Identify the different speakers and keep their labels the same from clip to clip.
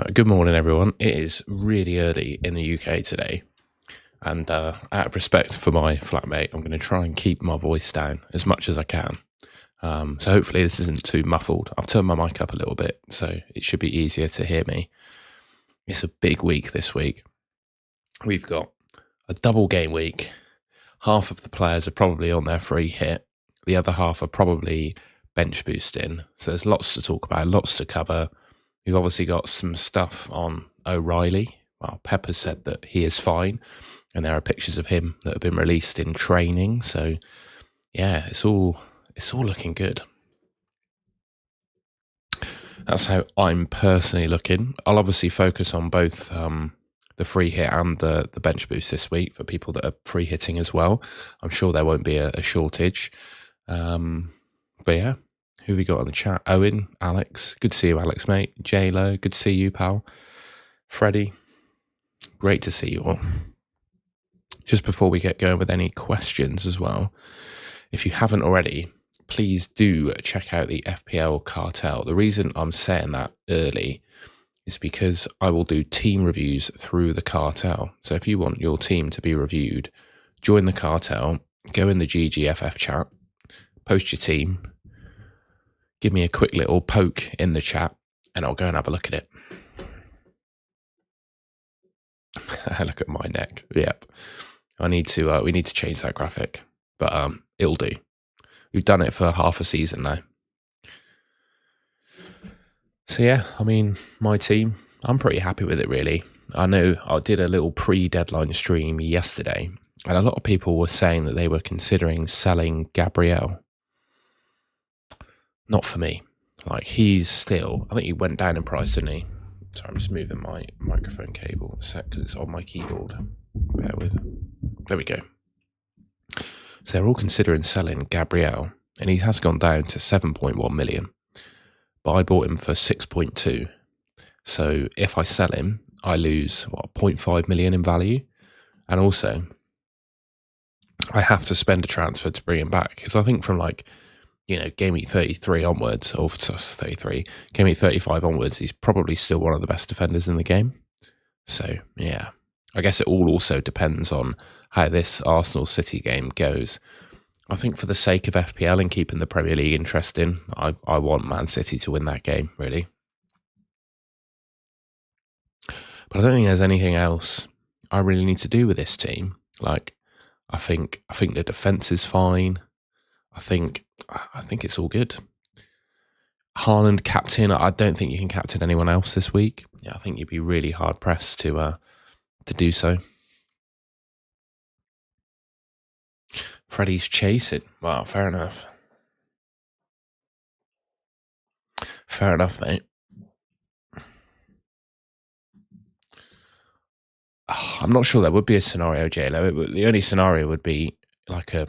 Speaker 1: Good morning, everyone. It is really early in the UK today, and out of respect for my flatmate, I'm going to try and keep my voice down as much as I can. So hopefully this isn't too muffled. I've turned my mic up a little bit, so it should be easier to hear me. It's a big week this week. We've got a double game week. Half of the players are probably on their free hit. The other half are probably bench boosting. So there's lots to talk about, lots to cover. We've obviously got some stuff on O'Reilly. Well, Pepper said that he is fine, and there are pictures of him that have been released in training. So, yeah, it's all looking good. That's how I'm personally looking. I'll obviously focus on both the free hit and the bench boost this week for people that are free hitting as well. I'm sure there won't be a shortage. But yeah. Who we got on the chat? Owen, Alex. Good to see you, Alex, mate. J-Lo, good to see you, pal. Freddie, great to see you all. Just before we get going with any questions as well, if you haven't already, please do check out the FPL Cartel. The reason I'm saying that early is because I will do team reviews through the Cartel. So if you want your team to be reviewed, join the Cartel, go in the GGFF chat, post your team, give me a quick little poke in the chat, and I'll go and have a look at it. Look at my neck. Yep. We need to change that graphic, but it'll do. We've done it for half a season now. So yeah, I mean, my team, I'm pretty happy with it, really. I know I did a little pre-deadline stream yesterday, and a lot of people were saying that they were considering selling Gabriel. Not for me. Like, he's still, I think he went down in price, didn't he? Sorry, I'm just moving my microphone cable a sec because it's on my keyboard. Bear with. There we go. So they're all considering selling Gabriel, and he has gone down to 7.1 million. But I bought him for 6.2. So if I sell him, I lose 0.5 million in value, and also I have to spend a transfer to bring him back, because I think from Game Week 33 onwards, or 33, Game Week 35 onwards, he's probably still one of the best defenders in the game. So, yeah. I guess it all also depends on how this Arsenal-City game goes. I think for the sake of FPL and keeping the Premier League interesting, I want Man City to win that game, really. But I don't think there's anything else I really need to do with this team. Like, I think the defence is fine. I think it's all good. Haaland captain. I don't think you can captain anyone else this week. Yeah, I think you'd be really hard pressed to do so. Freddie's chasing. Wow, fair enough. Fair enough, mate. I'm not sure there would be a scenario, JLo. The only scenario would be like a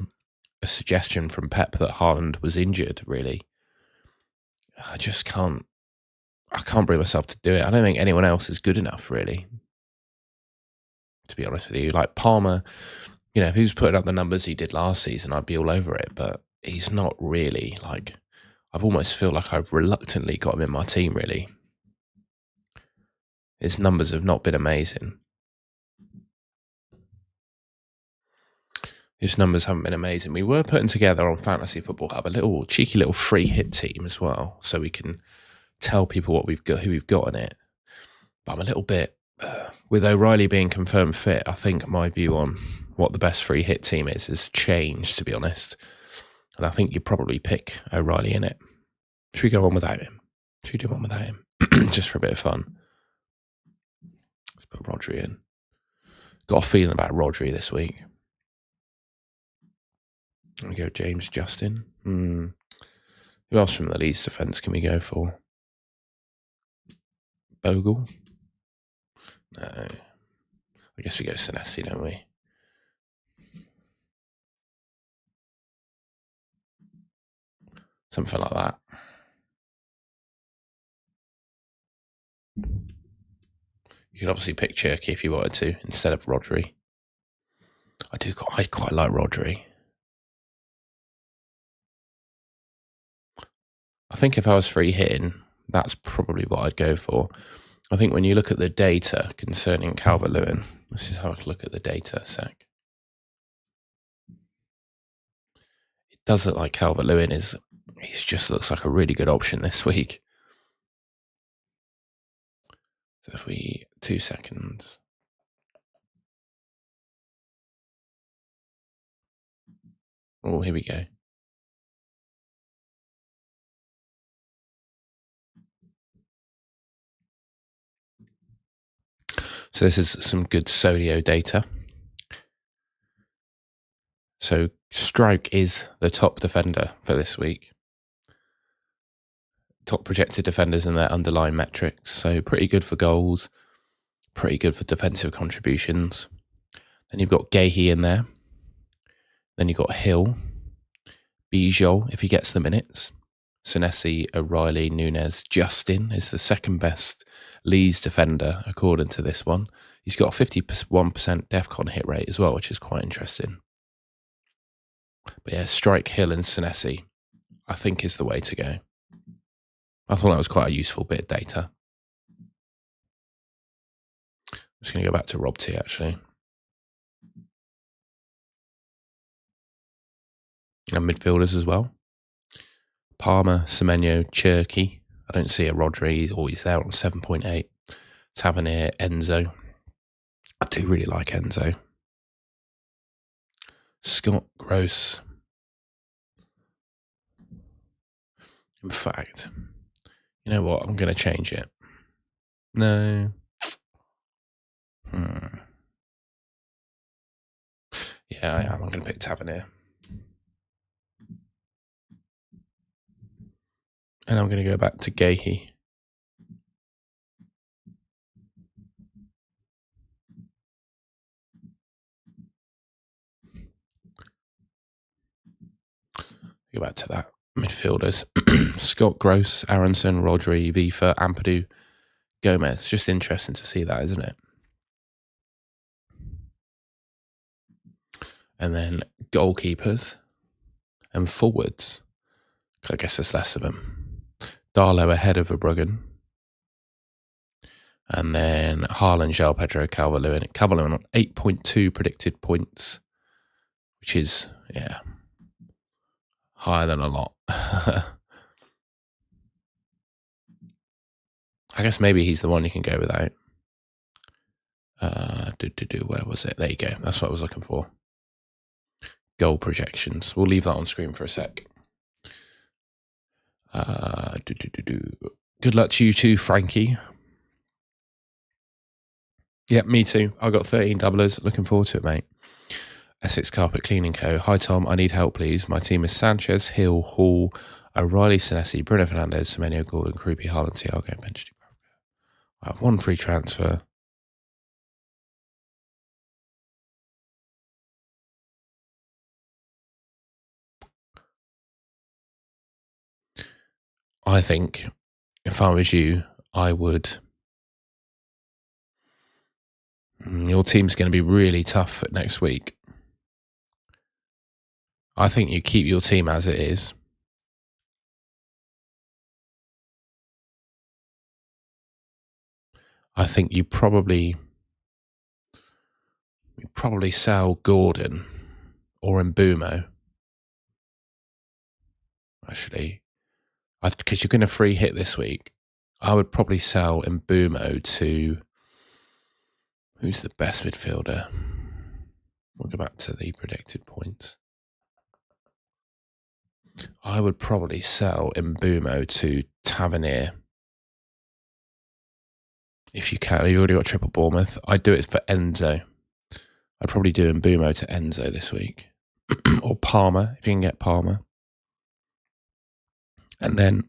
Speaker 1: suggestion from Pep that Haaland was injured, really. I just can't bring myself to do it. I don't think anyone else is good enough, really, to be honest with you. Like Palmer, if he was putting up the numbers he did last season, I'd be all over it, but he's not really. Like, I've almost feel like I've reluctantly got him in my team, really. His numbers have not been amazing. His numbers haven't been amazing. We were putting together on Fantasy Football Hub a cheeky little free hit team as well, so we can tell people what we've got, who we've got in it. But I'm a little bit, with O'Reilly being confirmed fit, I think my view on what the best free hit team is has changed, to be honest. And I think you'd probably pick O'Reilly in it. Should we go on without him? Should we do one without him? Just for a bit of fun. Let's put Rodri in. Got a feeling about Rodri this week. We go James Justin. Who else from the Leeds defence can we go for? Bogle? No. I guess we go Senesi, don't we? Something like that. You could obviously pick Cherky if you wanted to, instead of Rodri. I quite like Rodri. I think if I was free hitting, that's probably what I'd go for. I think when you look at the data concerning Calvert-Lewin, let's just have a look at the data a sec. It does look like Calvert-Lewin he just looks like a really good option this week. So if we, 2 seconds. Oh, here we go. So this is some good Solio data. So Strike is the top defender for this week. Top projected defenders in their underlying metrics. So pretty good for goals, pretty good for defensive contributions. Then you've got Gahey in there. Then you've got Hill, Bijol, if he gets the minutes. Senesi, O'Reilly, Nunes, Justin is the second best Leeds defender, according to this one. He's got a 51% DEFCON hit rate as well, which is quite interesting. But yeah, Strike, Hill and Senesi, I think is the way to go. I thought that was quite a useful bit of data. I'm just going to go back to Rob T, actually. And midfielders as well. Palmer, Semenyo, Cherky. I don't see a Rodri. He's always there on 7.8. Tavernier, Enzo. I do really like Enzo. Scott, Gross. In fact, you know what? I'm going to change it. No. Yeah, I am. I'm going to pick Tavernier. And I'm going to go back to Gahey. Go back to that. Midfielders. Scott, Gross, Aronson, Rodri, Vifa, Ampadu, Gomez. Just interesting to see that, isn't it? And then goalkeepers and forwards. I guess there's less of them. Darlow ahead of Verbruggen. And then Haaland, João Pedro, Calvert-Lewin. Calvert-Lewin on 8.2 predicted points, which is, yeah, higher than a lot. I guess maybe he's the one you can go without. Where was it? There you go. That's what I was looking for. Goal projections. We'll leave that on screen for a sec. Good luck to you too, Frankie. Yep, me too. I got 13 doublers. Looking forward to it, mate. Essex Carpet Cleaning Co. Hi, Tom. I need help, please. My team is Sanchez, Hill, Hall, O'Reilly, Senesi, Bruno Fernandes, Semenyo, Gordon, Krupi, Haaland, Thiago, Bench. I have one free transfer. I think if I was you, I would. Your team's going to be really tough next week. I think you keep your team as it is. I think you probably sell Gordon or Mbumo. Actually, because you're going to free hit this week, I would probably sell Mbumo to, who's the best midfielder? We'll go back to the predicted points. I would probably sell Mbumo to Tavernier. If you can, you've already got triple Bournemouth. I'd do it for Enzo. I'd probably do Mbumo to Enzo this week. Or Palmer, if you can get Palmer. And then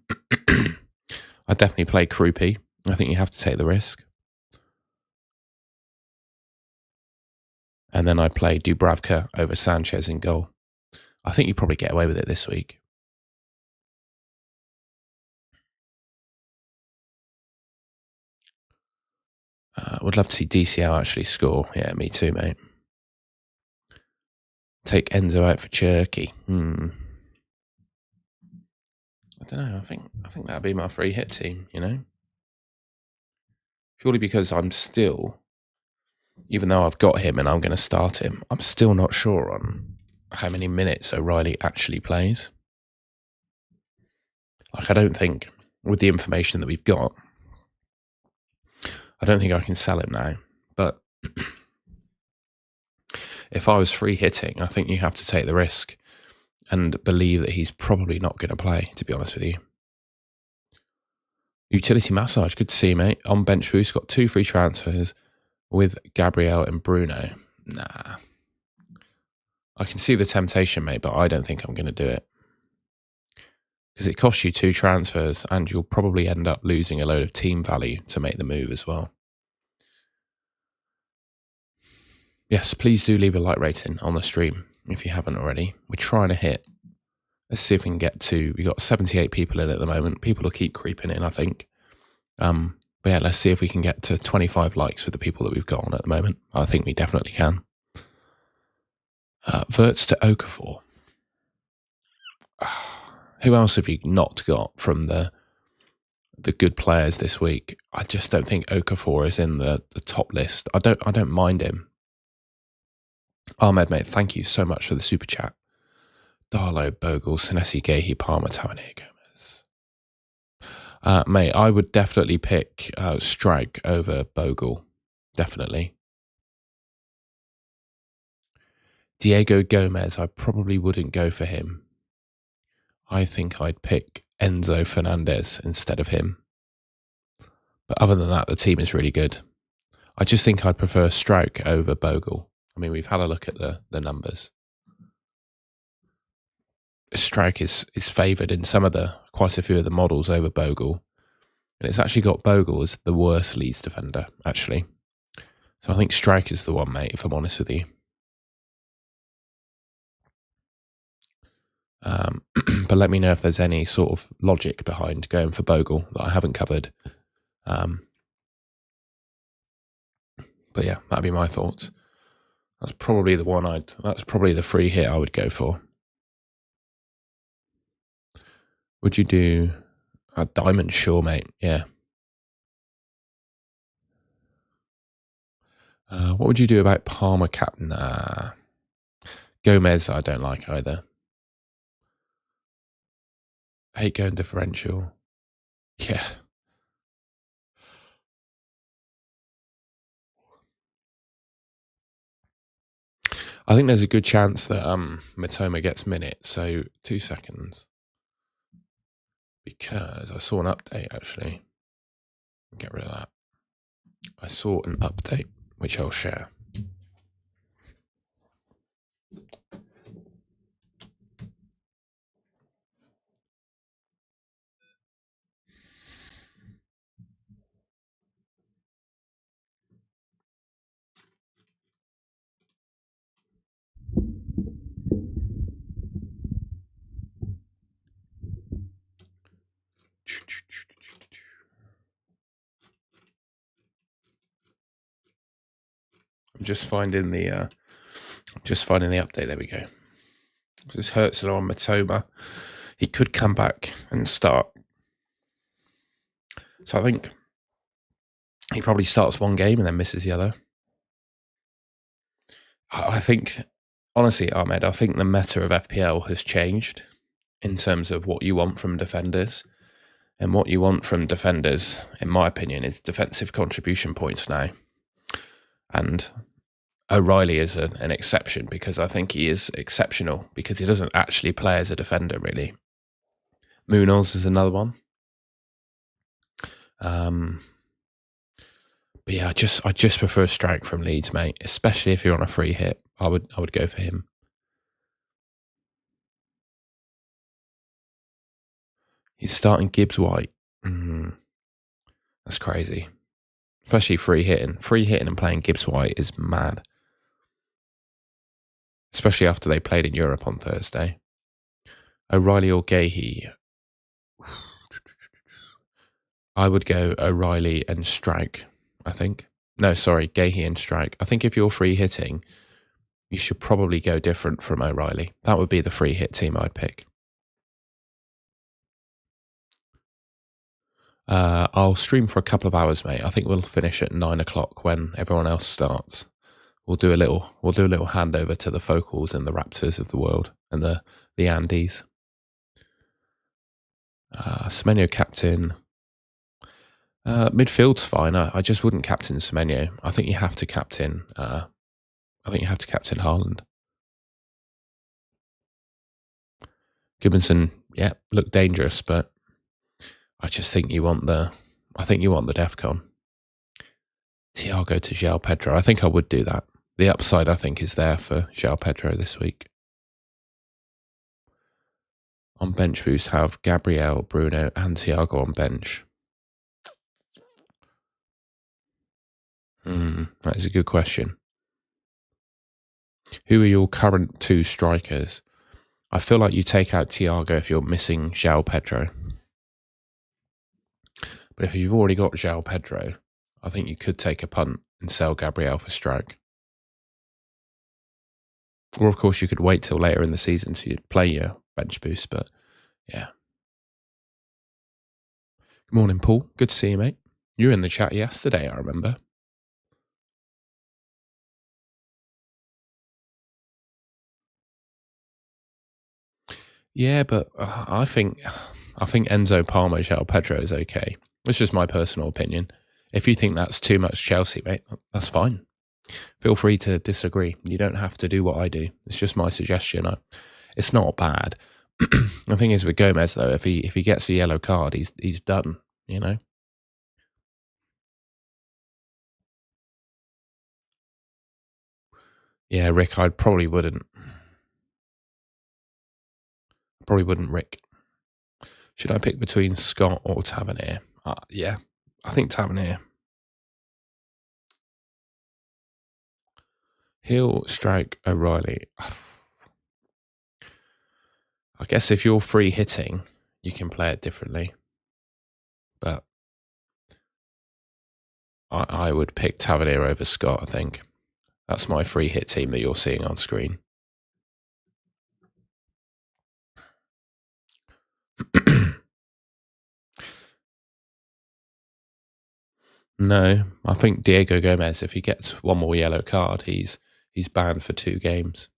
Speaker 1: I'd definitely play Krupi. I think you have to take the risk. And then I'd play Dubravka over Sanchez in goal. I think you probably get away with it this week. Would love to see DCL actually score. Yeah, me too, mate. Take Enzo out for Cherky. I don't know. I think that'd be my free hit team, you know? purely because I'm still, even though I've got him and I'm going to start him, I'm still not sure on how many minutes O'Reilly actually plays. Like, I don't think, with the information that we've got, I don't think I can sell him now. But if I was free hitting, I think you have to take the risk and believe that he's probably not going to play, to be honest with you. Utility Massage, good to see you, mate. On bench boost, got 2 free transfers with Gabriel and Bruno. Nah. I can see the temptation, mate, but I don't think I'm going to do it. Because it costs you 2 transfers and you'll probably end up losing a load of team value to make the move as well. Yes, please do leave a like rating on the stream if you haven't already. We're trying to hit. Let's see if we can get to. We've got 78 people in at the moment. People will keep creeping in, I think. But yeah, let's see if we can get to 25 likes with the people that we've got on at the moment. I think we definitely can. Verts to Okafor. Who else have you not got from the good players this week? I just don't think Okafor is in the top list. I don't mind him. Ahmed, mate, thank you so much for the super chat. Darlow, Bogle, Senesi, Gahey, Palmer, Tavernier, Gomez. Mate, I would definitely pick Strike over Bogle. Definitely. Diego Gomez, I probably wouldn't go for him. I think I'd pick Enzo Fernandez instead of him. But other than that, the team is really good. I just think I'd prefer Strike over Bogle. I mean, we've had a look at the numbers. Strike is favoured in quite a few of the models over Bogle. And it's actually got Bogle as the worst Leeds defender, actually. So I think Strike is the one, mate, if I'm honest with you. But let me know if there's any sort of logic behind going for Bogle that I haven't covered. But yeah, that'd be my thoughts. That's probably that's probably the free hit I would go for. Would you do a Diamond? Sure, mate. Yeah. What would you do about Palmer captain? Gomez, I don't like either. I hate going differential. Yeah. I think there's a good chance that Matoma gets minutes. So 2 seconds. Because I saw an update, actually. Get rid of that. I saw an update, which I'll share. I'm just finding the update. There we go. This Herzl on Matoma. He could come back and start. So I think he probably starts one game and then misses the other. I think, honestly, Ahmed, I think the meta of FPL has changed in terms of what you want from defenders. And what you want from defenders, in my opinion, is defensive contribution points now. And O'Reilly is an exception because I think he is exceptional because he doesn't actually play as a defender, really. Munoz is another one. But yeah, I just prefer Strike from Leeds, mate. Especially if you're on a free hit, I would go for him. He's starting Gibbs White. That's crazy. Especially free hitting. Free hitting and playing Gibbs White is mad. Especially after they played in Europe on Thursday. O'Reilly or Gahey? I would go O'Reilly and Strike, I think. No, sorry, Gahey and Strike. I think if you're free hitting, you should probably go different from O'Reilly. That would be the free hit team I'd pick. I'll stream for a couple of hours, mate. I think we'll finish at 9 o'clock when everyone else starts. We'll do a little handover to the Focals and the Raptors of the world and the Andes. Semenyo captain. Midfield's fine. I just wouldn't captain Semenyo. I think you have to captain. Haaland. Gudmundsson, yeah, looked dangerous, but I just think you want the. I think you want the DEFCON. Thiago to João Pedro. I think I would do that. The upside, I think, is there for João Pedro this week. On bench boost, have Gabriel, Bruno, and Thiago on bench. That is a good question. Who are your current 2 strikers? I feel like you take out Thiago if you're missing João Pedro. But if you've already got João Pedro, I think you could take a punt and sell Gabriel for strike. Or, of course, you could wait till later in the season to play your bench boost, but yeah. Good morning, Paul. Good to see you, mate. You were in the chat yesterday, I remember. Yeah, but I think Enzo Palmer, João Pedro is okay. It's just my personal opinion. If you think that's too much Chelsea, mate, that's fine. Feel free to disagree. You don't have to do what I do. It's just my suggestion. It's not bad. The thing is with Gomez, though, if he gets a yellow card, he's done. You know. Yeah, Rick, I probably wouldn't. Rick. Should I pick between Scott or Tavernier? Yeah, I think Tavernier. He'll strike O'Reilly. I guess if you're free hitting, you can play it differently. But I would pick Tavernier over Scott, I think. That's my free hit team that you're seeing on screen. No, I think Diego Gomez, if he gets one more yellow card, he's banned for 2 games.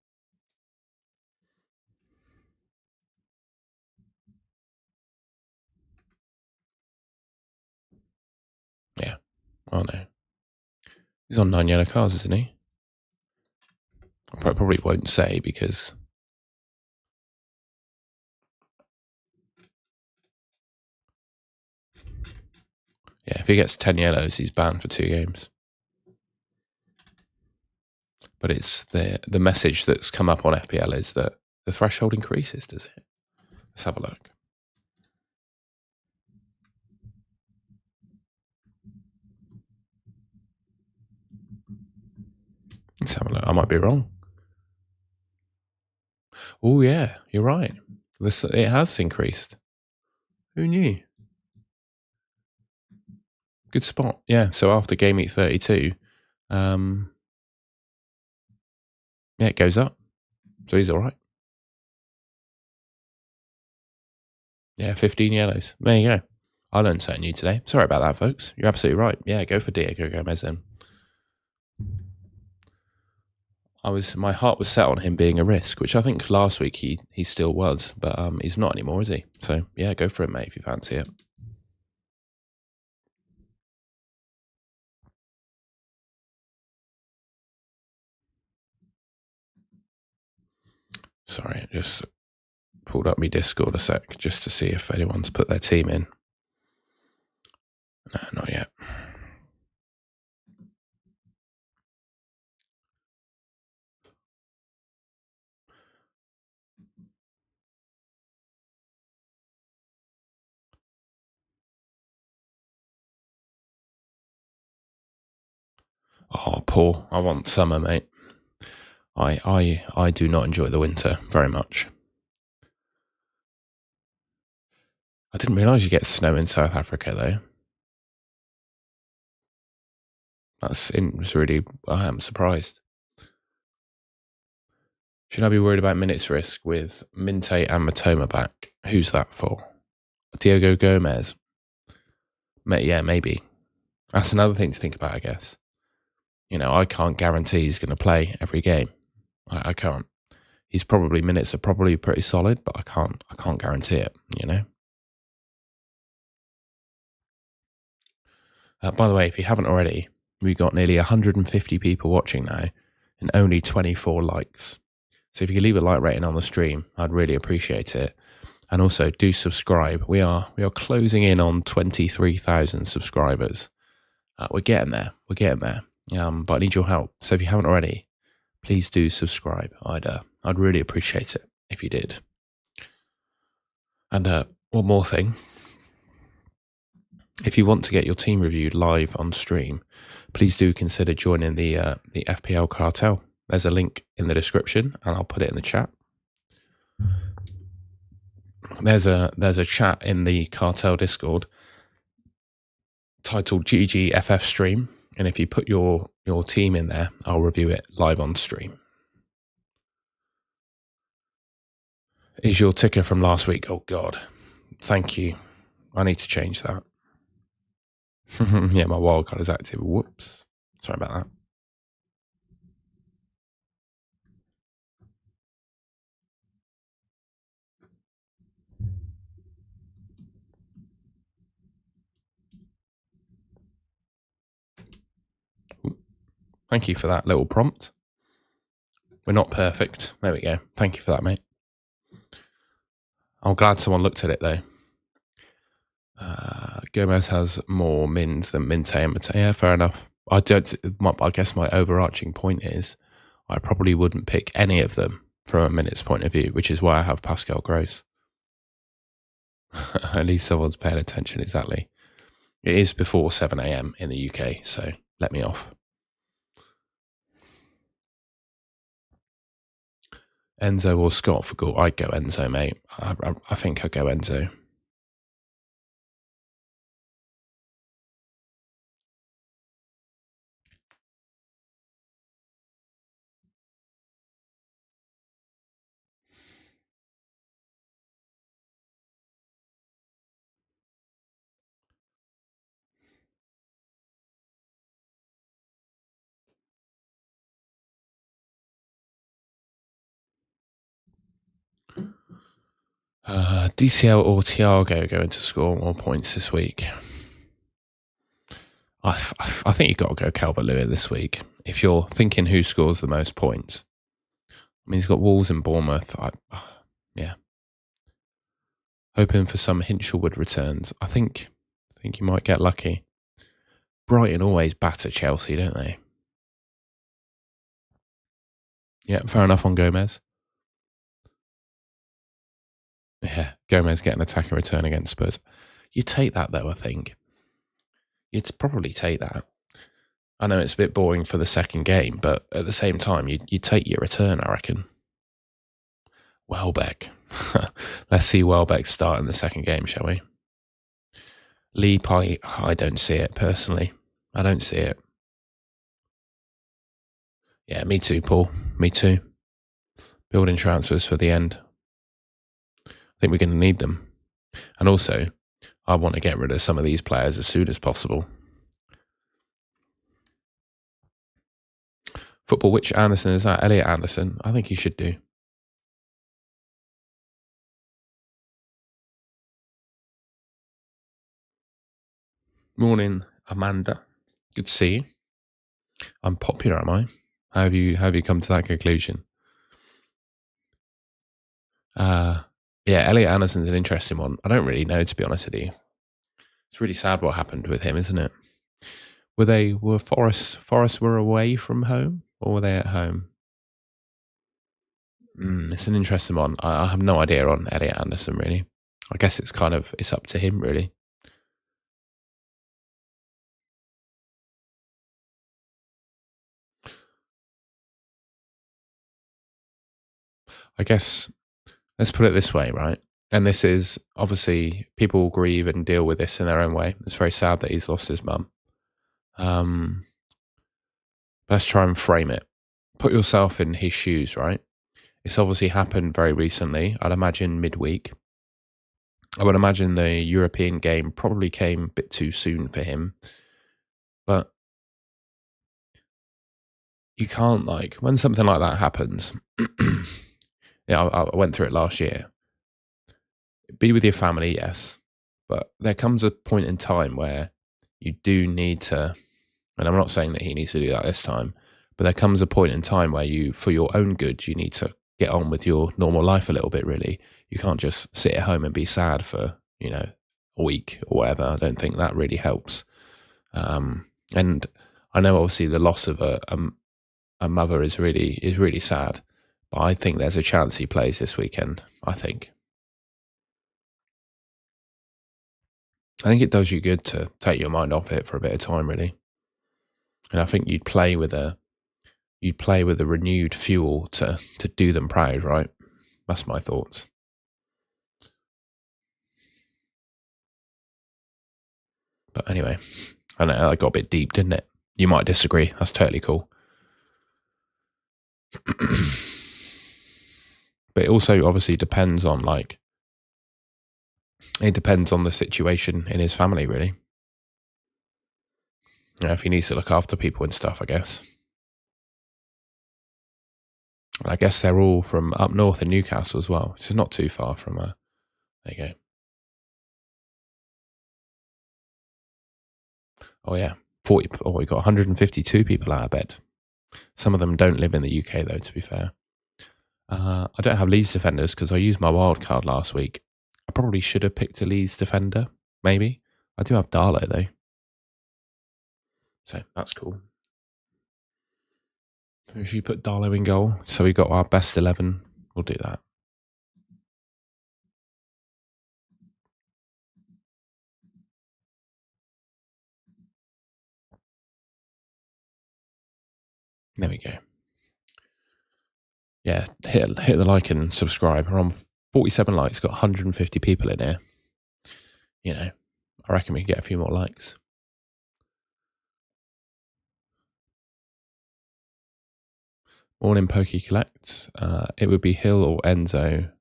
Speaker 1: Yeah. Oh no. He's on 9 yellow cards, isn't he? I probably won't say because yeah, if he gets 10 yellows, he's banned for 2 games. But it's the message that's come up on FPL is that the threshold increases, does it? Let's have a look. Let's have a look. I might be wrong. Oh yeah, you're right. It has increased. Who knew? Good spot. Yeah. So after Gameweek 32, yeah, it goes up. So he's all right. Yeah, 15 yellows. There you go. I learned something new today. Sorry about that, folks. You're absolutely right. Yeah, go for Diego Gomez then. My heart was set on him being a risk, which I think last week he still was, but he's not anymore, is he? So yeah, go for it, mate, if you fancy it. Sorry, I just pulled up my Discord a sec just to see if anyone's put their team in. No, not yet. Oh, Paul, I want summer, mate. I do not enjoy the winter very much. I didn't realise you get snow in South Africa, though. It's really, I am surprised. Should I be worried about minutes risk with Minte and Matoma back? Who's that for? Diego Gomez. Yeah, maybe. That's another thing to think about, I guess. I can't guarantee he's going to play every game. I can't. His minutes are probably pretty solid, but I can't guarantee it. By the way, if you haven't already, we've got nearly 150 people watching now and only 24 likes. So if you could leave a like rating on the stream, I'd really appreciate it. And also do subscribe. We are closing in on 23,000 subscribers. We're getting there. But I need your help. So if you haven't already, please do subscribe. I'd really appreciate it if you did. And one more thing. If you want to get your team reviewed live on stream, please do consider joining the FPL Cartel. There's a link in the description, and I'll put it in the chat. There's a chat in the Cartel Discord titled GGFF Stream, and if you put your team in there, I'll review it live on stream. Is your ticker from last week? Oh God, thank you. I need to change that. Yeah, my wildcard is active. Whoops. Sorry about that. Thank you for that little prompt. We're not perfect. There we go. Thank you for that, mate. I'm glad someone looked at it, though. Gomez has more mins than Minte and Mate. Yeah, fair enough. I guess my overarching point is I probably wouldn't pick any of them from a minutes point of view, which is why I have Pascal Gross. At least someone's paying attention, exactly. It is before 7 a.m. in the UK, so let me off. Enzo or Scott for goal? I'd go Enzo, mate. I think I'd go Enzo. DCL or Thiago going to score more points this week? I think you've got to go Calvert-Lewin this week. If you're thinking who scores the most points, I mean, he's got Wolves and Bournemouth. Yeah. Hoping for some Hinchelwood returns. I think you might get lucky. Brighton always batter Chelsea, don't they? Yeah, fair enough on Gomez. Yeah, Gomez getting an attacking return against Spurs. You take that, though, I think. You'd probably take that. I know it's a bit boring for the second game, but at the same time, you take your return, I reckon. Welbeck. Let's see Welbeck start in the second game, shall we? Lee Pye, I don't see it, personally. I don't see it. Yeah, me too, Paul. Me too. Building transfers for the end. I think we're going to need them. And also, I want to get rid of some of these players as soon as possible. Football, which Anderson is that? Elliot Anderson. I think he should do. Morning, Amanda. Good to see you. I'm popular, am I? How have you come to that conclusion? Yeah, Elliot Anderson's an interesting one. I don't really know, to be honest with you. It's really sad what happened with him, isn't it? Were Forest were away from home, or were they at home? It's an interesting one. I have no idea on Elliot Anderson, really. I guess it's up to him, really. I guess let's put it this way, right? And this is obviously people will grieve and deal with this in their own way. It's very sad that he's lost his mum. Let's try and frame it. Put yourself in his shoes, right? It's obviously happened very recently. I'd imagine midweek. I would imagine the European game probably came a bit too soon for him. But you can't, like, when something like that happens, yeah, I went through it last year. Be with your family, yes. But there comes a point in time where you do need to, and I'm not saying that he needs to do that this time, but there comes a point in time where you, for your own good, you need to get on with your normal life a little bit, really. You can't just sit at home and be sad for, a week or whatever. I don't think that really helps. And I know obviously the loss of a mother is really sad, but I think there's a chance he plays this weekend. I think it does you good to take your mind off it for a bit of time, really. And I think you'd play with a renewed fuel to do them proud, right? That's my thoughts. But anyway, I know I got a bit deep, didn't it? You might disagree. That's totally cool. But it also obviously depends on the situation in his family, really. If he needs to look after people and stuff, I guess. I guess they're all from up north in Newcastle as well, which is not too far from. There you go. Oh yeah, 40. Oh, we got 152 people out of bed. Some of them don't live in the UK though. To be fair, I don't have Leeds defenders because I used my wild card last week. I probably should have picked a Leeds defender. Maybe I do have Darlow though, so that's cool. So should you put Darlow in goal? So we got our best 11. We'll do that. There we go. Yeah, hit the like and subscribe. We're on 47 likes, got 150 people in here. I reckon we can get a few more likes. Morning Pokey Collect. It would be Hill or Enzo.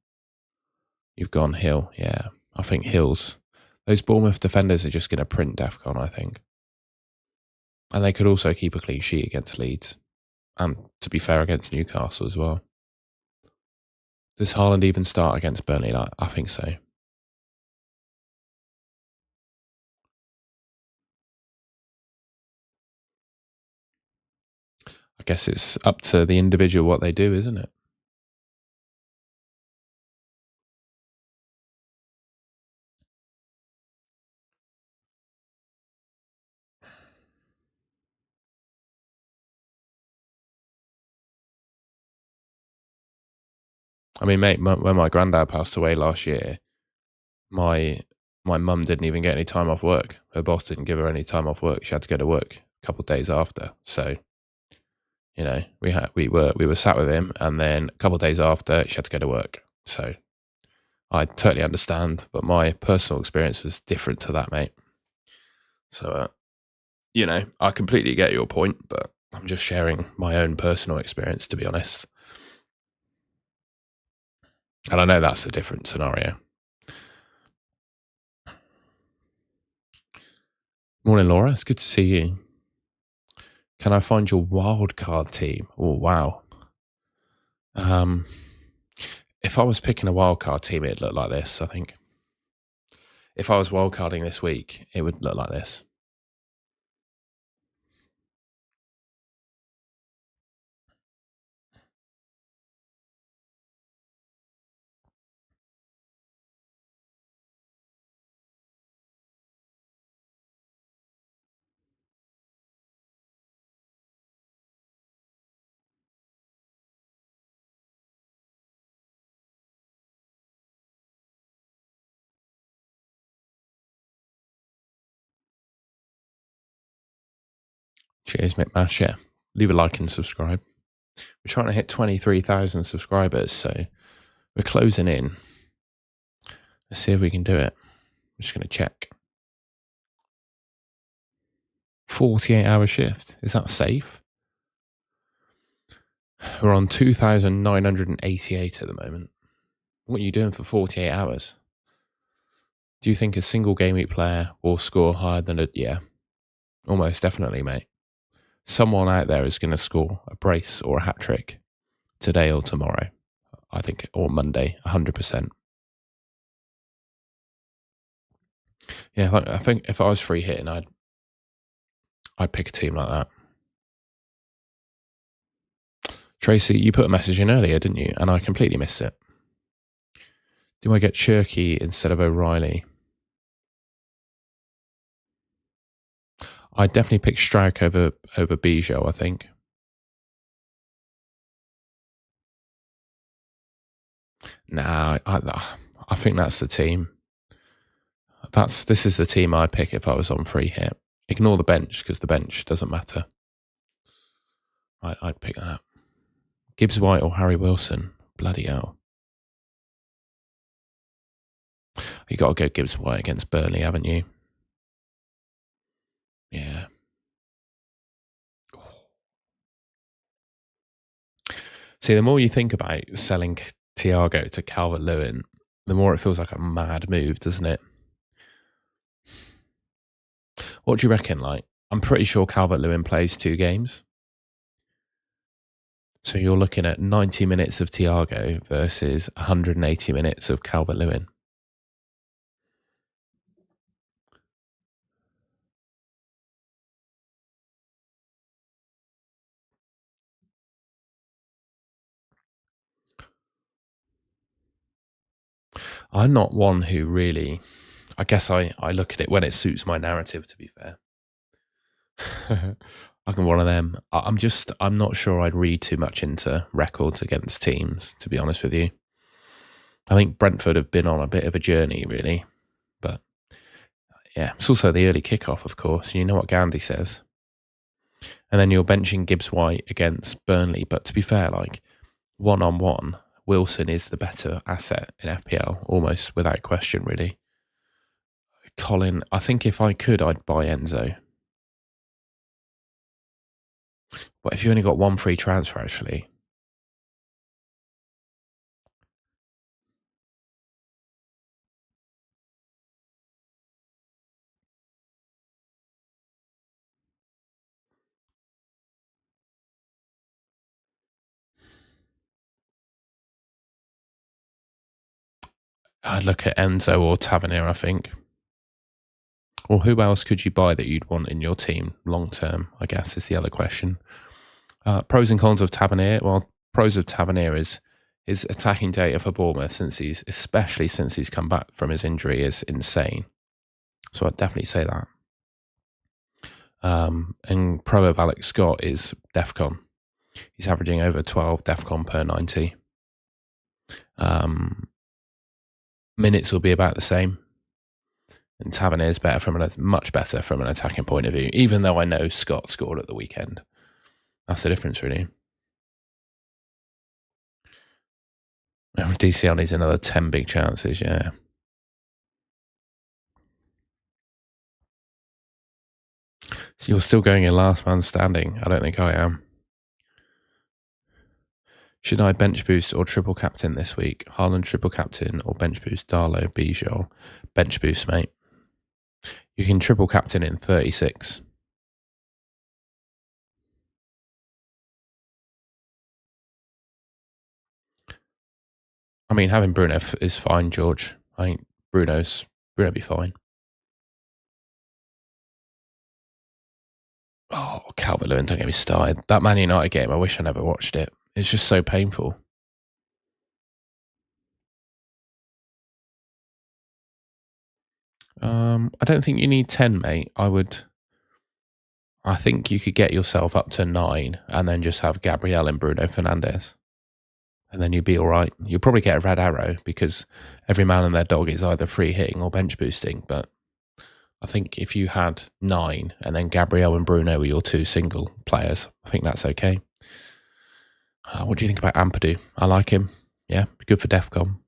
Speaker 1: You've gone Hill, yeah. I think Hill's. Those Bournemouth defenders are just going to print DEFCON, I think. And they could also keep a clean sheet against Leeds. And to be fair, against Newcastle as well. Does Haaland even start against Burnley? I think so. I guess it's up to the individual what they do, isn't it? I mean, mate, when my granddad passed away last year, my mum didn't even get any time off work. Her boss didn't give her any time off work. She had to go to work a couple of days after. So, we were sat with him, and then a couple of days after, she had to go to work. So, I totally understand, but my personal experience was different to that, mate. So, I completely get your point, but I'm just sharing my own personal experience, to be honest. And I know that's a different scenario. Morning, Laura. It's good to see you. Can I find your wildcard team? Oh, wow. If I was picking a wildcard team, it'd look like this, I think. If I was wildcarding this week, it would look like this. Cheers, McMash. Yeah. Leave a like and subscribe. We're trying to hit 23,000 subscribers, so we're closing in. Let's see if we can do it. I'm just going to check. 48-hour shift. Is that safe? We're on 2,988 at the moment. What are you doing for 48 hours? Do you think a single game week player will score higher than a? Yeah, almost definitely, mate. Someone out there is going to score a brace or a hat trick today or tomorrow. I think, or Monday, 100%. Yeah, I think if I was free hitting, I'd pick a team like that. Tracy, you put a message in earlier, didn't you? And I completely missed it. Do I get Cherky instead of O'Reilly? I'd definitely pick Strauch over Bijou, I think. Nah, I think that's the team. This is the team I'd pick if I was on free hit. Ignore the bench because the bench doesn't matter. I'd pick that. Gibbs White or Harry Wilson? Bloody hell. You got to go Gibbs White against Burnley, haven't you? Yeah. See, the more you think about selling Thiago to Calvert-Lewin, the more it feels like a mad move, doesn't it? What do you reckon? Like, I'm pretty sure Calvert-Lewin plays 2 games. So you're looking at 90 minutes of Thiago versus 180 minutes of Calvert-Lewin. I'm not one who really, I guess I look at it when it suits my narrative, to be fair. I'm one of them. I'm not sure I'd read too much into records against teams, to be honest with you. I think Brentford have been on a bit of a journey, really. But yeah, it's also the early kickoff, of course. You know what Gandhi says. And then you're benching Gibbs White against Burnley. But to be fair, like, one-on-one, Wilson is the better asset in FPL, almost without question, really. Colin, I think if I could, I'd buy Enzo. But if you only got one free transfer, actually. I'd look at Enzo or Tavernier, I think. Or who else could you buy that you'd want in your team long term, I guess, is the other question. Pros and cons of Tavernier. Well, pros of Tavernier is his attacking data for Bournemouth, especially since he's come back from his injury, is insane. So I'd definitely say that. And pro of Alex Scott is DEFCON. He's averaging over 12 DEFCON per 90. Minutes will be about the same. And Tavernier is much better from an attacking point of view, even though I know Scott scored at the weekend. That's the difference, really. DCL needs another 10 big chances, yeah. So you're still going in last man standing. I don't think I am. Should I bench boost or triple captain this week? Haaland triple captain or bench boost Darlow, Bijou? Bench boost, mate. You can triple captain in 36. I mean, having Bruno is fine, George. I think Bruno be fine. Oh, Calvert-Lewin, don't get me started. That Man United game, I wish I never watched it. It's just so painful. I don't think you need 10, mate. I think you could get yourself up to 9 and then just have Gabriel and Bruno Fernandes. And then you'd be all right. You'll probably get a red arrow because every man and their dog is either free hitting or bench boosting. But I think if you had 9 and then Gabriel and Bruno were your 2 single players, I think that's okay. What do you think about Ampadu? I like him. Yeah, good for DEFCON.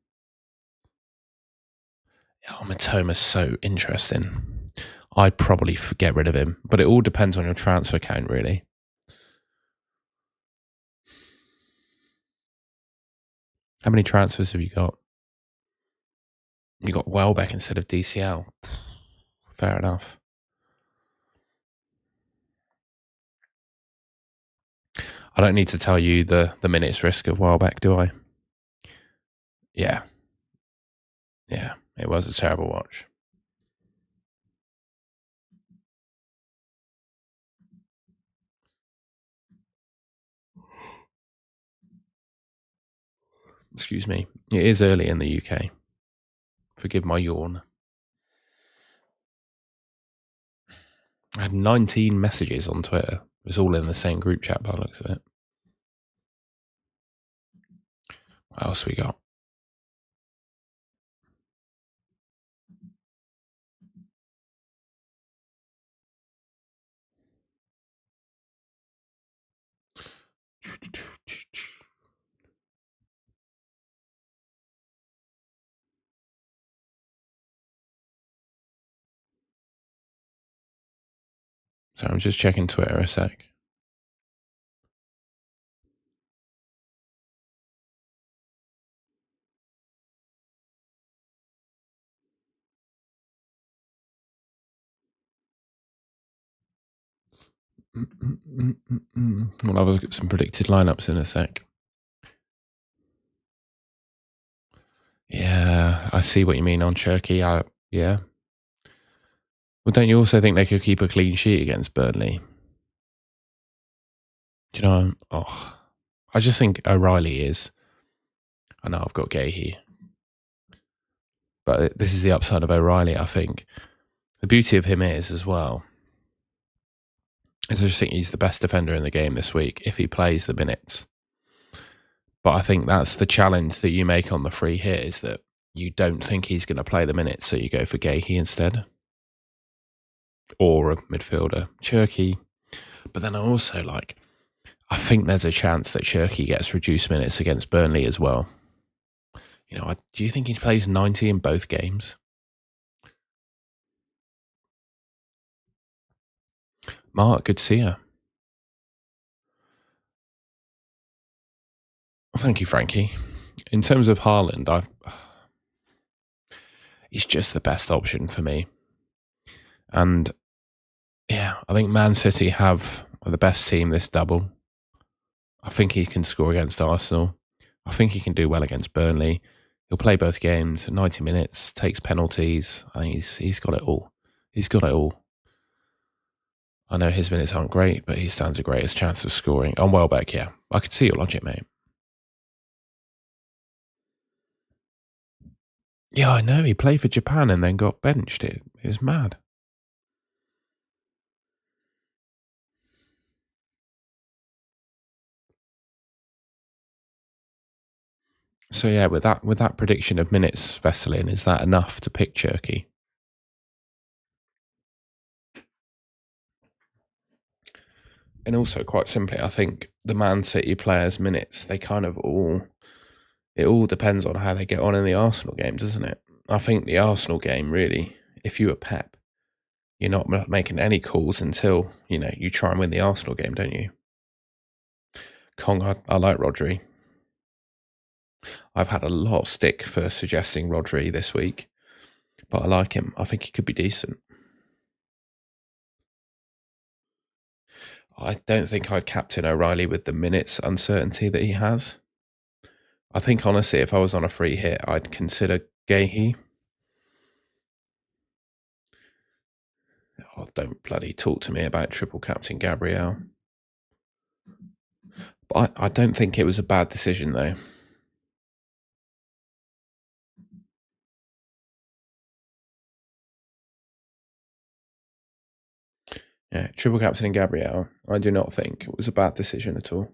Speaker 1: Oh, Matoma's so interesting. I'd probably get rid of him, but it all depends on your transfer count, really. How many transfers have you got? You got Welbeck instead of DCL. Fair enough. I don't need to tell you the minutes risk of Welbeck, do I? Yeah. Yeah. It was a terrible watch. Excuse me. It is early in the UK. Forgive my yawn. I had 19 messages on Twitter. It was all in the same group chat by the looks of it. What else we got? So I'm just checking Twitter a sec. We'll have a look at some predicted lineups in a sec. Yeah, I see what you mean on Cherky. Yeah. Well, don't you also think they could keep a clean sheet against Burnley? Do you know? I just think O'Reilly is. I know I've got Gahey, but this is the upside of O'Reilly. I think the beauty of him is as well. I just think he's the best defender in the game this week if he plays the minutes. But I think that's the challenge that you make on the free hit is that you don't think he's going to play the minutes, so you go for Gahey instead. Or a midfielder, Cherky. But then I also I think there's a chance that Cherky gets reduced minutes against Burnley as well. You know, do you think he plays 90 in both games? Mark, good to see you. Well, thank you, Frankie. In terms of Haaland, he's just the best option for me. And yeah, I think Man City have the best team this double. I think he can score against Arsenal. I think he can do well against Burnley. He'll play both games, 90 minutes, takes penalties. I think he's got it all. He's got it all. I know his minutes aren't great, but he stands the greatest chance of scoring. On Welbeck, yeah. I could see your logic, mate. Yeah, I know. He played for Japan and then got benched. It was mad. So yeah, with that prediction of minutes, Vesselin, is that enough to pick Cherky? And also, quite simply, I think the Man City players' minutes, they kind of it all depends on how they get on in the Arsenal game, doesn't it? I think the Arsenal game, really, if you were Pep, you're not making any calls until, you try and win the Arsenal game, don't you? Kong, I like Rodri. I've had a lot of stick for suggesting Rodri this week, but I like him. I think he could be decent. I don't think I'd captain O'Reilly with the minutes uncertainty that he has. I think, honestly, if I was on a free hit, I'd consider Gahey. Oh, don't bloody talk to me about triple captain Gabriel. But I don't think it was a bad decision, though. Yeah, triple captain in Gabriel, I do not think it was a bad decision at all.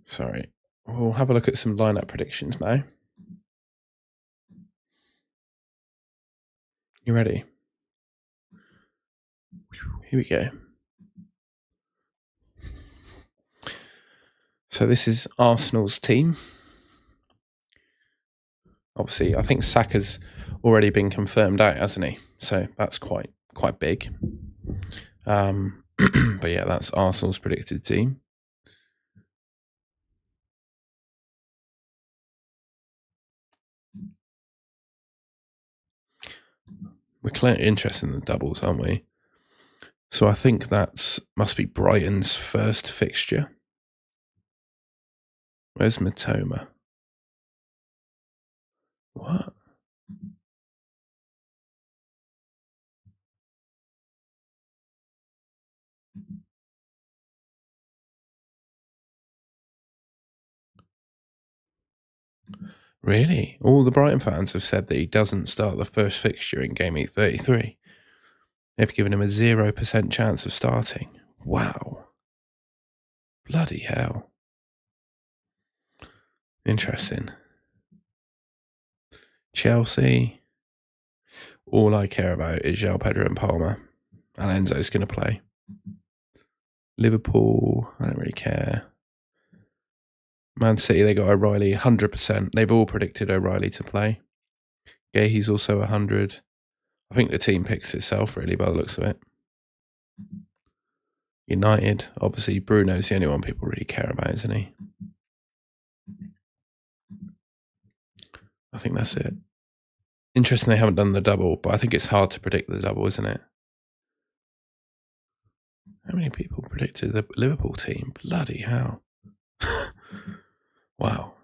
Speaker 1: Sorry. We'll have a look at some lineup predictions now. You ready? Here we go. So this is Arsenal's team. Obviously, I think Saka's already been confirmed out, hasn't he? So that's quite big. But yeah, that's Arsenal's predicted team. We're clearly interested in the doubles, aren't we? So I think that must be Brighton's first fixture. Where's Matoma? What? Really? All the Brighton fans have said that he doesn't start the first fixture in Gameweek 33. They've given him a 0% chance of starting. Wow. Bloody hell. Interesting. Chelsea. All I care about is João Pedro and Palmer. And Enzo's going to play. Liverpool, I don't really care. Man City, they got O'Reilly 100%. They've all predicted O'Reilly to play. Gahey's also 100. I think the team picks itself, really, by the looks of it. United, obviously, Bruno's the only one people really care about, isn't he? I think that's it. Interesting they haven't done the double, but I think it's hard to predict the double, isn't it? How many people predicted the Liverpool team? Bloody hell. Wow.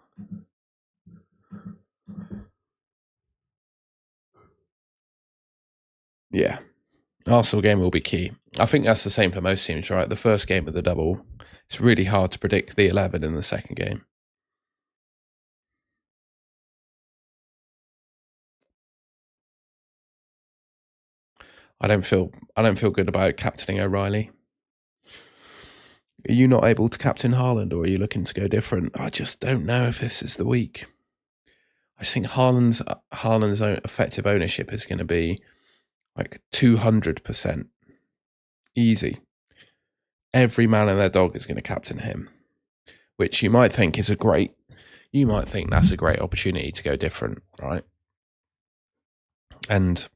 Speaker 1: Yeah. Arsenal game will be key. I think that's the same for most teams, right? The first game of the double, it's really hard to predict the 11 in the second game. I don't feel good about captaining O'Reilly. Are you not able to captain Haaland, or are you looking to go different? I just don't know if this is the week. I just think Haaland's effective ownership is going to be like 200%. Easy. Every man and their dog is going to captain him, which you might think that's a great opportunity to go different, right? And,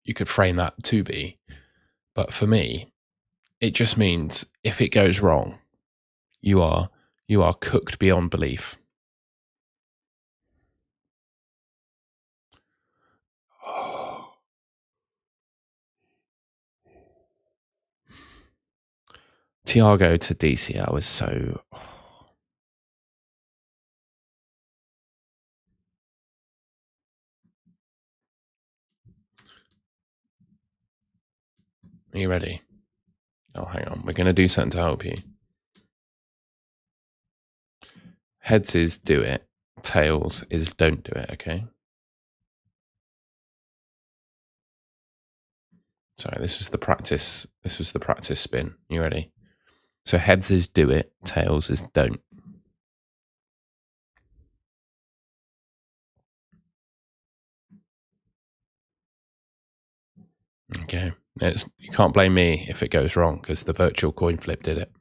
Speaker 1: you could frame that to be, but for me, it just means if it goes wrong, you are cooked beyond belief. Thiago to DCL is so... Are you ready? Oh, hang on. We're going to do something to help you. Heads is do it. Tails is don't do it, okay? Sorry, this was the practice spin. You ready? So heads is do it. Tails is don't. Okay. You can't blame me if it goes wrong because the virtual coin flip did it.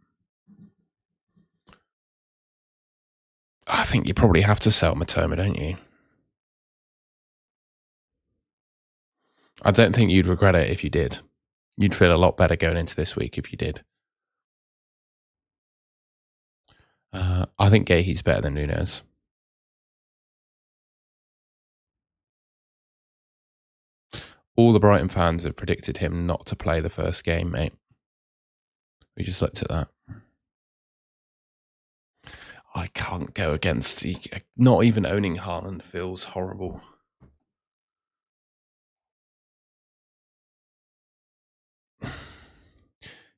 Speaker 1: I think you probably have to sell Matoma, don't you? I don't think you'd regret it if you did. You'd feel a lot better going into this week if you did. I think Gahey's better than Nunez. All the Brighton fans have predicted him not to play the first game, mate. We just looked at that. I can't go against... Not even owning Haaland feels horrible.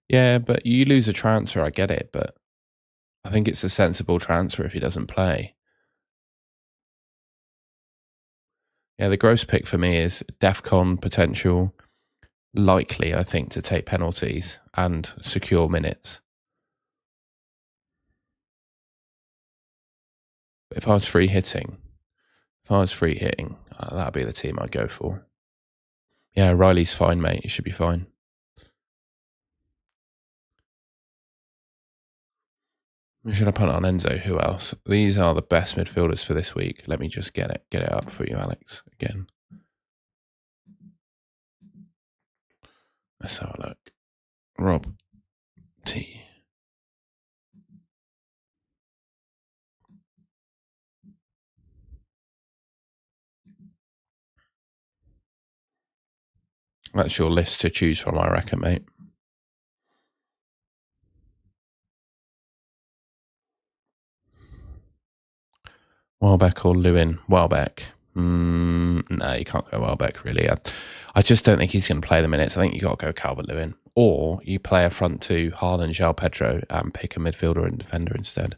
Speaker 1: Yeah, but you lose a transfer, I get it, but I think it's a sensible transfer if he doesn't play. Yeah, the gross pick for me is DEFCON potential, likely, I think, to take penalties and secure minutes. But if I was free hitting, that'd be the team I'd go for. Yeah, Riley's fine, mate. He should be fine. Should I put it on Enzo? Who else? These are the best midfielders for this week. Let me just get it up for you, Alex, again. Let's have a look. Rob T. That's your list to choose from, I reckon, mate. Welbeck or Lewin? Welbeck. No, you can't go Welbeck, really. I just don't think he's going to play the minutes. I think you got to go Calvert-Lewin. Or you play a front two, Haaland, João Pedro, and pick a midfielder and defender instead.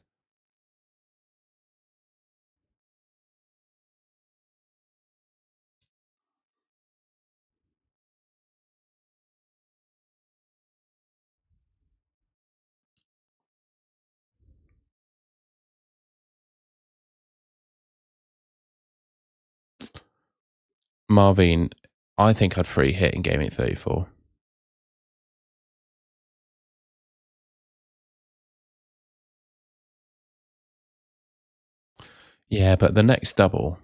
Speaker 1: Marvin, I think I'd free hit in Gameweek 34. Yeah, but the next double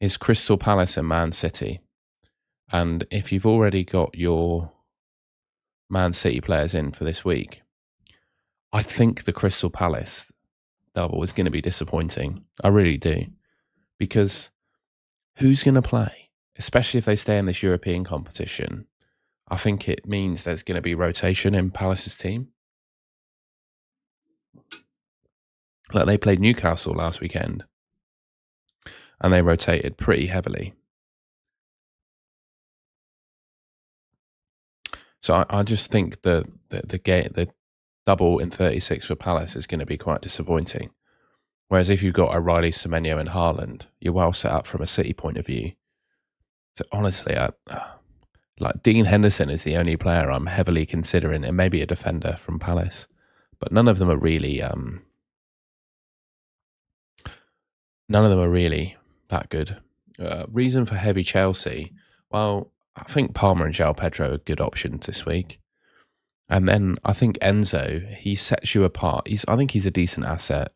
Speaker 1: is Crystal Palace and Man City. And if you've already got your Man City players in for this week, I think the Crystal Palace double is going to be disappointing. I really do. Because who's going to play? Especially if they stay in this European competition. I think it means there's going to be rotation in Palace's team. Like they played Newcastle last weekend and they rotated pretty heavily. So I just think the double in 36 for Palace is going to be quite disappointing. Whereas if you've got O'Reilly, Semenyo and Haaland, you're well set up from a City point of view. So honestly, like Dean Henderson is the only player I'm heavily considering, and maybe a defender from Palace. But none of them are really that good. Reason for heavy Chelsea? Well, I think Palmer and João Pedro are good options this week. And then I think Enzo, he sets you apart. I think he's a decent asset.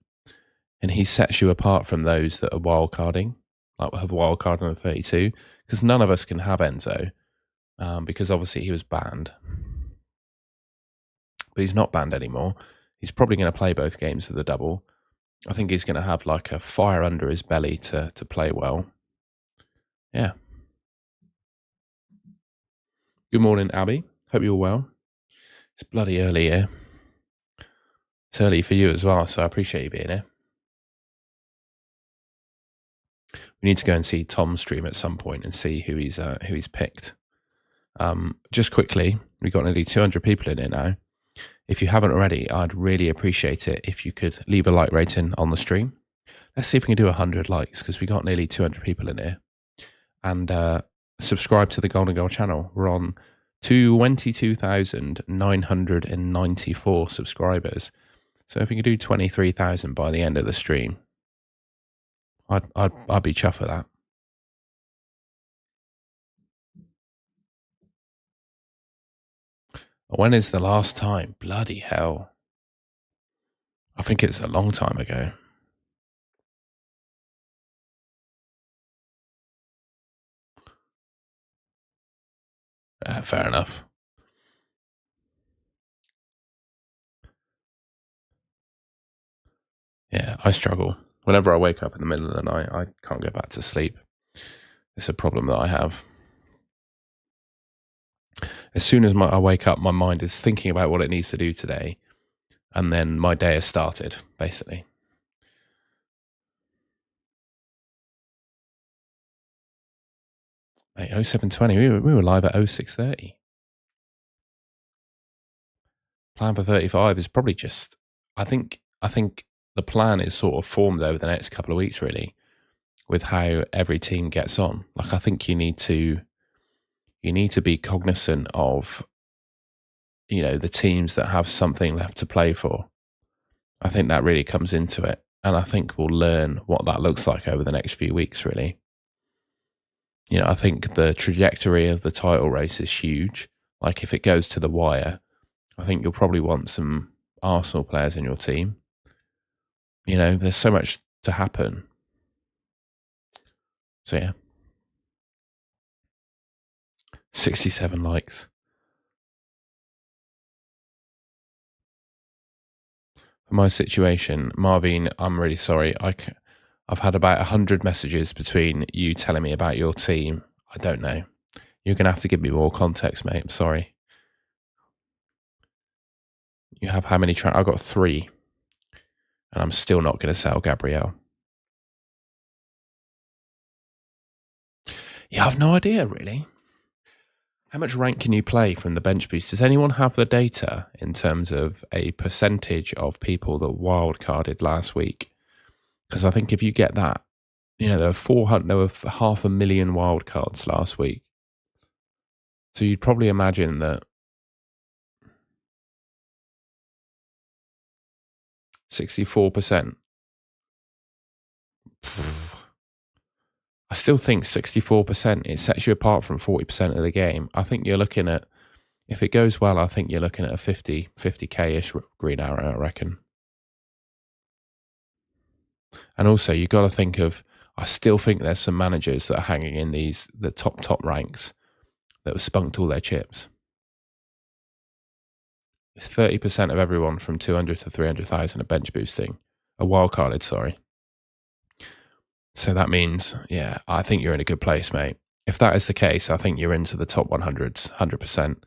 Speaker 1: And he sets you apart from those that are wildcarding, like have wildcard on the 32. Because none of us can have Enzo. Because obviously he was banned. But he's not banned anymore. He's probably going to play both games of the double. I think he's going to have like a fire under his belly to play well. Yeah. Good morning, Abby. Hope you're well. It's bloody early here. It's early for you as well, so I appreciate you being here. We need to go and see Tom's stream at some point and see who he's picked. Just quickly, we've got nearly 200 people in here now. If you haven't already, I'd really appreciate it if you could leave a like rating on the stream. Let's see if we can do 100 likes because we got nearly 200 people in here. And subscribe to the Golden Goal channel. We're on 22,994 subscribers. So if we can do 23,000 by the end of the stream, I'd be chuffed for that. When is the last time? Bloody hell. I think it's a long time ago. Fair enough. Yeah, I struggle. Whenever I wake up in the middle of the night, I can't go back to sleep. It's a problem that I have. As soon as I wake up, my mind is thinking about what it needs to do today. And then my day has started, basically. Mate, 0720, we were live at 0630. Plan for 35 is probably just, I think the plan is sort of formed over the next couple of weeks, really, with how every team gets on. Like, I think you need to be cognizant of, the teams that have something left to play for. I think that really comes into it. And I think we'll learn what that looks like over the next few weeks, really. I think the trajectory of the title race is huge. Like, if it goes to the wire, I think you'll probably want some Arsenal players in your team. You know, there's so much to happen. So yeah, 67 likes. For my situation, Marvin, I'm really sorry. I've had about 100 messages between you telling me about your team. I don't know. You're going to have to give me more context, mate. I'm sorry. You have how many? I've got 3, and I'm still not going to sell Gabrielle. Yeah, I've no idea, really. How much rank can you play from the bench boost? Does anyone have the data in terms of a percentage of people that wildcarded last week? Because I think if you get that, you know, there were 500,000 wildcards last week. So you'd probably imagine that 64%. I still think 64%, it sets you apart from 40% of the game. I think you're looking at, if it goes well, I think you're looking at a 50k-ish green arrow, I reckon. And also, you've got to think of, I still think there's some managers that are hanging in the top ranks that have spunked all their chips. 30% of everyone from 200 to 300,000 are bench boosting, a wildcarded, sorry. So that means, yeah, I think you're in a good place, mate. If that is the case, I think you're into the top 100s, 100%.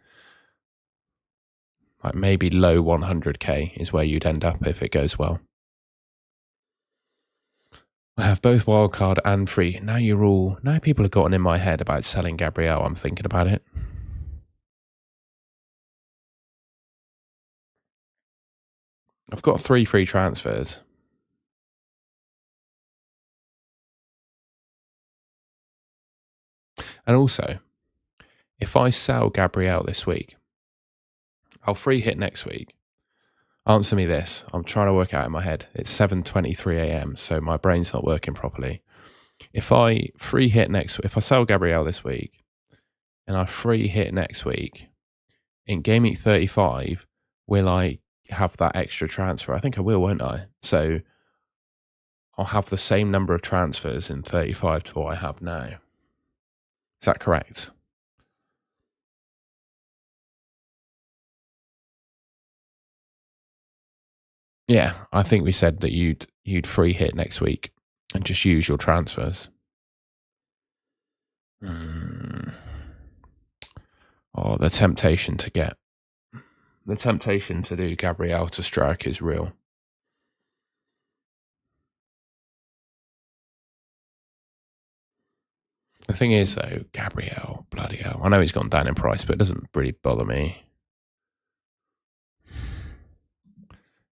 Speaker 1: Like maybe low 100k is where you'd end up if it goes well. I have both wildcard and free. Now people have gotten in my head about selling Gabrielle. I'm thinking about it. I've got 3 free transfers. And also, if I sell Gabrielle this week, I'll free hit next week. Answer me this. I'm trying to work out in my head. It's 7:23 a.m., so my brain's not working properly. If I sell Gabrielle this week and I free hit next week, in Gameweek 35, will I have that extra transfer? I think I will, won't I? So I'll have the same number of transfers in 35 to what I have now. Is that correct? Yeah, I think we said that you'd free hit next week and just use your transfers. Oh, the temptation to do Gabrielle to strike is real. The thing is, though, Gabrielle, bloody hell. I know he's gone down in price, but it doesn't really bother me.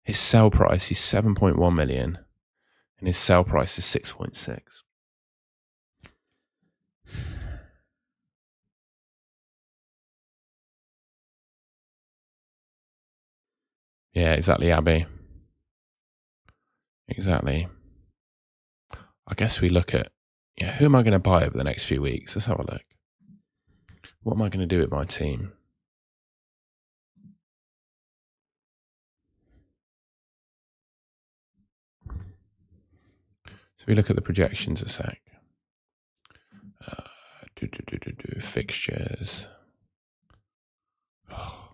Speaker 1: His sell price is 7.1 million, and his sell price is 6.6. Yeah, exactly, Abby. Exactly. I guess we look at, who am I going to buy over the next few weeks? Let's have a look. What am I going to do with my team? So we look at the projections a sec. Fixtures. Oh.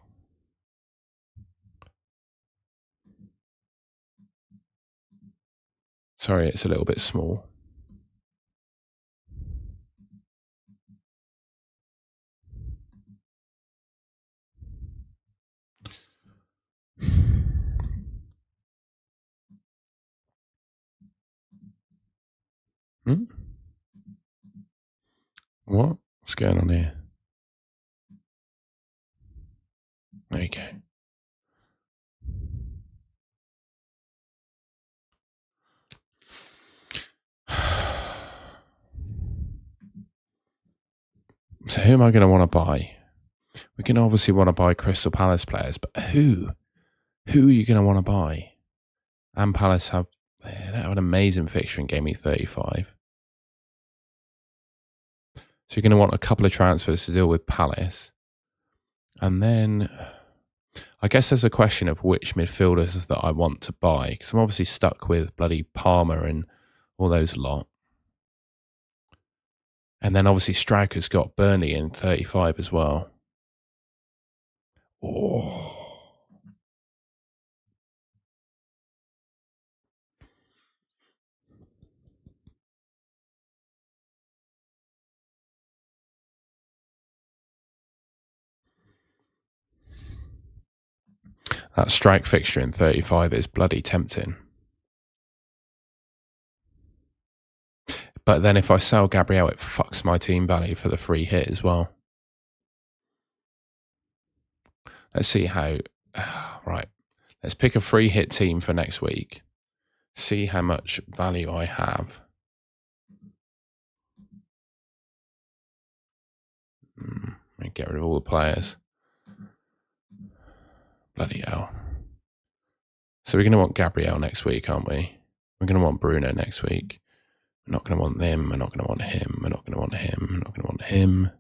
Speaker 1: Sorry, it's a little bit small. What? What's going on here? There you go. So who am I going to want to buy? We can obviously want to buy Crystal Palace players, but who? Who are you going to want to buy? And Palace have an amazing fixture in Game Week 35. So you're going to want a couple of transfers to deal with Palace. And then I guess there's a question of which midfielders that I want to buy, because I'm obviously stuck with bloody Palmer and all those lot. And then obviously Striker's got Burnley in 35 as well. Oh. That strike fixture in 35 is bloody tempting. But then if I sell Gabriel, it fucks my team value for the free hit as well. Let's see how... right. Let's pick a free hit team for next week. See how much value I have. Let me get rid of all the players. Bloody hell. So we're going to want Gabriel next week, aren't we? We're going to want Bruno next week. We're not going to want them. We're not going to want him. We're not going to want him. We're not going to want him.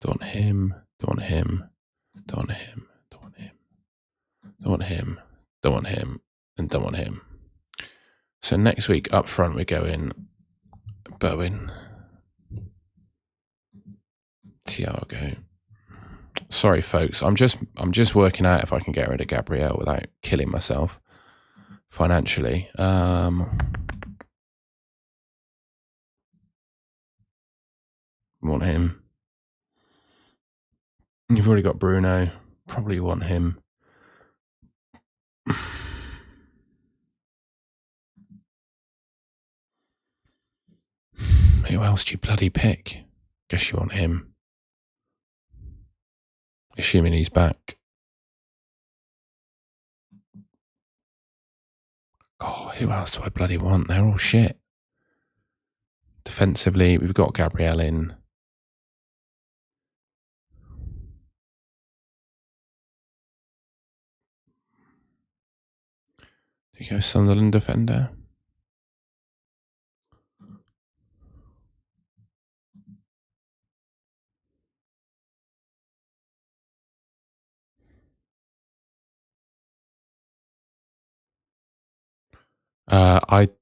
Speaker 1: Don't want him. Don't want him. Don't want him. Don't want him. Don't want him. Don't want him. And don't want him. So next week up front we're going Bowen, Thiago. Sorry folks, I'm just working out if I can get rid of Gabriel without killing myself financially. Want him. You've already got Bruno. Probably want him. Who else do you bloody pick? Guess you want him. Assuming he's back. God, who else do I bloody want? They're all shit. Defensively, we've got Gabriel in. Do you go Sunderland defender?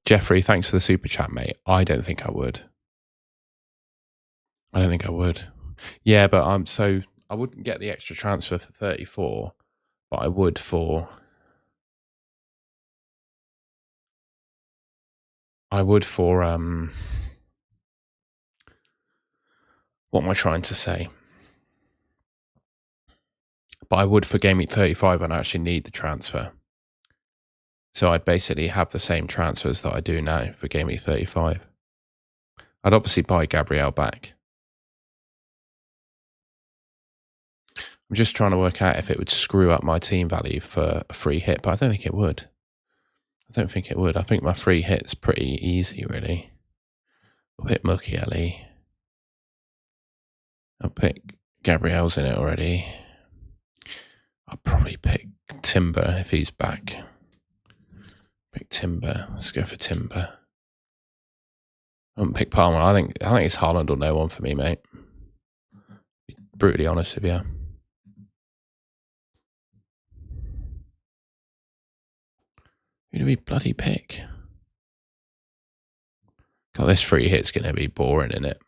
Speaker 1: Jeffrey, thanks for the super chat, mate. I don't think I would. I don't think I would. Yeah, but I wouldn't get the extra transfer for 34, but I would for what am I trying to say? But I would for Gameweek 35 when I actually need the transfer. So I'd basically have the same transfers that I do now for Gameweek 35. I'd obviously buy Gabriel back. I'm just trying to work out if it would screw up my team value for a free hit, but I don't think it would. I think my free hit's pretty easy, really. I'll pick Mukiele. I'll pick Gabriel's in it already. I'll probably pick Timber if he's back. Pick Timber. Let's go for Timber. I won't pick Palmer. I think it's Haaland or no one for me, mate. Be brutally honest with you. Who do we bloody pick? God, this free hit's going to be boring, isn't it?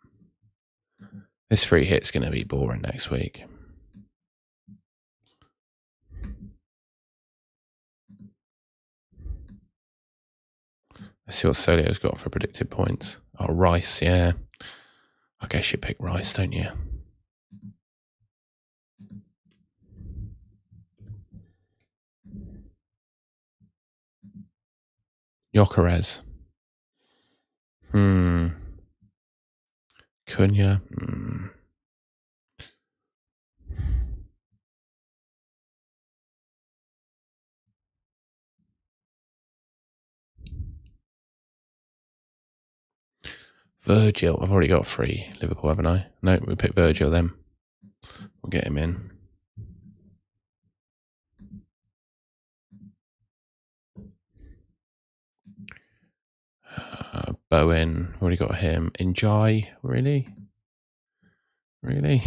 Speaker 1: This free hit's going to be boring next week. Let's see what Solio's got for predicted points. Oh, Rice, yeah. I guess you pick Rice, don't you? Gyökeres. Cunha. Virgil. I've already got 3 Liverpool, haven't I? No, we pick Virgil then. We'll get him in. Bowen. Already got him. Enjoy. Really? Really?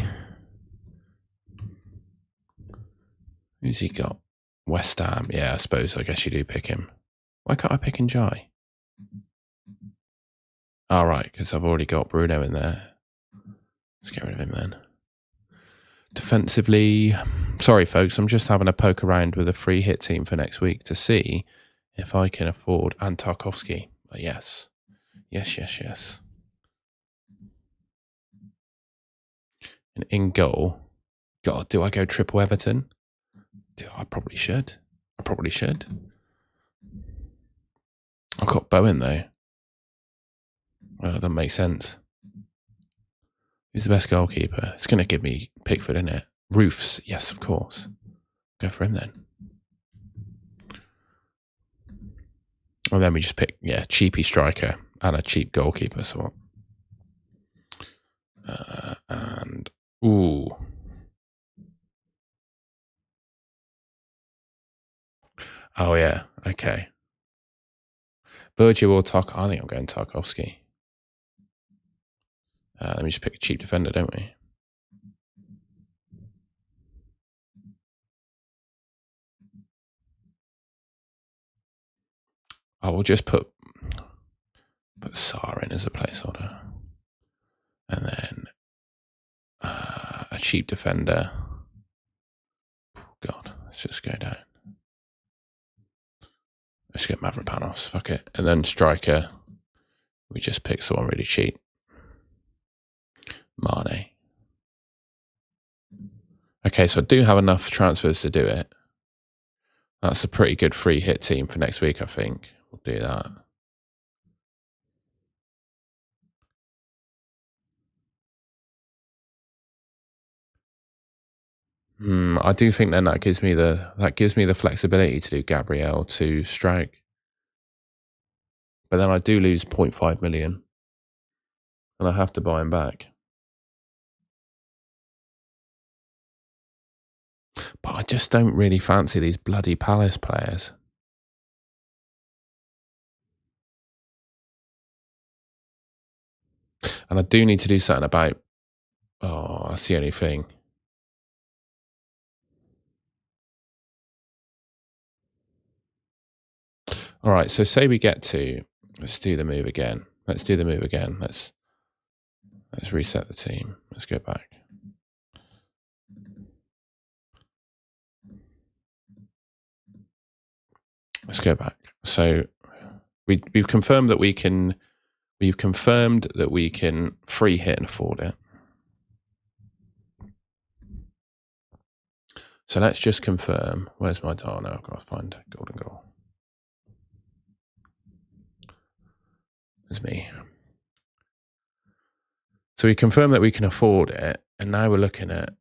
Speaker 1: Who's he got? West Ham, yeah, I suppose. I guess you do pick him. Why can't I pick Njai? All right, because I've already got Bruno in there. Let's get rid of him then. Defensively, sorry folks, I'm just having a poke around with a free hit team for next week to see if I can afford Tarkowski. Yes. Yes. And in goal, God, do I go triple Everton? I probably should. I've got Bowen though. Well, that makes sense. Who's the best goalkeeper? It's going to give me Pickford, isn't it? Roofs, yes, of course. Go for him then. And then we just pick, cheapy striker and a cheap goalkeeper. So, ooh. Oh, yeah. Okay. Virgil or Tark? I think I'm going Tarkovsky. Let me just pick a cheap defender, don't we? I will just put Sarr in as a placeholder. And then a cheap defender. God, let's just go down. Let's get Mavropanos. Fuck it. And then striker, we just pick someone really cheap. Mane. Okay, so I do have enough transfers to do it. That's a pretty good free hit team for next week, I think. We'll do that. I do think then that gives me the flexibility to do Gabriel to strike. But then I do lose 0.5 million. And I have to buy him back. But I just don't really fancy these bloody Palace players. And I do need to do something about... Oh, that's the only thing. All right, so say we get to... Let's do the move again. Let's reset the team. Let's go back. Let's go back. So we've confirmed that we can... We've confirmed that we can free hit and afford it. So let's just confirm. Where's my dial now? I've got to find golden goal. There's me. So we confirm that we can afford it. And now we're looking at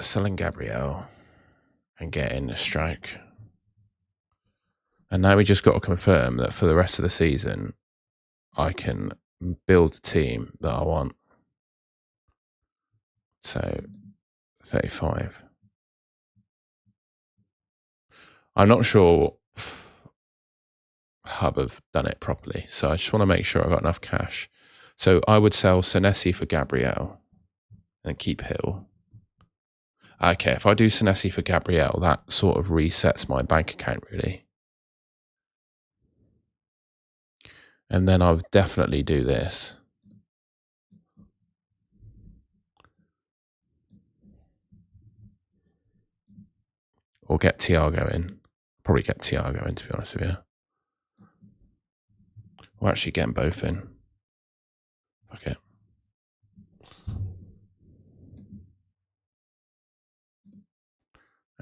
Speaker 1: selling Gabriel and getting a strike. And now we just got to confirm that for the rest of the season, I can build a team that I want. So 35. I'm not sure Hub have done it properly. So I just want to make sure I've got enough cash. So I would sell Senesi for Gabriel and keep Hill. Okay, if I do Senesi for Gabriel, that sort of resets my bank account, really. And then I'll definitely do this. Or get Thiago in. Probably get Thiago in, to be honest with you. We'll actually get them both in. Fuck it.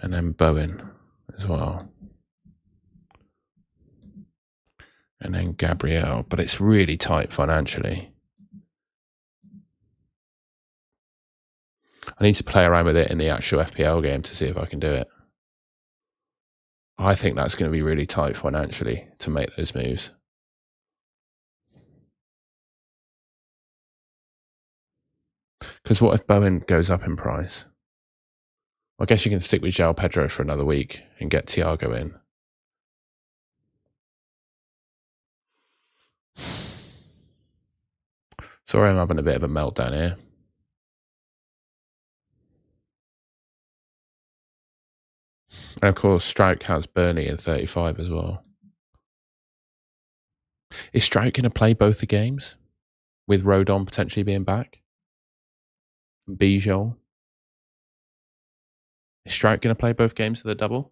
Speaker 1: And then Bowen as well. And then Gabriel. But it's really tight financially. I need to play around with it in the actual FPL game to see if I can do it. I think that's going to be really tight financially to make those moves. Because what if Bowen goes up in price? I guess you can stick with João Pedro for another week and get Thiago in. Sorry, I'm having a bit of a meltdown here. And of course, Stroud has Burnley in 35 as well. Is Stroud going to play both the games with Rodon potentially being back? Bijol? Is Stroud going to play both games of the double?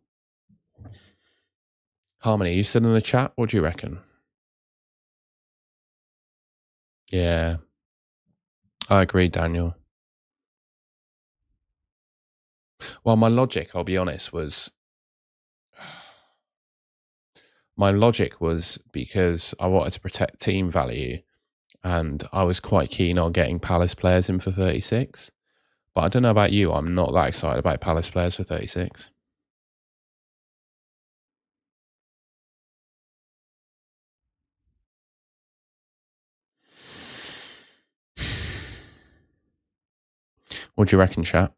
Speaker 1: Harmony, you still in the chat? What do you reckon? Yeah, I agree, Daniel. Well, my logic, I'll be honest, was because I wanted to protect team value and I was quite keen on getting Palace players in for 36. But I don't know about you, I'm not that excited about Palace players for 36. What do you reckon, chat?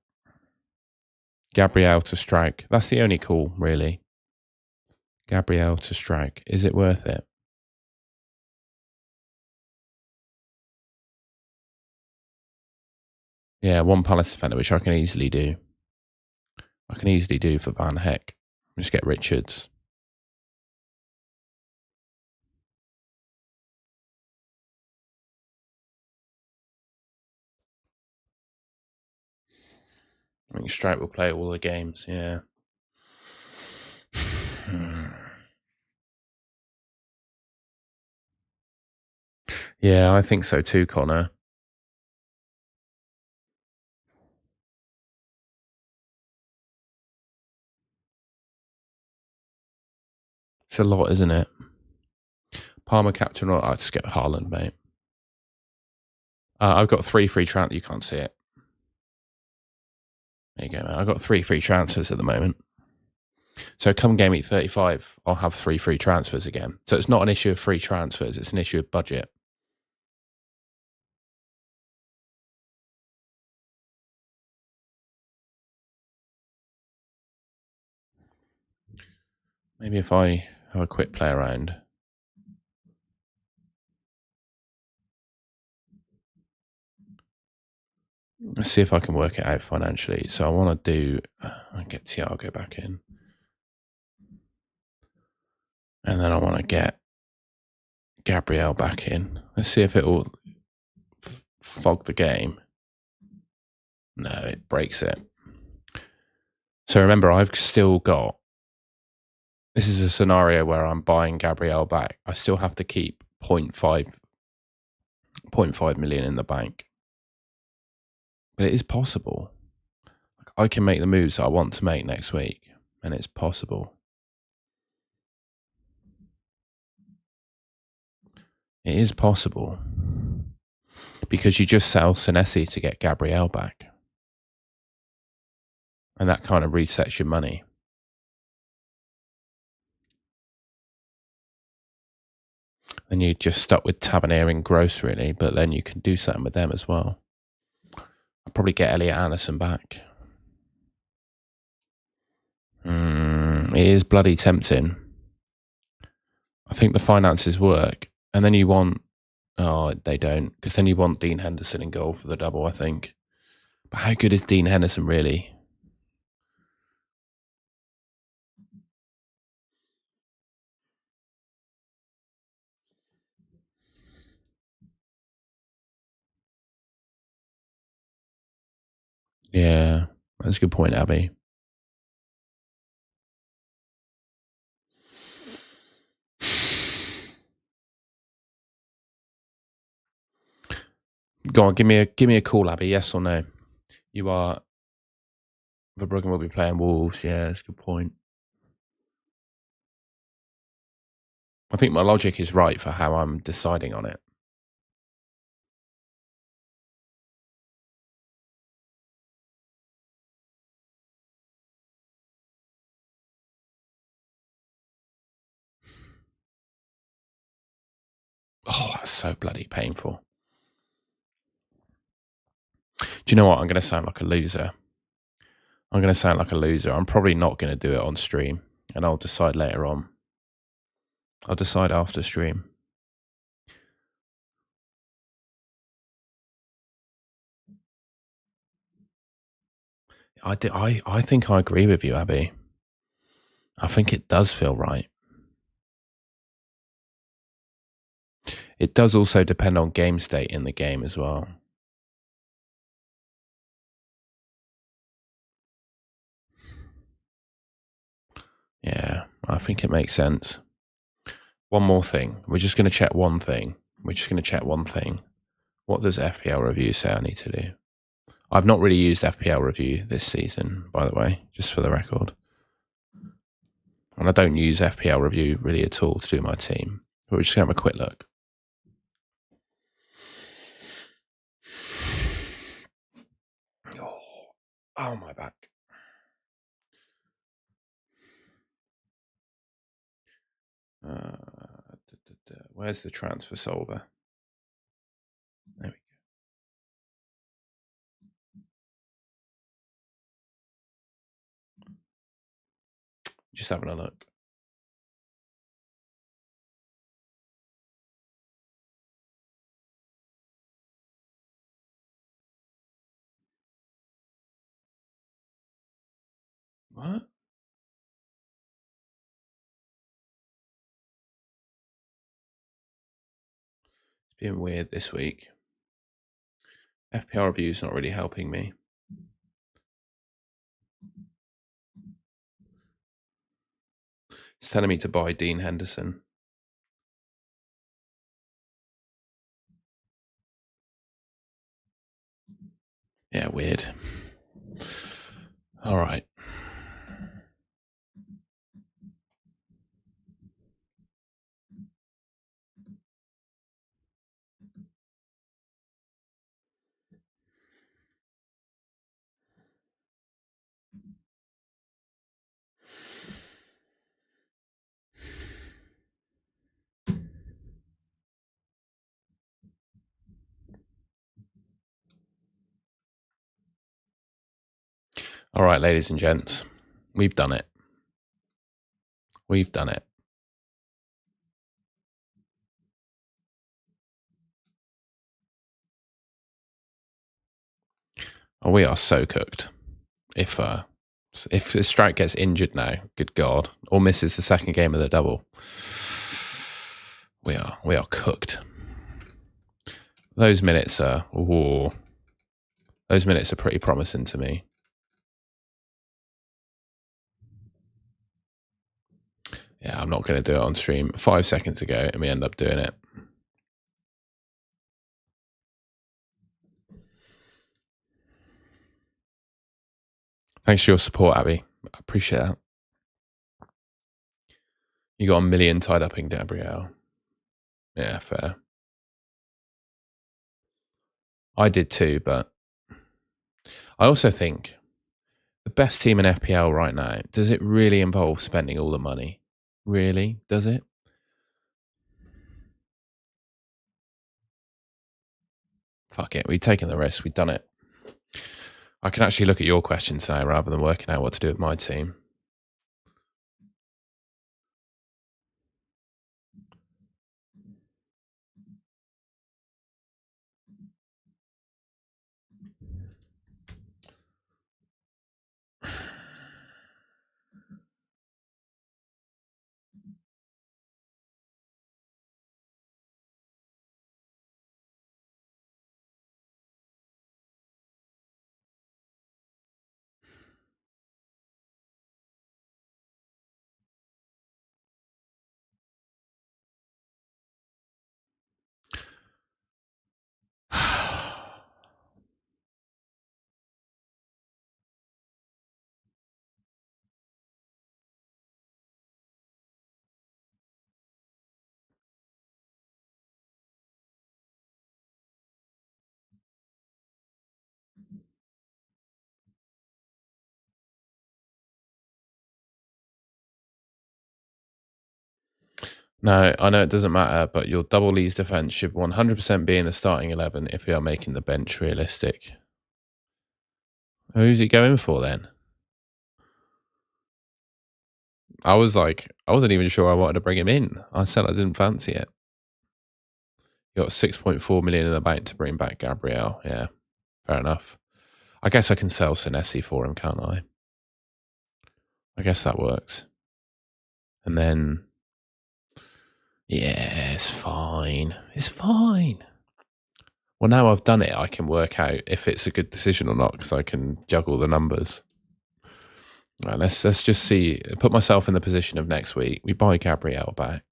Speaker 1: Gabriel to strike. That's the only call, really. Gabriel to strike. Is it worth it? Yeah, one Palace defender, which I can easily do. I can easily do for Van Heck. Just get Richards. I think Strike will play all the games, yeah. Yeah, I think so too, Connor. It's a lot, isn't it? Palmer captain, or I'll just get Haaland, mate. I've got 3 free transfers. You can't see it. There you go, mate. I've got 3 free transfers at the moment. So come game week 35, I'll have 3 free transfers again. So it's not an issue of free transfers, it's an issue of budget. Maybe if I have a quick play around. Let's see if I can work it out financially. So I want to do, I'll get Thiago back in. And then I want to get Gabriel back in. Let's see if it will fog the game. No, it breaks it. So remember, I've still got, this is a scenario where I'm buying Gabriel back. I still have to keep 0.5 million in the bank. But it is possible. I can make the moves I want to make next week, and it's possible. It is possible. Because you just sell Senesi to get Gabriel back. And that kind of resets your money. Then you're just stuck with Tavernier and Gross, really, but then you can do something with them as well. I'll probably get Elliot Anderson back. It is bloody tempting. I think the finances work. And then you want, oh, they don't, because then you want Dean Henderson in goal for the double, I think. But how good is Dean Henderson, really? Yeah, that's a good point, Abby. Go on, give me a call, Abby. Yes or no? You are. Verbruggen will be playing Wolves. Yeah, that's a good point. I think my logic is right for how I'm deciding on it. Oh, that's so bloody painful. Do you know what? I'm going to sound like a loser. I'm probably not going to do it on stream, and I'll decide later on. I'll decide after stream. I think I agree with you, Abby. I think it does feel right. It does also depend on game state in the game as well. Yeah, I think it makes sense. One more thing. We're just going to check one thing. What does FPL Review say I need to do? I've not really used FPL Review this season, by the way, just for the record. And I don't use FPL Review really at all to do my team. But we're just going to have a quick look. Oh, my back. Where's the transfer solver? There we go. Just having a look. What? It's been weird this week. FPL Review is not really helping me. It's telling me to buy Dean Henderson. Yeah, weird. All right. All right, ladies and gents, we've done it. We've done it. Oh, we are so cooked. If the strike gets injured now, good God, or misses the second game of the double, we are cooked. Those minutes are pretty promising to me. Yeah, I'm not going to do it on stream. 5 seconds ago, and we end up doing it. Thanks for your support, Abby. I appreciate that. You got a million tied up in Gabrielle. Yeah, fair. I did too, but I also think the best team in FPL right now, does it really involve spending all the money? Really? Does it? Fuck it. We've taken the risk. We've done it. I can actually look at your questions now rather than working out what to do with my team. No, I know it doesn't matter, but your double Lee's defense should 100% be in the starting 11 if we are making the bench realistic. Who's he going for then? I wasn't even sure I wanted to bring him in. I said I didn't fancy it. You got 6.4 million in the bank to bring back Gabrielle. Yeah, fair enough. I guess I can sell Senesi for him, can't I? I guess that works. And then, yeah, it's fine. It's fine. Well, now I've done it, I can work out if it's a good decision or not because I can juggle the numbers. Right, let's just see. Put myself in the position of next week. We buy Gabriel back.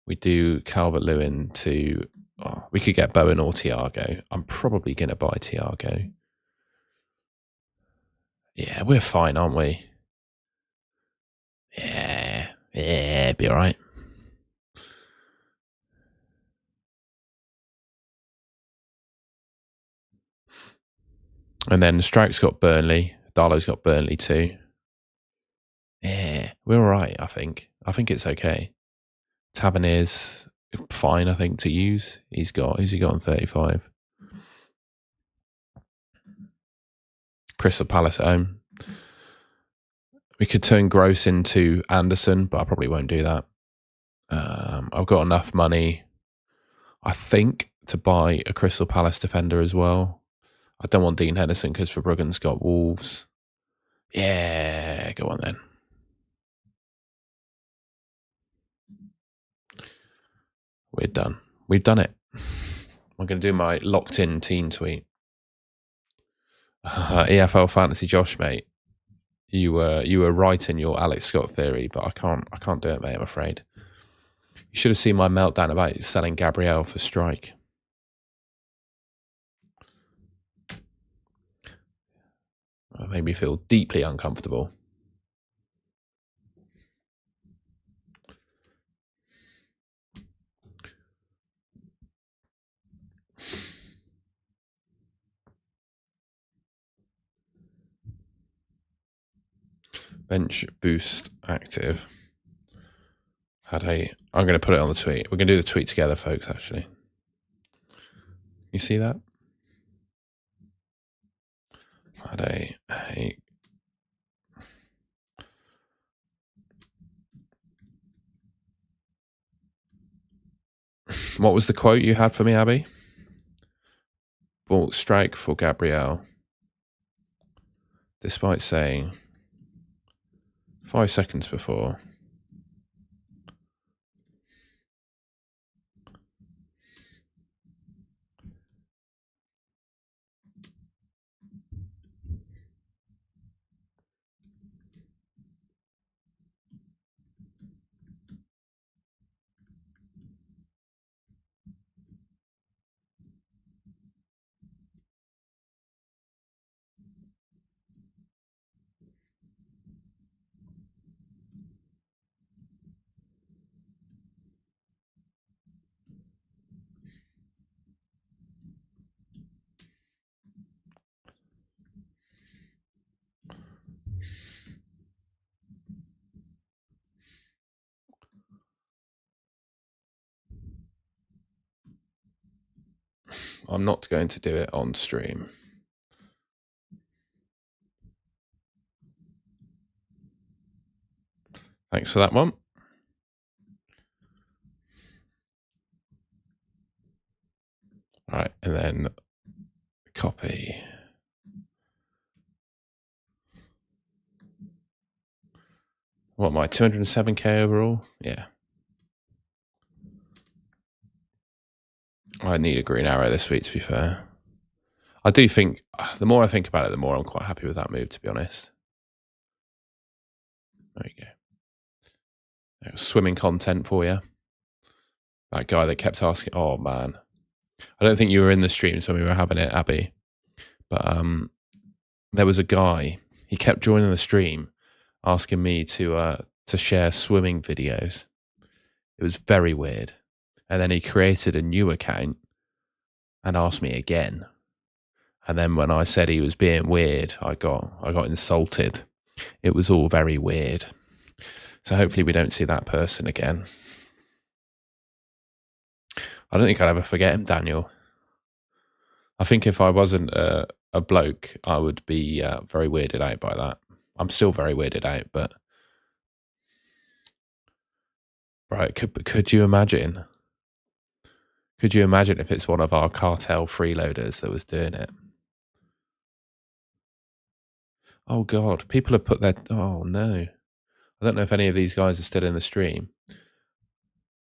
Speaker 1: We do Calvert-Lewin to. Oh, we could get Bowen or Thiago. I'm probably going to buy Thiago. Yeah, we're fine, aren't we? Yeah, be all right. And then Strike's got Burnley. Darlow's got Burnley too. Yeah, we're all right, I think. I think it's okay. Tavernier's fine, I think, to use. Who's he got on 35? Crystal Palace at home. We could turn Gross into Anderson, but I probably won't do that. I've got enough money, I think, to buy a Crystal Palace defender as well. I don't want Dean Henderson because Verbruggen's got Wolves. Yeah, go on then. We're done. We've done it. I'm going to do my locked-in team tweet. EFL Fantasy Josh, mate. You were right in your Alex Scott theory, but I can't do it, mate. I'm afraid. You should have seen my meltdown about selling Gabriel for Strike. It made me feel deeply uncomfortable. Bench boost active. I'm going to put it on the tweet. We're going to do the tweet together, folks, actually. You see that? What was the quote you had for me, Abby? Bought Strike for Gabriel, despite saying 5 seconds before. I'm not going to do it on stream. Thanks for that one. All right, and then copy. What am I, 207k overall? Yeah. I need a green arrow this week, to be fair. I do think, the more I think about it, the more I'm quite happy with that move, to be honest. There you go. Swimming content for you. That guy that kept asking, oh man. I don't think you were in the streams when we were having it, Abby. But there was a guy, he kept joining the stream, asking me to share swimming videos. It was very weird. And then he created a new account and asked me again. And then when I said he was being weird, I got insulted. It was all very weird. So hopefully we don't see that person again. I don't think I'll ever forget him, Daniel. I think if I wasn't a bloke, I would be very weirded out by that. I'm still very weirded out, but right, could you imagine? Could you imagine if it's one of our cartel freeloaders that was doing it? Oh God, people have put their, oh no. I don't know if any of these guys are still in the stream.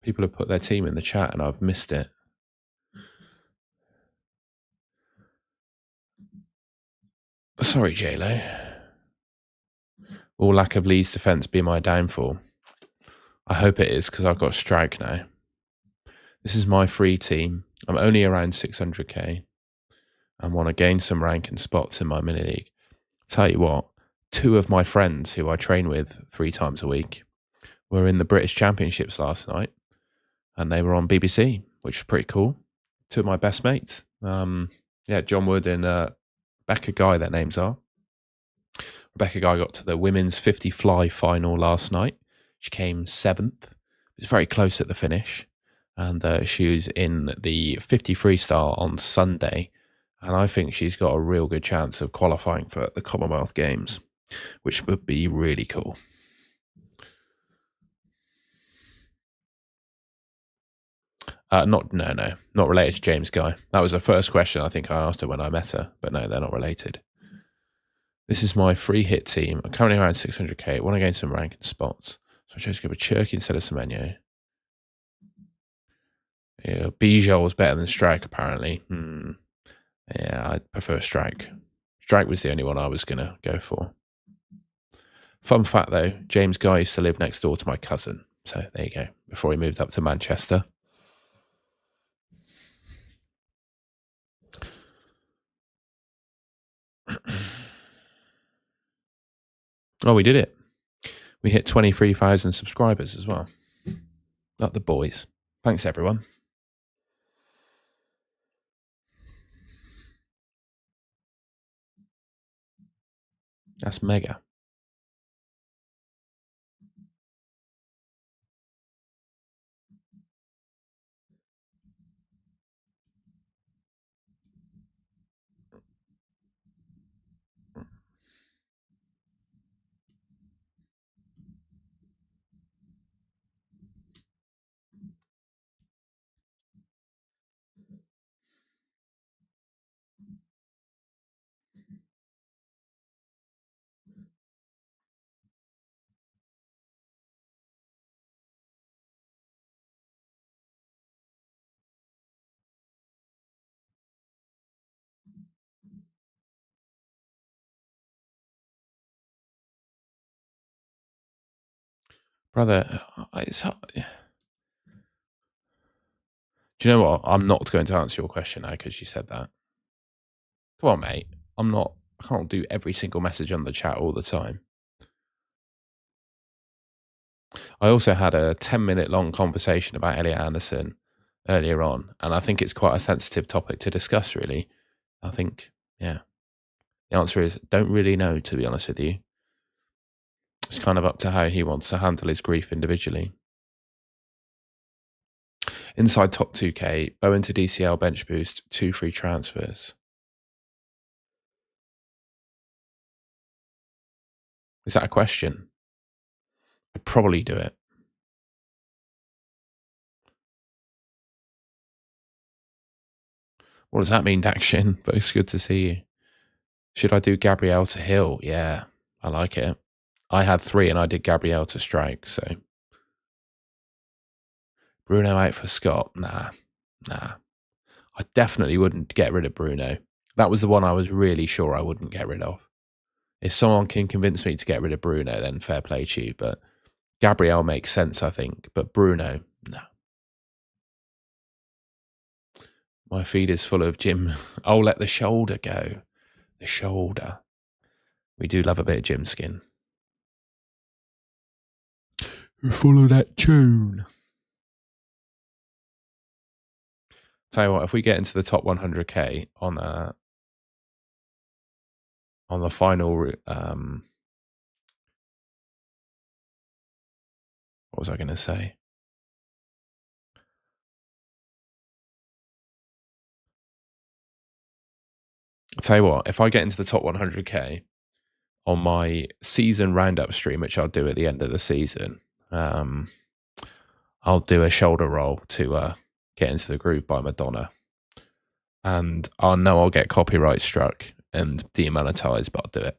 Speaker 1: People have put their team in the chat and I've missed it. Sorry, J-Lo. Will lack of Lee's defence be my downfall? I hope it is, because I've got strike now. This is my free team. I'm only around 600k and want to gain some rank and spots in my mini league. Tell you what, 2 of my friends who I train with 3 times a week were in the British Championships last night, and they were on BBC, which is pretty cool. 2 of my best mates. John Wood and Rebecca Guy, their names are. Rebecca Guy got to the women's 50 fly final last night. She came 7th. It was very close at the finish. And she was in the 50 freestyle on Sunday. And I think she's got a real good chance of qualifying for the Commonwealth Games, which would be really cool. Not related to James Guy. That was the first question I think I asked her when I met her, but no, they're not related. This is my free hit team. I'm currently around 600k. I want to gain some rank and spots. So I chose to go with Chirky instead of Semenyo. Yeah, Bijou was better than Strike, apparently. Yeah, I prefer Strike. Strike was the only one I was going to go for. Fun fact, though, James Guy used to live next door to my cousin. So there you go, before he moved up to Manchester. Oh, we did it. We hit 23,000 subscribers as well. Not the boys. Thanks, everyone. That's mega. Brother, it's hard. Do you know what? I'm not going to answer your question now because you said that. Come on, mate. I can't do every single message on the chat all the time. I also had a 10-minute long conversation about Elliot Anderson earlier on, and I think it's quite a sensitive topic to discuss, really. I think, yeah. The answer is, don't really know, to be honest with you. It's kind of up to how he wants to handle his grief individually. Inside top 2k, Bowen to DCL bench boost, 2 free transfers. Is that a question? I'd probably do it. What does that mean, Dakshin? But it's good to see you. Should I do Gabrielle to Hill? Yeah, I like it. I had 3 and I did Gabrielle to Strike, so. Bruno out for Scott? Nah. I definitely wouldn't get rid of Bruno. That was the one I was really sure I wouldn't get rid of. If someone can convince me to get rid of Bruno, then fair play to you. But Gabrielle makes sense, I think. But Bruno, no. My feed is full of Jim. Oh, let the shoulder go. The shoulder. We do love a bit of Jim skin. Follow that tune. Tell you what, if we get into the top 100k on the final, what was I going to say? I'll tell you what, if I get into the top 100k on my season roundup stream, which I'll do at the end of the season, I'll do a shoulder roll to get into the groove by Madonna. And I know I'll get copyright struck and demonetized, but I'll do it.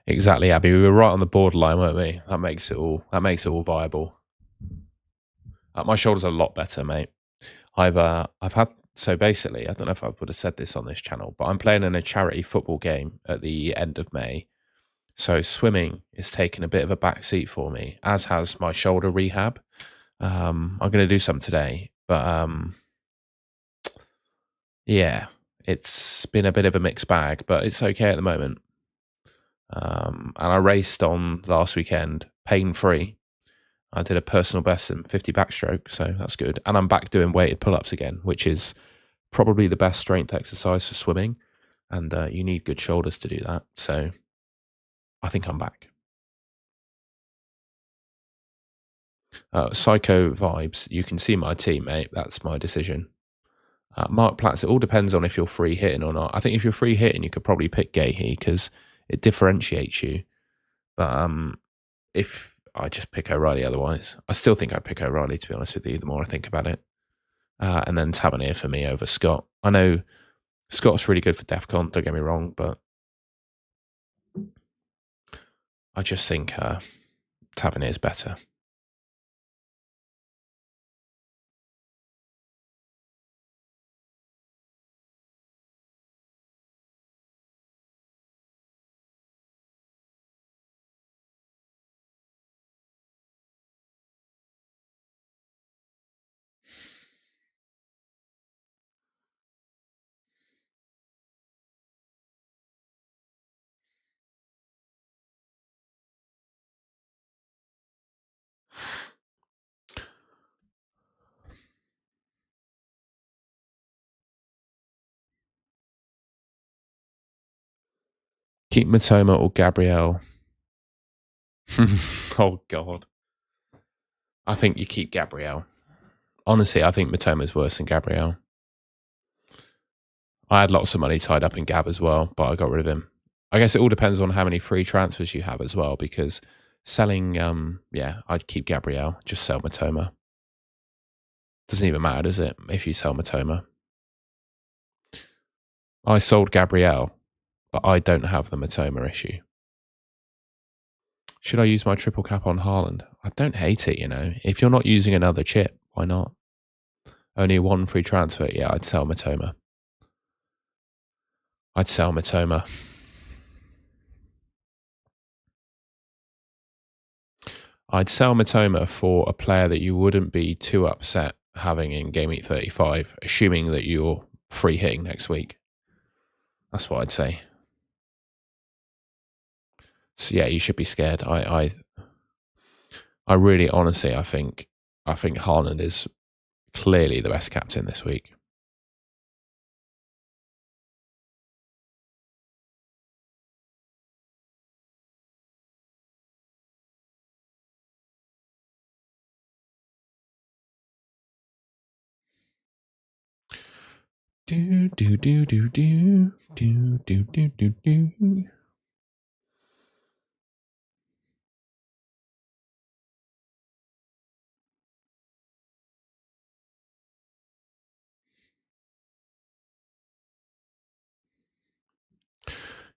Speaker 1: Exactly, Abby. We were right on the borderline, weren't we? That makes it all. That makes it all viable. My shoulders are a lot better, mate. I've had so basically. I don't know if I would have said this on this channel, but I'm playing in a charity football game at the end of May. So swimming is taking a bit of a backseat for me, as has my shoulder rehab. I'm going to do some today, but yeah, it's been a bit of a mixed bag, but it's okay at the moment. And I raced on last weekend, pain free. I did a personal best in 50 backstroke, so that's good. And I'm back doing weighted pull ups again, which is probably the best strength exercise for swimming. And you need good shoulders to do that. So I think I'm back. Psycho vibes. You can see my team, mate. That's my decision. Mark Platts, it all depends on if you're free hitting or not. I think if you're free hitting, you could probably pick Gahey because it differentiates you. But if I just pick O'Reilly otherwise, I still think I'd pick O'Reilly, to be honest with you, the more I think about it. And then Tavernier for me over Scott. I know Scott's really good for DEFCON, don't get me wrong, but I just think Tavernier's better. Keep Matoma or Gabrielle. Oh, God. I think you keep Gabrielle. Honestly, I think Matoma's worse than Gabrielle. I had lots of money tied up in Gab as well, but I got rid of him. I guess it all depends on how many free transfers you have as well, because selling, I'd keep Gabrielle, just sell Matoma. Doesn't even matter, does it, if you sell Matoma? I sold Gabrielle, but I don't have the Matoma issue. Should I use my triple cap on Haaland? I don't hate it, you know. If you're not using another chip, why not? Only one free transfer, yeah, I'd sell Matoma. I'd sell Matoma. I'd sell Matoma for a player that you wouldn't be too upset having in Gameweek 35, assuming that you're free hitting next week. That's what I'd say. So yeah, you should be scared. I really, honestly, I think Haaland is clearly the best captain this week. Do do do do do do do do do do.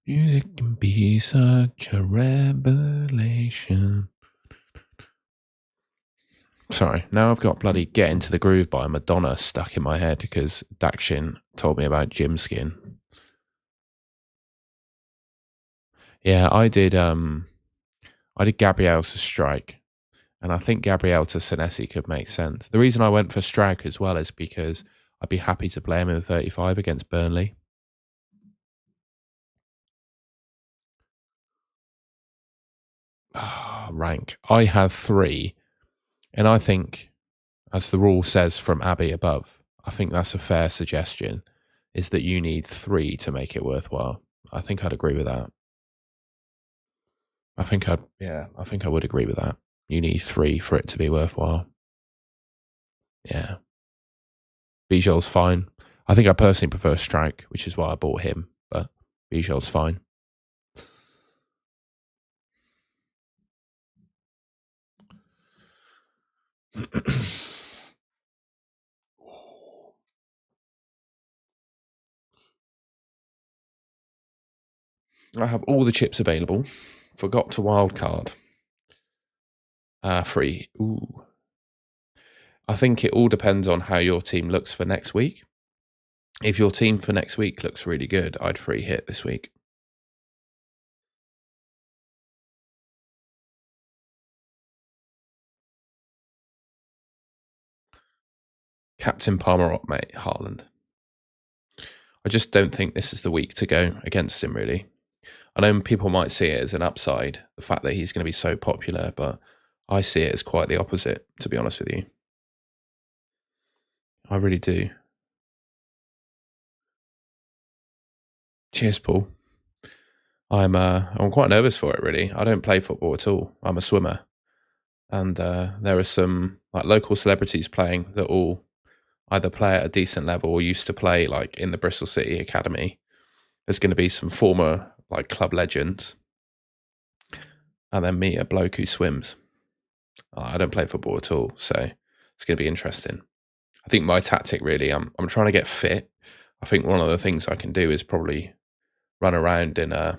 Speaker 1: Music can be such a revelation. Sorry, now I've got bloody Get Into the Groove by Madonna stuck in my head because Dakshin told me about Jim Skin. Yeah, I did Gabrielle to Strike, and I think Gabrielle to Senesi could make sense. The reason I went for Strike as well is because I'd be happy to play him in the 35 against Burnley. Rank. I have 3, and I think, as the rule says from Abby above, I think that's a fair suggestion, is that you need 3 to make it worthwhile. I think I'd agree with that. I think I would agree with that. You need 3 for it to be worthwhile. Yeah. Bijol's fine. I think I personally prefer Strike, which is why I bought him, but Bijol's fine. I have all the chips available. Forgot to wildcard. Free. Ooh. I think it all depends on how your team looks for next week. If your team for next week looks really good, I'd free hit this week. Captain Palmer up, mate, Haaland. I just don't think this is the week to go against him, really. I know people might see it as an upside, the fact that he's going to be so popular, but I see it as quite the opposite, to be honest with you. I really do. Cheers, Paul. I'm quite nervous for it, really. I don't play football at all. I'm a swimmer. And there are some like local celebrities playing that all either play at a decent level or used to play like in the Bristol City Academy. There's going to be some former like club legends, and then me, a bloke who swims. I don't play football at all, so it's going to be interesting. I think my tactic really, I'm trying to get fit. I think one of the things I can do is probably run around in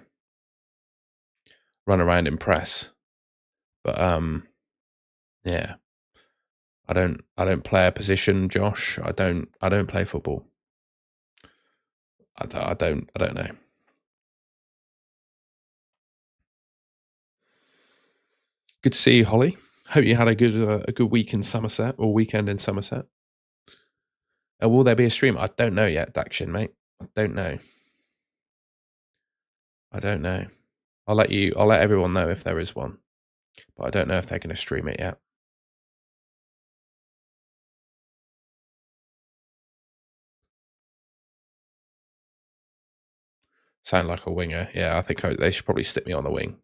Speaker 1: press, but yeah, I don't play a position, Josh. I don't play football. I don't know. Good to see you, Holly. Hope you had a good week in Somerset or weekend in Somerset. Will there be a stream? I don't know yet, Dakshin, mate. I don't know. I'll let everyone know if there is one, but I don't know if they're going to stream it yet. Sound like a winger. Yeah, I think they should probably stick me on the wing.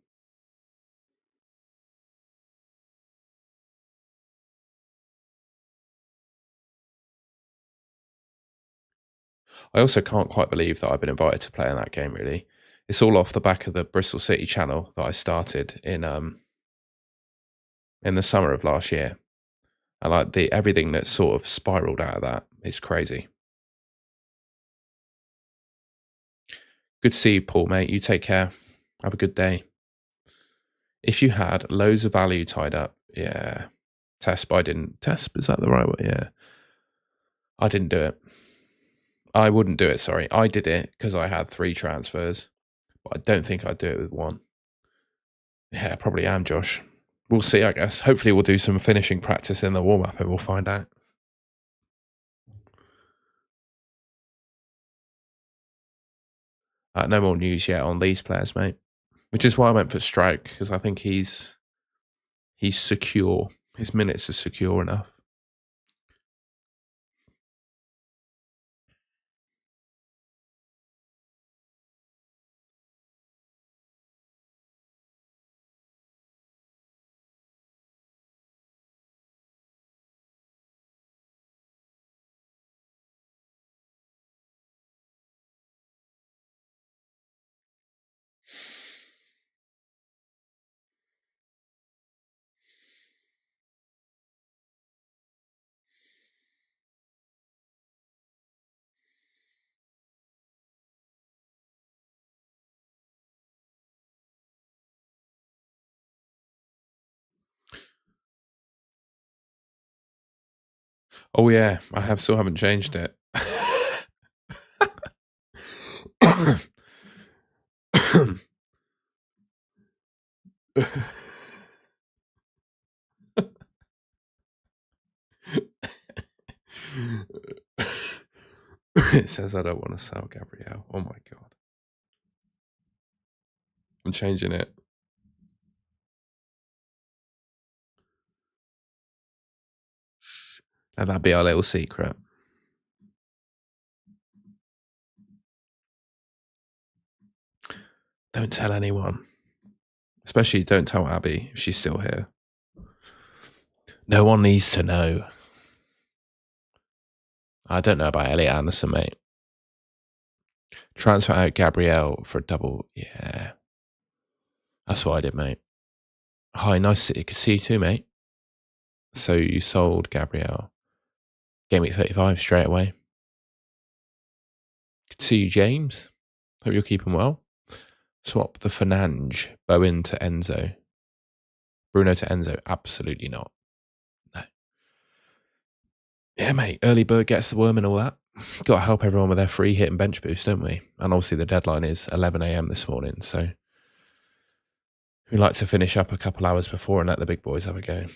Speaker 1: I also can't quite believe that I've been invited to play in that game, really. It's all off the back of the Bristol City channel that I started in the summer of last year. And like everything that sort of spiraled out of that is crazy. Good to see you, Paul, mate. You take care. Have a good day. If you had loads of value tied up, yeah. Test, but I didn't. Test, is that the right way? Yeah. I didn't do it. I wouldn't do it, sorry. I did it because I had 3 transfers, but I don't think I'd do it with 1. Yeah, I probably am, Josh. We'll see, I guess. Hopefully we'll do some finishing practice in the warm-up and we'll find out. No more news yet on these players, mate. Which is why I went for Strike, because I think he's secure. His minutes are secure enough. Oh yeah, I still haven't changed it. It says I don't want to sell Gabrielle. Oh my god. I'm changing it. And that'd be our little secret. Don't tell anyone. Especially don't tell Abby if she's still here. No one needs to know. I don't know about Elliot Anderson, mate. Transfer out Gabrielle for a double. Yeah. That's what I did, mate. Hi, nice to see you too, mate. So you sold Gabrielle. Gameweek 35 straight away. Good to see you, James. Hope you're keeping well. Swap the Fernange, Bowen to Enzo. Bruno to Enzo, absolutely not. No. Yeah, mate, early bird gets the worm and all that. Got to help everyone with their free hit and bench boost, don't we? And obviously the deadline is 11 a.m. this morning, so we like to finish up a couple hours before and let the big boys have a go.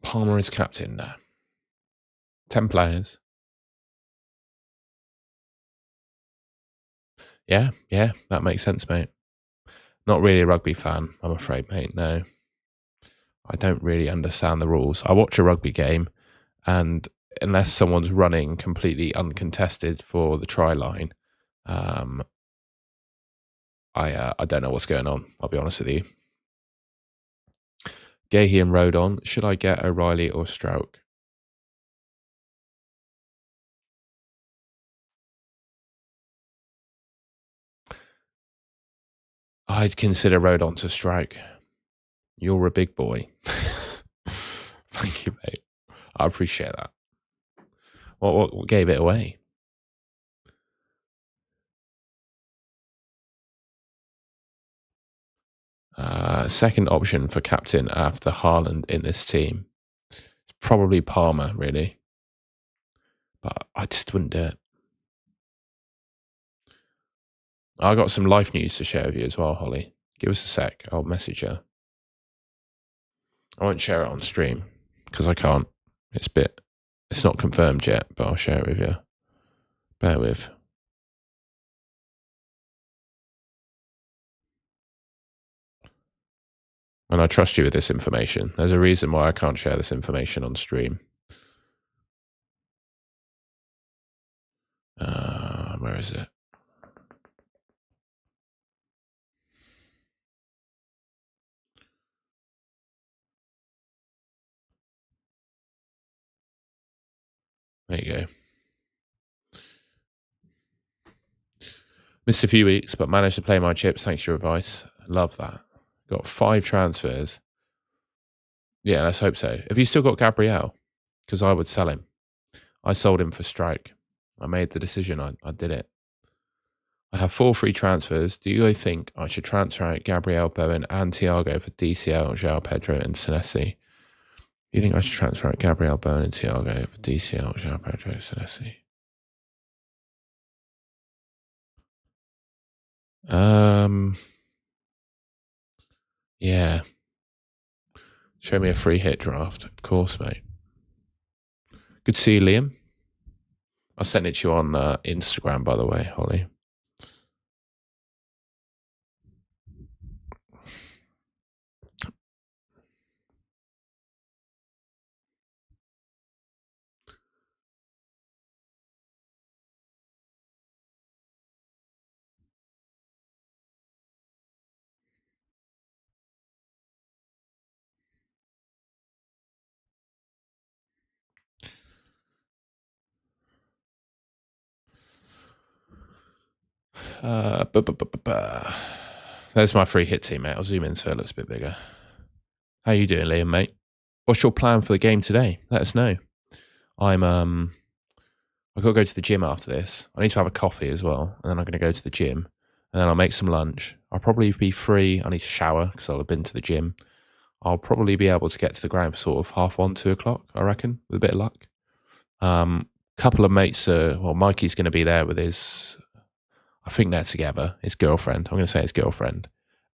Speaker 1: Palmer is captain now. 10 players. Yeah, that makes sense, mate. Not really a rugby fan, I'm afraid, mate. No. I don't really understand the rules. I watch a rugby game, and unless someone's running completely uncontested for the try line, I don't know what's going on, I'll be honest with you. Gahey and Rodon. Should I get O'Reilly or Strouk? I'd consider Rodon to strike. You're a big boy. Thank you, mate. I appreciate that. What gave it away? Second option for captain after Haaland in this team. It's probably Palmer, really. But I just wouldn't do it. I got some life news to share with you as well, Holly. Give us a sec. I'll message you. I won't share it on stream because I can't. It's not confirmed yet, but I'll share it with you. Bear with. And I trust you with this information. There's a reason why I can't share this information on stream. Where is it? There you go. Missed a few weeks, but managed to play my chips thanks to your advice. Love that. Got 5 transfers. Yeah, let's hope so. Have you still got Gabriel? Because I would sell him. I sold him for strike. I made the decision. I did it. I have 4 free transfers. Do you think I should transfer out Gabriel, Bowen, and Thiago for DCL, João Pedro, and Senesi? Do you think I should transfer out Gabriel, Bowen, and Thiago for DCL, João Pedro, and Senesi? Yeah. Show me a free hit draft. Of course, mate. Good to see you, Liam. I sent it to you on Instagram, by the way, Holly. There's my free hit team, mate. I'll zoom in so it looks a bit bigger. How you doing, Liam, mate? What's your plan for the game today? Let us know. I've got to go to the gym after this. I need to have a coffee as well, and then I'm going to go to the gym, and then I'll make some lunch. I'll probably be free. I need to shower because I'll have been to the gym. I'll probably be able to get to the ground for sort of 1:30, 2 o'clock, I reckon, with a bit of luck. Couple of mates, Mikey's going to be there with his, I think they're together, his girlfriend. I'm going to say his girlfriend.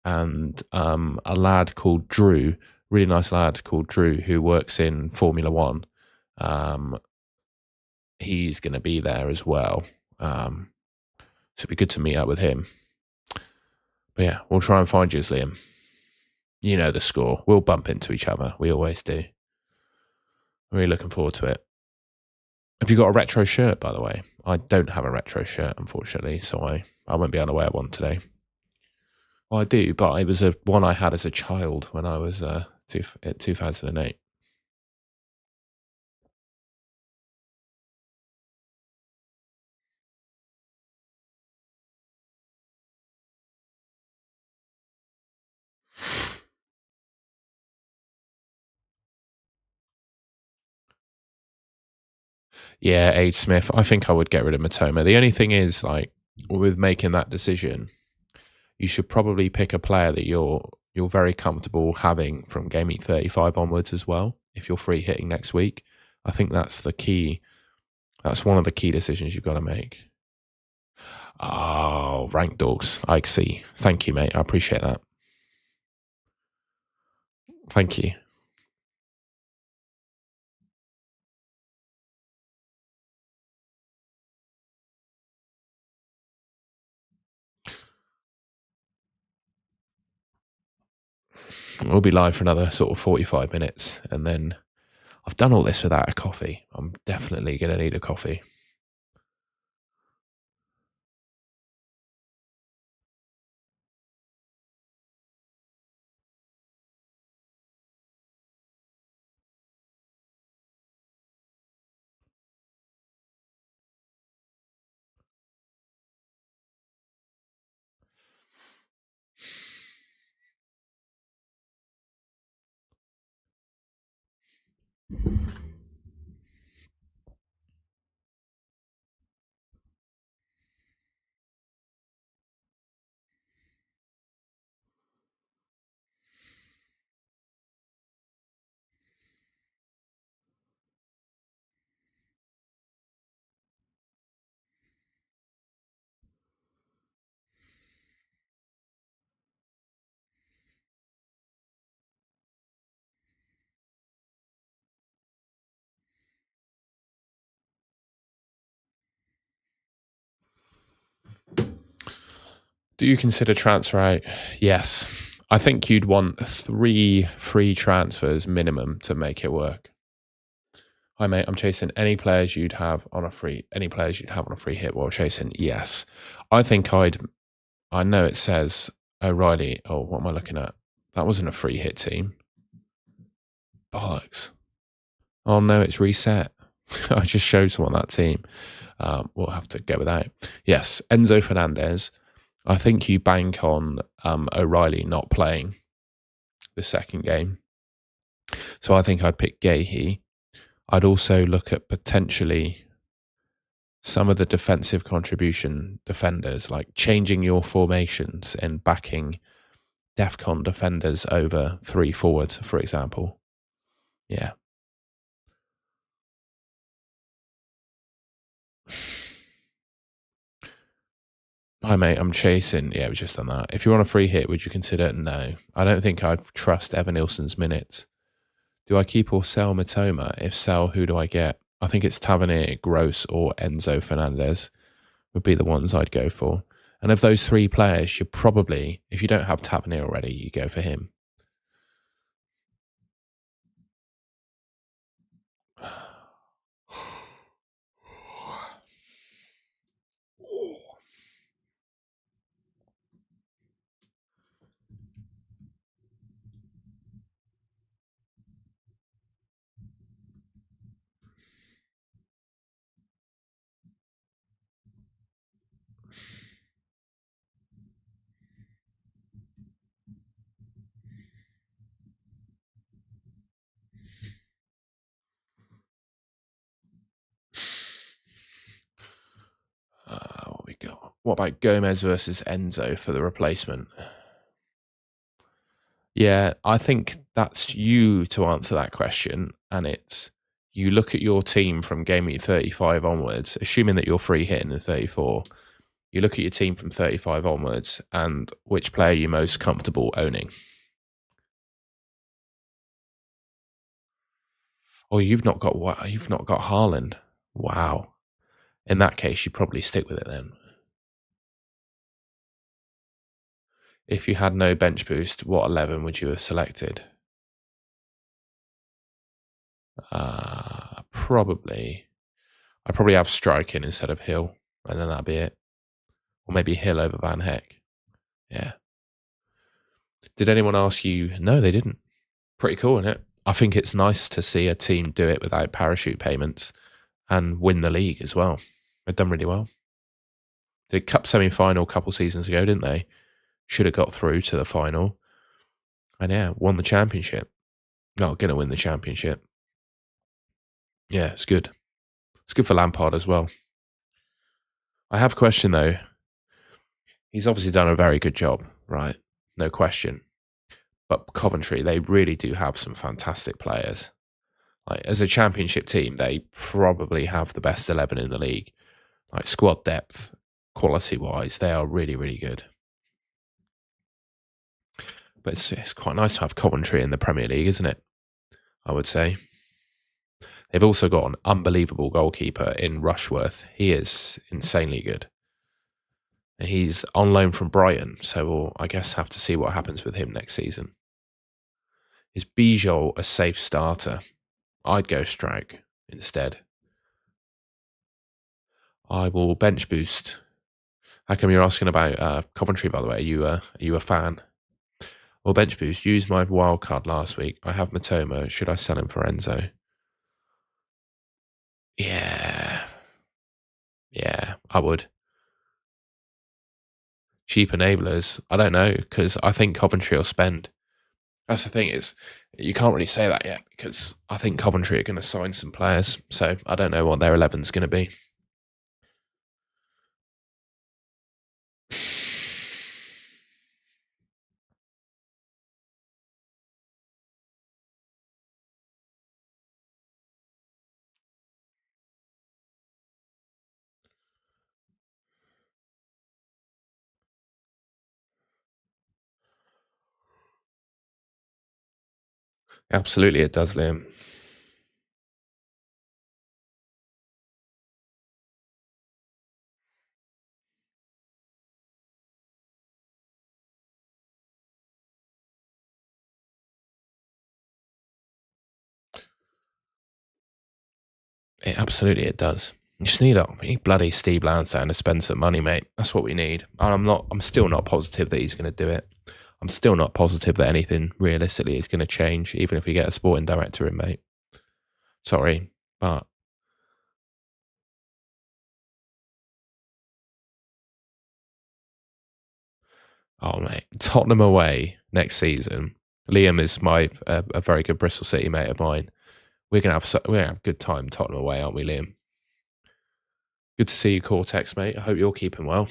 Speaker 1: And a lad called Drew, really nice lad called Drew, who works in Formula One. He's going to be there as well. So it'd be good to meet up with him. But yeah, we'll try and find you, Liam. You know the score. We'll bump into each other. We always do. I'm really looking forward to it. Have you got a retro shirt, by the way? I don't have a retro shirt, unfortunately, so I won't be able to wear one today. Well, I do, but it was one I had as a child when I was 2008. Yeah, Ade Smith. I think I would get rid of Matoma. The only thing is, like, with making that decision, you should probably pick a player that you're very comfortable having from game week 35 onwards as well. If you're free hitting next week, I think that's the key. That's one of the key decisions you've got to make. Oh, rank dogs. I see. Thank you, mate. I appreciate that. Thank you. We'll be live for another sort of 45 minutes, and then I've done all this without a coffee. I'm definitely going to need a coffee. Do you consider transfer out? Yes. I think you'd want 3 free transfers minimum to make it work. Hi mate, I'm chasing any players you'd have on a free hit while chasing. Yes. I think I know it says O'Reilly. Oh, what am I looking at? That wasn't a free hit team. Bollocks. Oh no, it's reset. I just showed someone that team. We'll have to go with that. Yes, Enzo Fernandez. I think you bank on O'Reilly not playing the second game. So I think I'd pick Gahey. I'd also look at potentially some of the defensive contribution defenders, like changing your formations and backing DEFCON defenders over 3 forwards, for example. Yeah. Hi, mate. I'm chasing. Yeah, we just done that. If you want a free hit, would you consider? No. I don't think I'd trust Evan Nilsson's minutes. Do I keep or sell Matoma? If sell, who do I get? I think it's Tavernier, Gross, or Enzo Fernandez would be the ones I'd go for. And of those 3 players, you're probably, if you don't have Tavernier already, you go for him. What we got? What about Gomez versus Enzo for the replacement? Yeah, I think that's you to answer that question. And it's you look at your team from game week 35 onwards, assuming that you're free hitting in 34. You look at your team from 35 onwards and which player you're most comfortable owning. Oh, you've not got Haaland. Wow. In that case, you probably stick with it then. If you had no bench boost, what 11 would you have selected? Probably. I'd probably have striking instead of Hill, and then that'd be it. Or maybe Hill over Van Heck. Yeah. Did anyone ask you? No, they didn't. Pretty cool, isn't it? I think it's nice to see a team do it without parachute payments and win the league as well. They've done really well. Did a cup semi-final a couple seasons ago, didn't they? Should have got through to the final. And yeah, won the championship. No, going to win the championship. Yeah, it's good. It's good for Lampard as well. I have a question though. He's obviously done a very good job, right? No question. But Coventry, they really do have some fantastic players. Like as a championship team, they probably have the best 11 in the league. Like squad depth, quality wise, they are really, really good. But it's quite nice to have Coventry in the Premier League, isn't it? I would say. They've also got an unbelievable goalkeeper in Rushworth. He is insanely good. And he's on loan from Brighton, so we'll, I guess, have to see what happens with him next season. Is Bijol a safe starter? I'd go Strike instead. I will bench boost. How come you're asking about Coventry, by the way? Are you a fan? Well, bench boost. Use my wild card last week. I have Matoma. Should I sell him for Enzo? Yeah, I would. Cheap enablers. I don't know because I think Coventry will spend. That's the thing is, you can't really say that yet because I think Coventry are going to sign some players. So I don't know what their 11's going to be. Absolutely, it does, Liam. It does. You just we need bloody Steve Lansdown to spend some money, mate. That's what we need. And I'm still not positive that he's going to do it. I'm still not positive that anything realistically is going to change, even if we get a sporting director in, mate. Sorry, but oh, mate, Tottenham away next season. Liam is a very good Bristol City mate of mine. We're gonna have a good time Tottenham away, aren't we, Liam? Good to see you, Cortex, mate. I hope you're keeping well.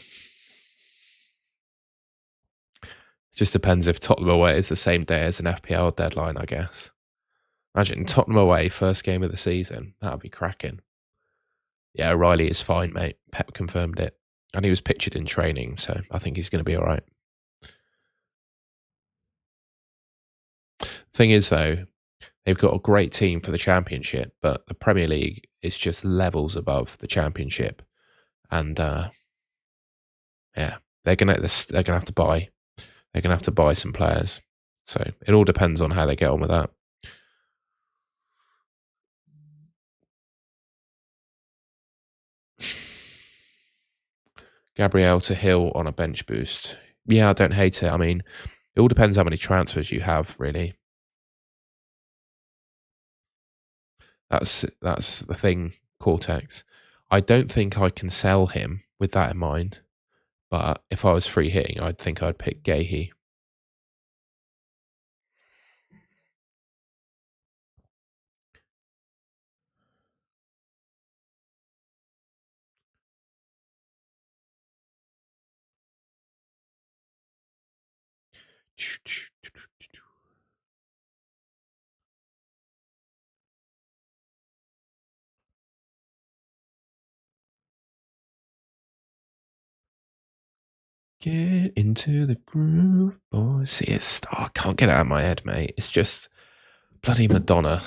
Speaker 1: Just depends if Tottenham away is the same day as an FPL deadline, I guess. Imagine Tottenham away, first game of the season. That would be cracking. Yeah, O'Reilly is fine, mate. Pep confirmed it. And he was pictured in training, so I think he's going to be all right. Thing is, though, they've got a great team for the Championship, but the Premier League is just levels above the Championship. And yeah, they're gonna have to buy. They're gonna have to buy some players. So it all depends on how they get on with that. Gabriel to Hill on a bench boost. Yeah, I don't hate it. I mean, it all depends how many transfers you have, really. That's the thing, Cortex. I don't think I can sell him with that in mind. But if I was free hitting, I'd think I'd pick Gahey. Get into the groove, boys. See, I can't get it out of my head, mate. It's just bloody Madonna.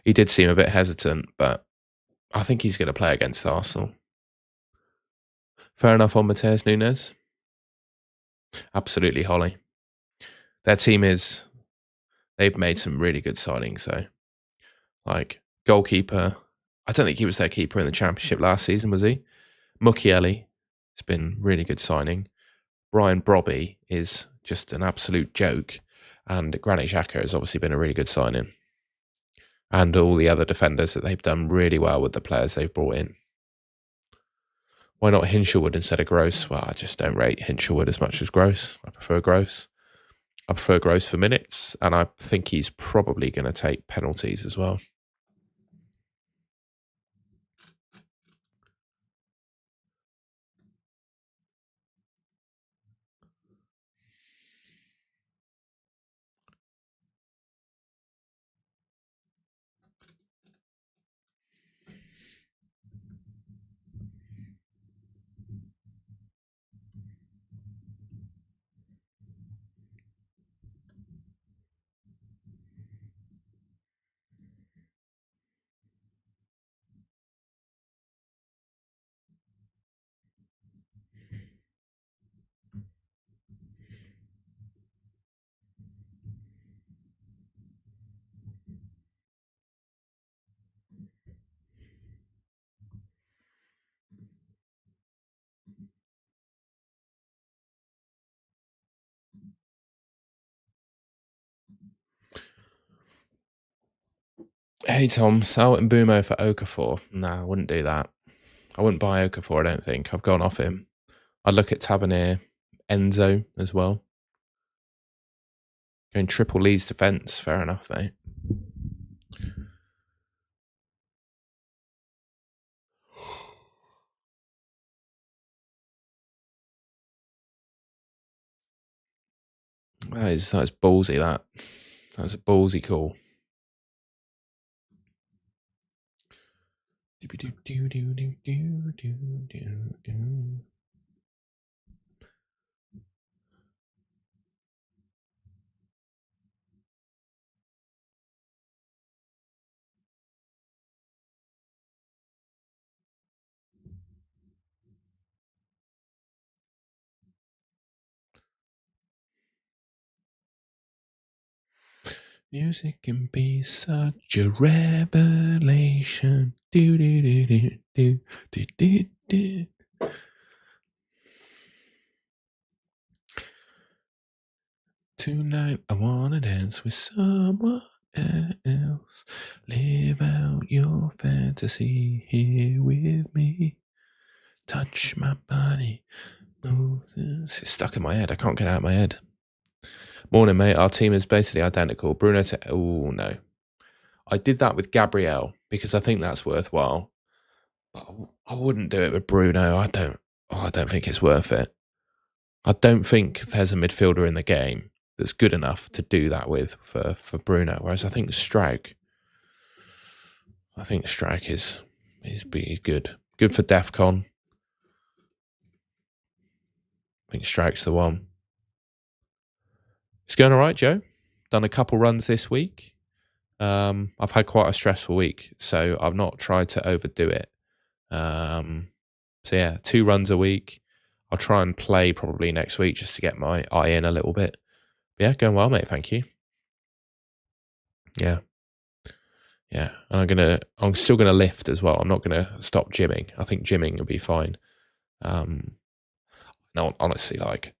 Speaker 1: He did seem a bit hesitant, but I think he's going to play against Arsenal. Fair enough on Mateus Nunes. Absolutely, Holly. Their team they've made some really good signings, though. Like, goalkeeper. I don't think he was their keeper in the Championship last season, was he? Mukiele. It's been really good signing. Brian Brobby is just an absolute joke. And Granit Xhaka has obviously been a really good signing. And all the other defenders that they've done really well with the players they've brought in. Why not Hinshelwood instead of Gross? Well, I just don't rate Hinshelwood as much as Gross. I prefer Gross. I prefer Gross for minutes, and I think he's probably going to take penalties as well. Hey Tom, Sal and Bumo for Okafor. Nah, I wouldn't do that. I wouldn't buy Okafor, I don't think. I've gone off him. I'd look at Tavernier, Enzo as well. Going triple Leeds defence, fair enough, mate. That is ballsy, that. That was a ballsy call. Music can be such a revelation. Do, do, do, do, do, do, do, do. Tonight I wanna dance with someone else. Live out your fantasy here with me. Touch my body. Move this. It's stuck in my head. I can't get it out of my head. Morning, mate. Our team is basically identical. Bruno to... Oh, no. I did that with Gabrielle because I think that's worthwhile. But I wouldn't do it with Bruno. I don't think it's worth it. I don't think there's a midfielder in the game that's good enough to do that with for Bruno. Whereas I think Strike is good. Good for DEFCON. I think Strike's the one. It's going all right, Joe. Done a couple runs this week. I've had quite a stressful week, so I've not tried to overdo it. So yeah, 2 runs a week. I'll try and play probably next week just to get my eye in a little bit. But yeah, going well, mate. Thank you. Yeah. Yeah. And I'm still gonna lift as well. I'm not gonna stop gymming. I think gymming will be fine. No, honestly, like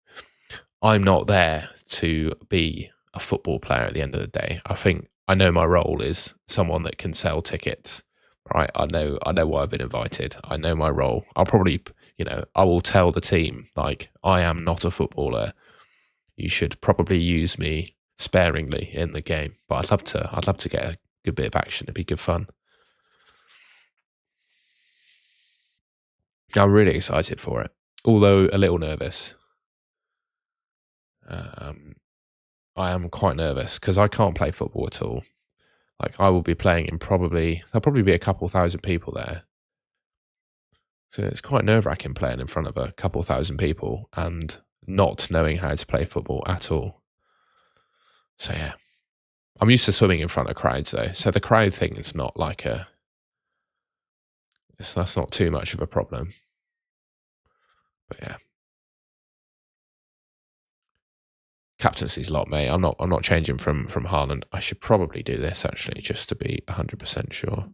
Speaker 1: I'm not there to be a football player at the end of the day. I think I know my role is someone that can sell tickets. Right. I know why I've been invited. I know my role. I'll probably I will tell the team, like, I am not a footballer. You should probably use me sparingly in the game. But I'd love to get a good bit of action. It'd be good fun. I'm really excited for it, although a little nervous. I am quite nervous because I can't play football at all. Like, I will be playing in there'll probably be a couple thousand people there. So it's quite nerve-wracking playing in front of a couple thousand people and not knowing how to play football at all. So yeah, I'm used to swimming in front of crowds though. So the crowd thing is not like that's not too much of a problem. But yeah, captaincy's a lot, mate. I'm not changing from Haaland. I should probably do this actually, just to be 100% sure.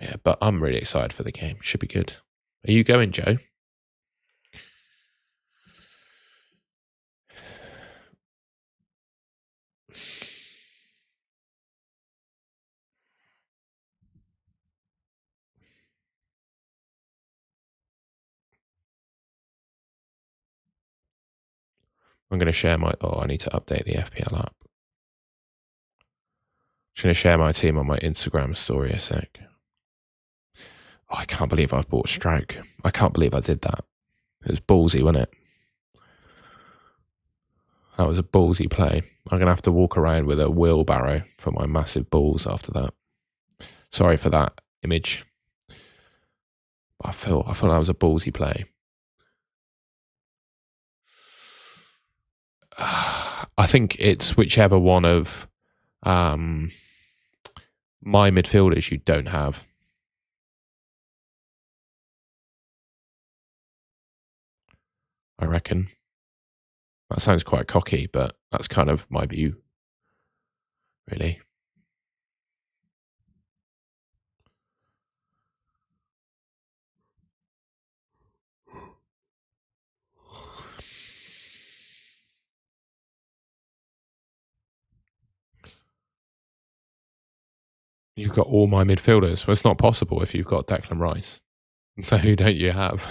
Speaker 1: Yeah, but I'm really excited for the game. Should be good. Are you going, Joe? I'm going to share my... Oh, I need to update the FPL app. I'm going to share my team on my Instagram story a sec. Oh, I can't believe I've bought Stroke. I can't believe I did that. It was ballsy, wasn't it? That was a ballsy play. I'm going to have to walk around with a wheelbarrow for my massive balls after that. Sorry for that image. I feel that was a ballsy play. I think it's whichever one of my midfielders you don't have. I reckon. That sounds quite cocky, but that's kind of my view, really. You've got all my midfielders. Well, it's not possible if you've got Declan Rice. So who don't you have?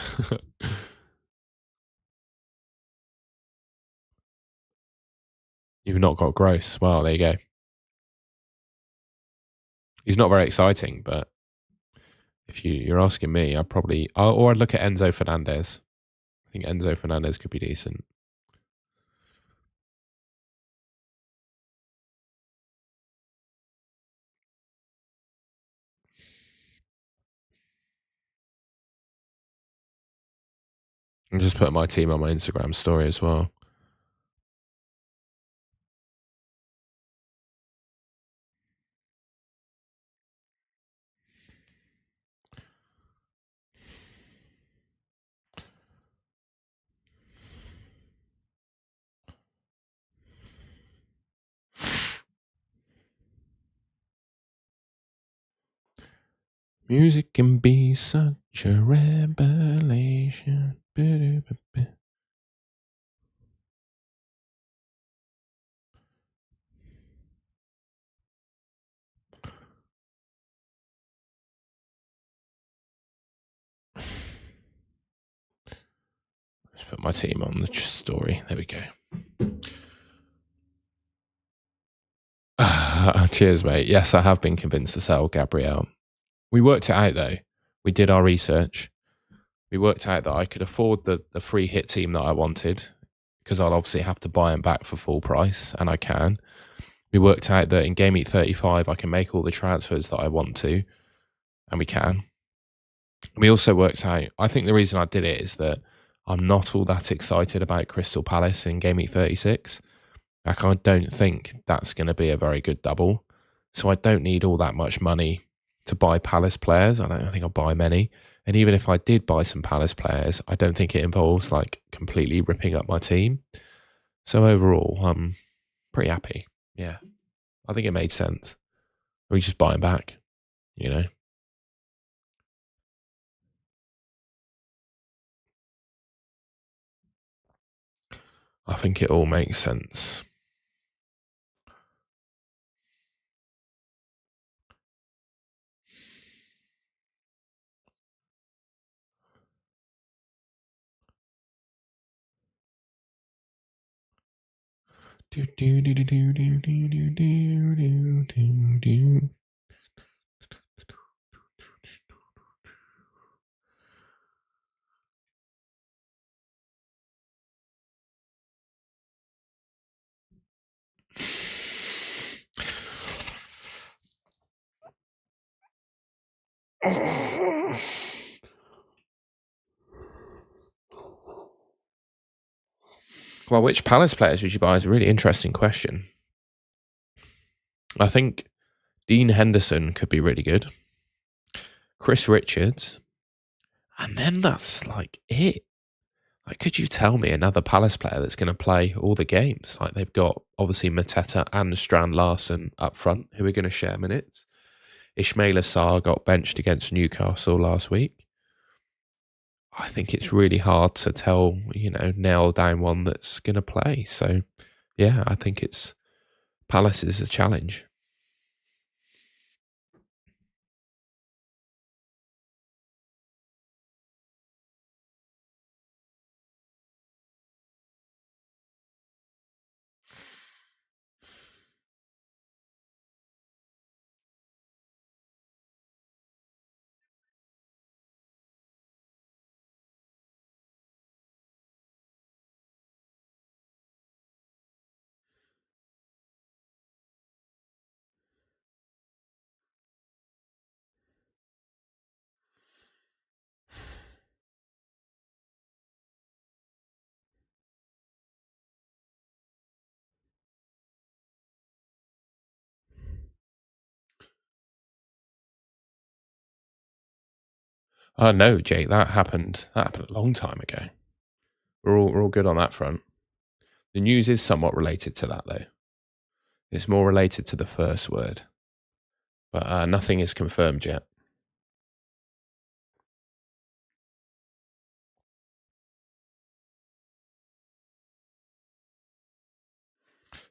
Speaker 1: You've not got Gross. Well, there you go. He's not very exciting, but if you're asking me, I'd look at Enzo Fernandez. I think Enzo Fernandez could be decent. I'm just putting my team on my Instagram story as well. Music can be such a revelation. Let's put my team on the story. There we go. Cheers, mate. Yes, I have been convinced to sell Gabriel. We worked it out, though. We did our research. We worked out that I could afford the free hit team that I wanted because I'll obviously have to buy him back for full price, and I can. We worked out that in Gameweek 35, I can make all the transfers that I want to, and we can. We also worked out, I think the reason I did it is that I'm not all that excited about Crystal Palace in Gameweek 36. Like, I don't think that's going to be a very good double. So I don't need all that much money to buy Palace players. I don't think I'll buy many. And even if I did buy some Palace players, I don't think it involves like completely ripping up my team. So overall, I'm pretty happy. Yeah. I think it made sense. We just buy them back, you know? I think it all makes sense. Do, do, do, do, do, do, do, do, do, do, do. Well, which Palace players would you buy is a really interesting question. I think Dean Henderson could be really good. Chris Richards. And then that's like it. Like, could you tell me another Palace player that's going to play all the games? Like, they've got obviously Mateta and Strand Larsen up front who are going to share minutes. Ismail Assar got benched against Newcastle last week. I think it's really hard to tell, nail down one that's going to play. So, yeah, I think Palace is a challenge. Oh no, Jake, that happened. That happened a long time ago. We're all good on that front. The news is somewhat related to that, though. It's more related to the first word, but nothing is confirmed yet.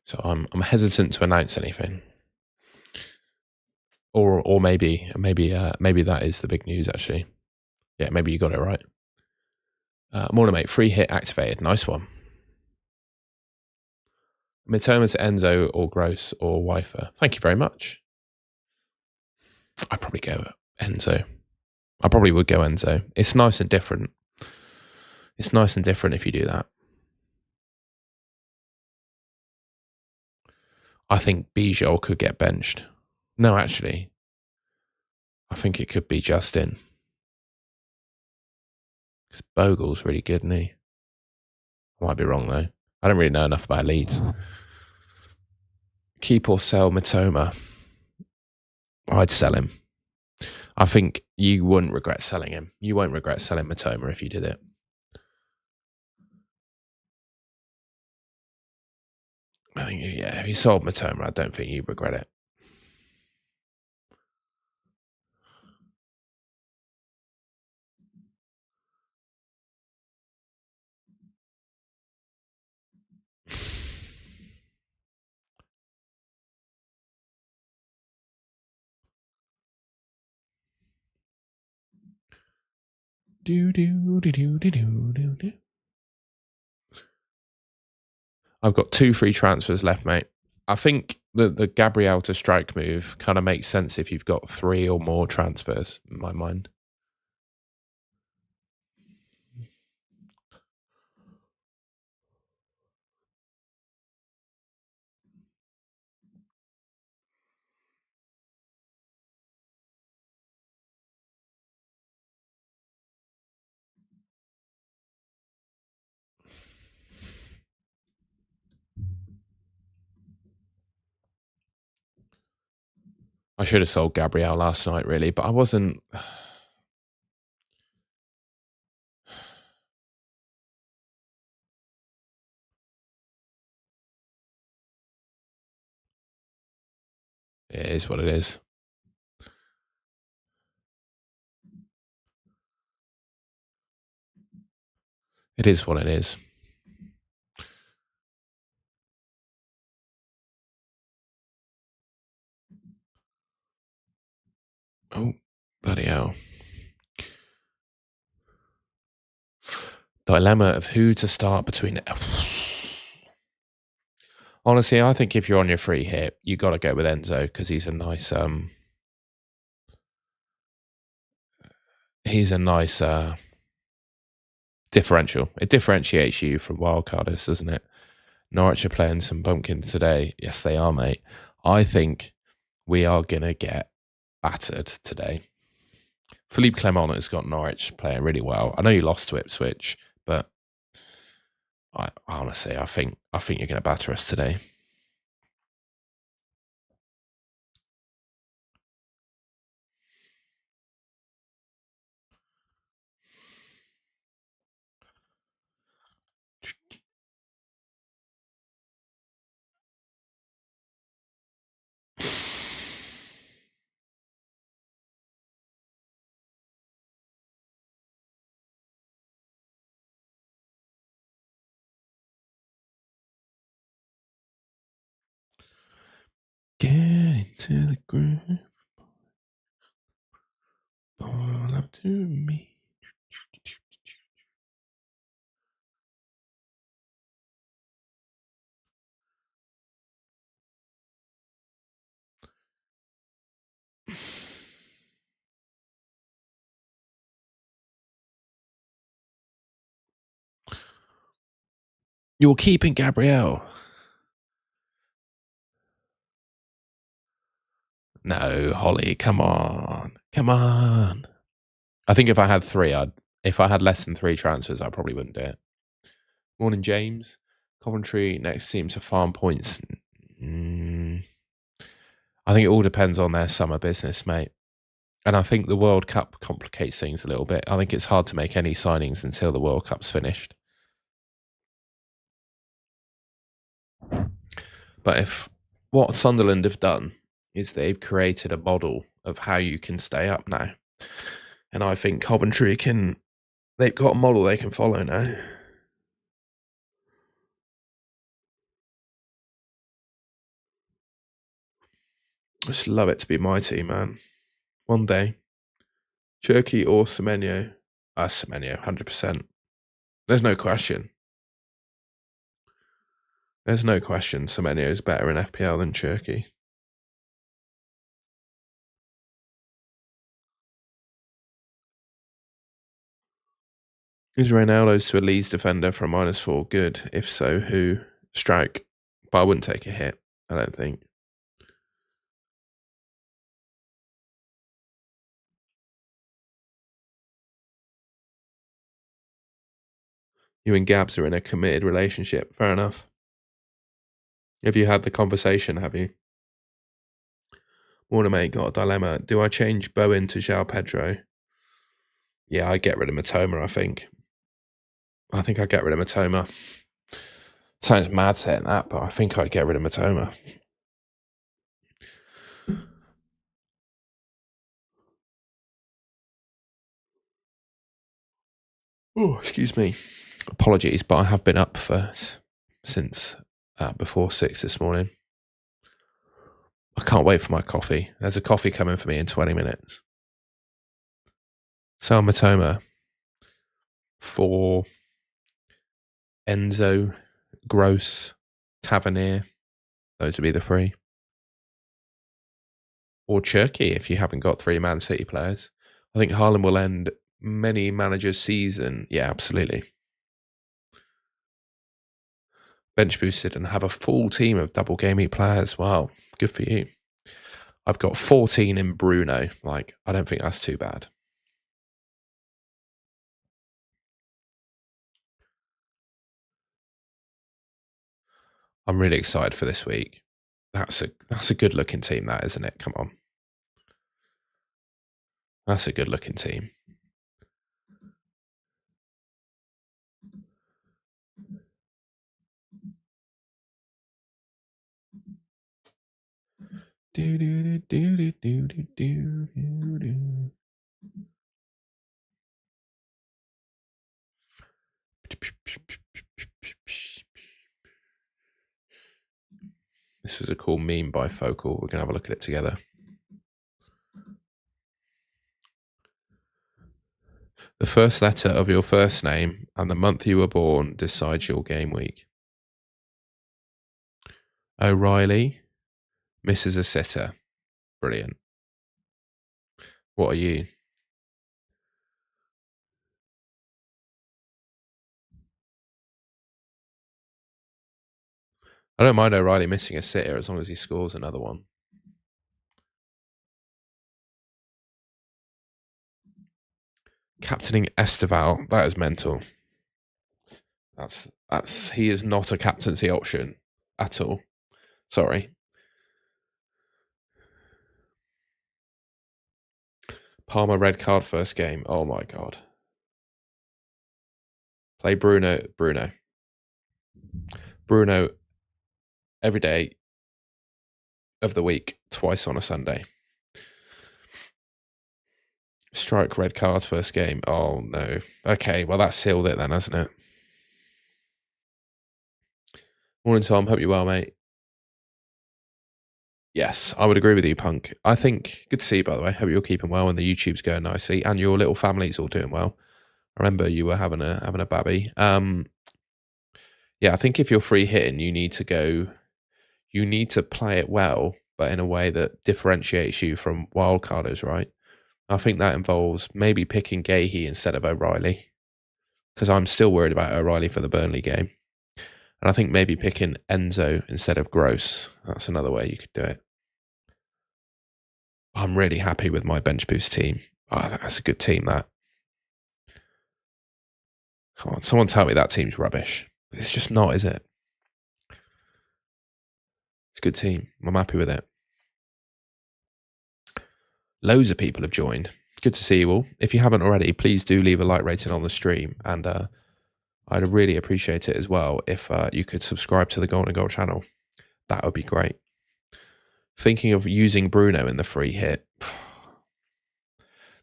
Speaker 1: So I'm hesitant to announce anything, or maybe that is the big news actually. Yeah, maybe you got it right. Morning, mate. Free hit activated. Nice one. Mitoma to Enzo or Gross or Wifer. Thank you very much. I'd probably go Enzo. I probably would go Enzo. It's nice and different. It's nice and different if you do that. I think Bijol could get benched. No, actually, I think it could be Justin. Because Bogle's really good, isn't he? I might be wrong, though. I don't really know enough about Leeds. Keep or sell Mitoma. I'd sell him. I think you wouldn't regret selling him. You won't regret selling Mitoma if you did it. I think, yeah, if you sold Matoma, I don't think you'd regret it. I've got 2 free transfers left, mate. I think the Gabriel to strike move kind of makes sense if you've got 3 or more transfers, in my mind. I should have sold Gabriel last night, really, but I wasn't. It is what it is. It is what it is. Oh, bloody hell. Dilemma of who to start between. Honestly, I think if you're on your free hit, you got to go with Enzo because he's a nice differential. It differentiates you from wildcarders, doesn't it? Norwich are playing some bumpkins today. Yes, they are, mate. I think we are going to get battered today. Philippe Clement has got Norwich playing really well. I know you lost to Ipswich, but honestly, I think you're going to batter us today. Get into the groove. All up to me. You're keeping Gabrielle. No, Holly, come on. Come on. I think if I had 3, if I had less than 3 transfers, I probably wouldn't do it. Morning, James. Coventry next team to farm points. I think it all depends on their summer business, mate. And I think the World Cup complicates things a little bit. I think it's hard to make any signings until the World Cup's finished. But if what Sunderland have done is they've created a model of how you can stay up now. And I think Coventry they've got a model they can follow now. I just love it to be my team, man. One day. Cherky or Semenyo? Semenyo, 100%. There's no question. There's no question Semenyo is better in FPL than Cherky. Is Ronaldo's to a Leeds defender for a -4 good? If so, who? Strike. But I wouldn't take a hit, I don't think. You and Gabs are in a committed relationship. Fair enough. Have you had the conversation, have you? Warner, mate, got a dilemma. Do I change Bowen to João Pedro? Yeah, I'd get rid of Matoma, I think. I think I'd get rid of Matoma. Sounds mad saying that, but I think I'd get rid of Matoma. Oh, excuse me. Apologies, but I have been up since before 6 this morning. I can't wait for my coffee. There's a coffee coming for me in 20 minutes. Sal Matoma for Enzo, Gross, Tavernier. Those would be the three. Or Cherky if you haven't got 3 Man City players. I think Haaland will end many managers' season. Yeah, absolutely. Bench boosted and have a full team of double game week players. Wow, good for you. I've got 14 in Bruno. Like, I don't think that's too bad. I'm really excited for this week. That's a good looking team, that, isn't it? Come on. That's a good looking team. Do do do do do do do do do. This was a cool meme by Focal. We're gonna have a look at it together. The first letter of your first name and the month you were born decides your game week. O'Reilly, Mrs. a sitter. Brilliant. What are you? I don't mind O'Reilly missing a sitter as long as he scores another one. Captaining Esteval, that is mental. He is not a captaincy option at all. Sorry. Palmer red card first game. Oh my god. Play Bruno every day of the week, twice on a Sunday. Strike red card first game. Oh no. Okay, well that sealed it then, hasn't it? Morning, Tom. Hope you're well, mate. Yes, I would agree with you, Punk. I think good to see you, by the way. Hope you're keeping well and the YouTube's going nicely and your little family's all doing well. I remember you were having a babby. Yeah, I think if you're free hitting, you need to play it well, but in a way that differentiates you from wildcarders, right? I think that involves maybe picking Gahey instead of O'Reilly, because I'm still worried about O'Reilly for the Burnley game. And I think maybe picking Enzo instead of Gross. That's another way you could do it. I'm really happy with my bench boost team. Oh, that's a good team, that. Come on, someone tell me that team's rubbish. It's just not, is it? It's a good team. I'm happy with it. Loads of people have joined. Good to see you all. If you haven't already, please do leave a like rating on the stream, and I'd really appreciate it as well if you could subscribe to the Golden Goal channel. That would be great. Thinking of using Bruno in the free hit.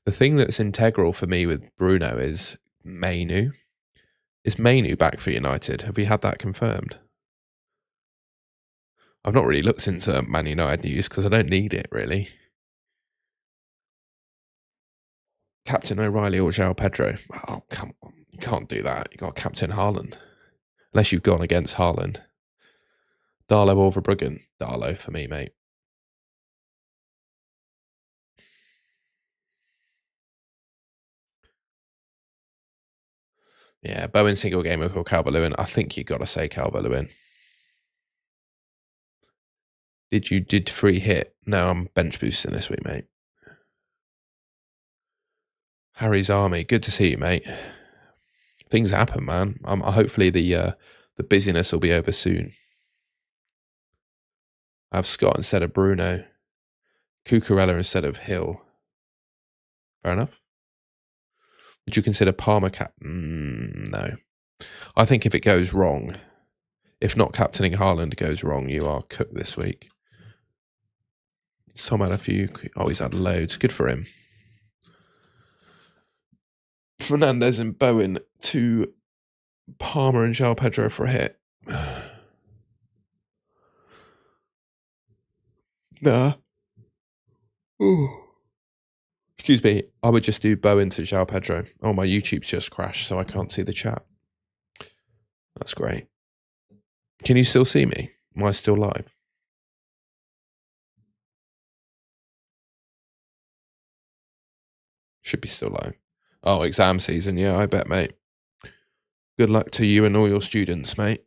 Speaker 1: The thing that's integral for me with Bruno is Mainu. Is Mainu back for United? Have we had that confirmed? I've not really looked into Man United news because I don't need it, really. Captain O'Reilly or João Pedro? Oh, come on. You can't do that. You got Captain Haaland. Unless you've gone against Haaland. Darlow or Verbruggen? Darlow for me, mate. Yeah, Bowen single gamer or Calvert-Lewin. I think you got to say Calvert-Lewin. Did free hit? No, I'm bench boosting this week, mate. Harry's Army. Good to see you, mate. Things happen, man. Hopefully the busyness will be over soon. I have Scott instead of Bruno. Cucurella instead of Hill. Fair enough. Would you consider Palmer no. I think if it goes wrong, if not captaining Haaland goes wrong, you are cooked this week. Tom had a few. Oh, he's had loads. Good for him. Fernandez and Bowen to Palmer and João Pedro for a hit. Nah. Ooh. Excuse me. I would just do Bowen to João Pedro. Oh, my YouTube's just crashed, so I can't see the chat. That's great. Can you still see me? Am I still live? Should be still live. Oh, exam season. Yeah, I bet, mate. Good luck to you and all your students, mate.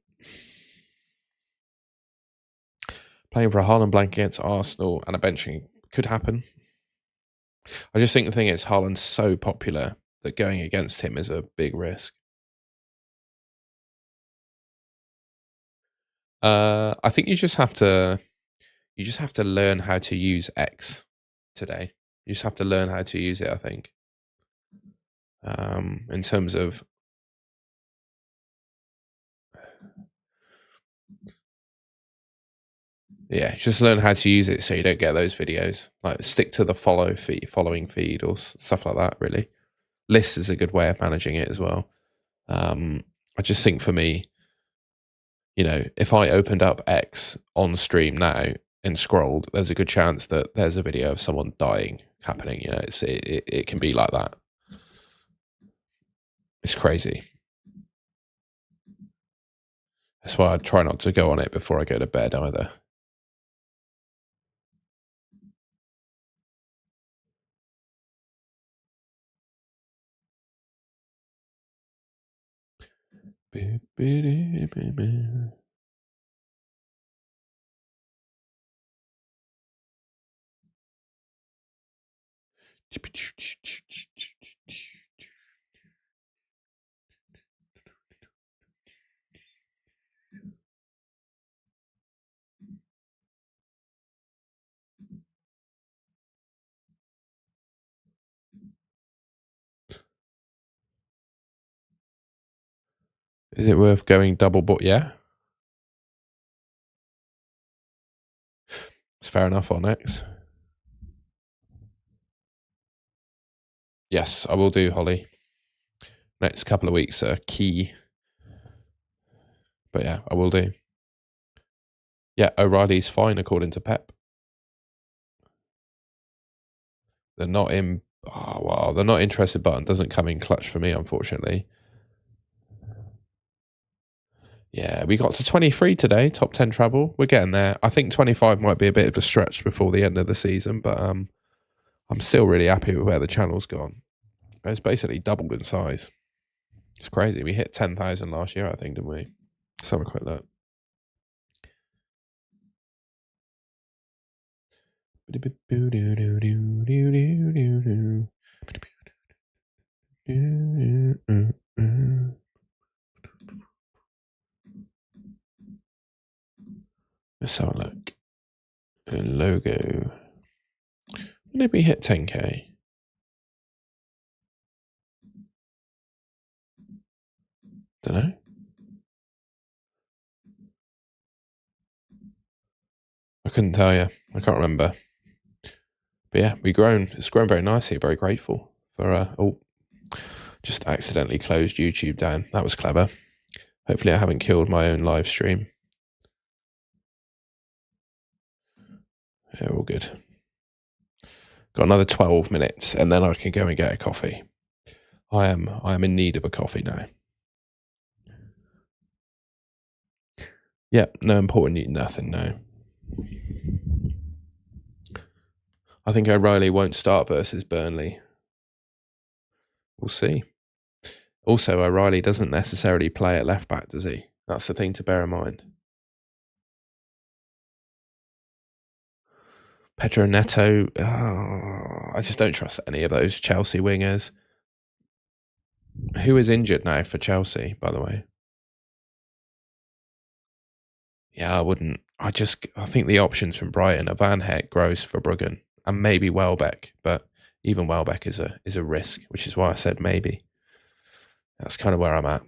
Speaker 1: Playing for a Haaland blank against Arsenal and a benching could happen. I just think the thing is, Haaland's so popular that going against him is a big risk. I think you just have to learn how to use X today. You just have to learn how to use it, I think. In terms of just learn how to use it so you don't get those videos. Like stick to the following feed or stuff like that, really. Lists is a good way of managing it as well. I just think for me, if I opened up X on stream now and scrolled, there's a good chance that there's a video of someone dying happening. It can be like that. It's crazy. That's why I try not to go on it before I go to bed either. Is it worth going double book? Yeah. It's fair enough on X. Yes, I will do, Holly. Next couple of weeks are key. But yeah, I will do. Yeah, O'Reilly's fine according to Pep. They're not in. Oh, wow. They're not interested button doesn't come in clutch for me, unfortunately. Yeah, we got to 23 today, top 10 treble. We're getting there. I think 25 might be a bit of a stretch before the end of the season, but I'm still really happy with where the channel's gone. It's basically doubled in size. It's crazy. We hit 10,000 last year, I think, didn't we? Let's have a quick look. Let's have a look. Logo. did we hit 10k? Don't know. I couldn't tell you. I can't remember. But yeah, we've grown. It's grown very nicely. Very grateful for. Just accidentally closed YouTube down. That was clever. Hopefully, I haven't killed my own live stream. Yeah, all good. Got another 12 minutes, and then I can go and get a coffee. I am in need of a coffee now. Yeah, no important nothing. No. I think O'Reilly won't start versus Burnley. We'll see. Also, O'Reilly doesn't necessarily play at left back, does he? That's the thing to bear in mind. Pedro Neto, I just don't trust any of those Chelsea wingers. Who is injured now for Chelsea, by the way? Yeah, I wouldn't. I think the options from Brighton are Van Heck, Gross for Bruggen, and maybe Welbeck. But even Welbeck is a risk, which is why I said maybe. That's kind of where I'm at.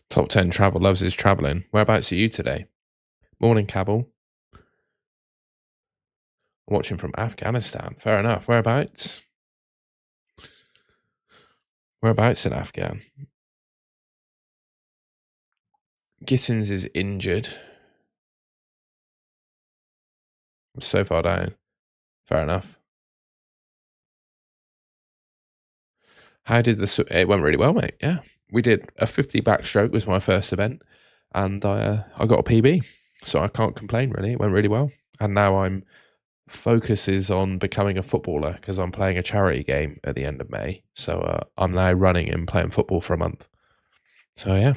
Speaker 1: Top 10 travel loves his travelling. Whereabouts are you today? Morning, Cabal. Watching from Afghanistan. Fair enough. Whereabouts? Whereabouts in Afghan? Gittins is injured. I'm so far down. Fair enough. How did this? It went really well, mate. Yeah, we did a 50 backstroke was my first event, and I got a PB, so I can't complain. Really, it went really well. And now I'm focus is on becoming a footballer because I'm playing a charity game at the end of May. So I'm now running and playing football for a month. So yeah,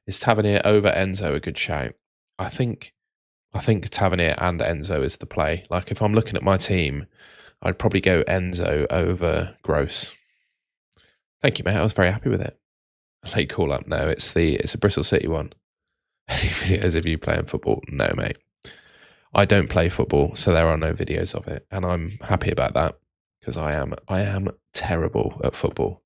Speaker 1: is Tavernier over Enzo a good shout? I think Tavernier and Enzo is the play. Like if I'm looking at my team, I'd probably go Enzo over Gross. Thank you, mate. I was very happy with it. Late call up. No, it's a Bristol City one. Any videos of you playing football? No, mate. I don't play football, so there are no videos of it, and I'm happy about that because I am terrible at football.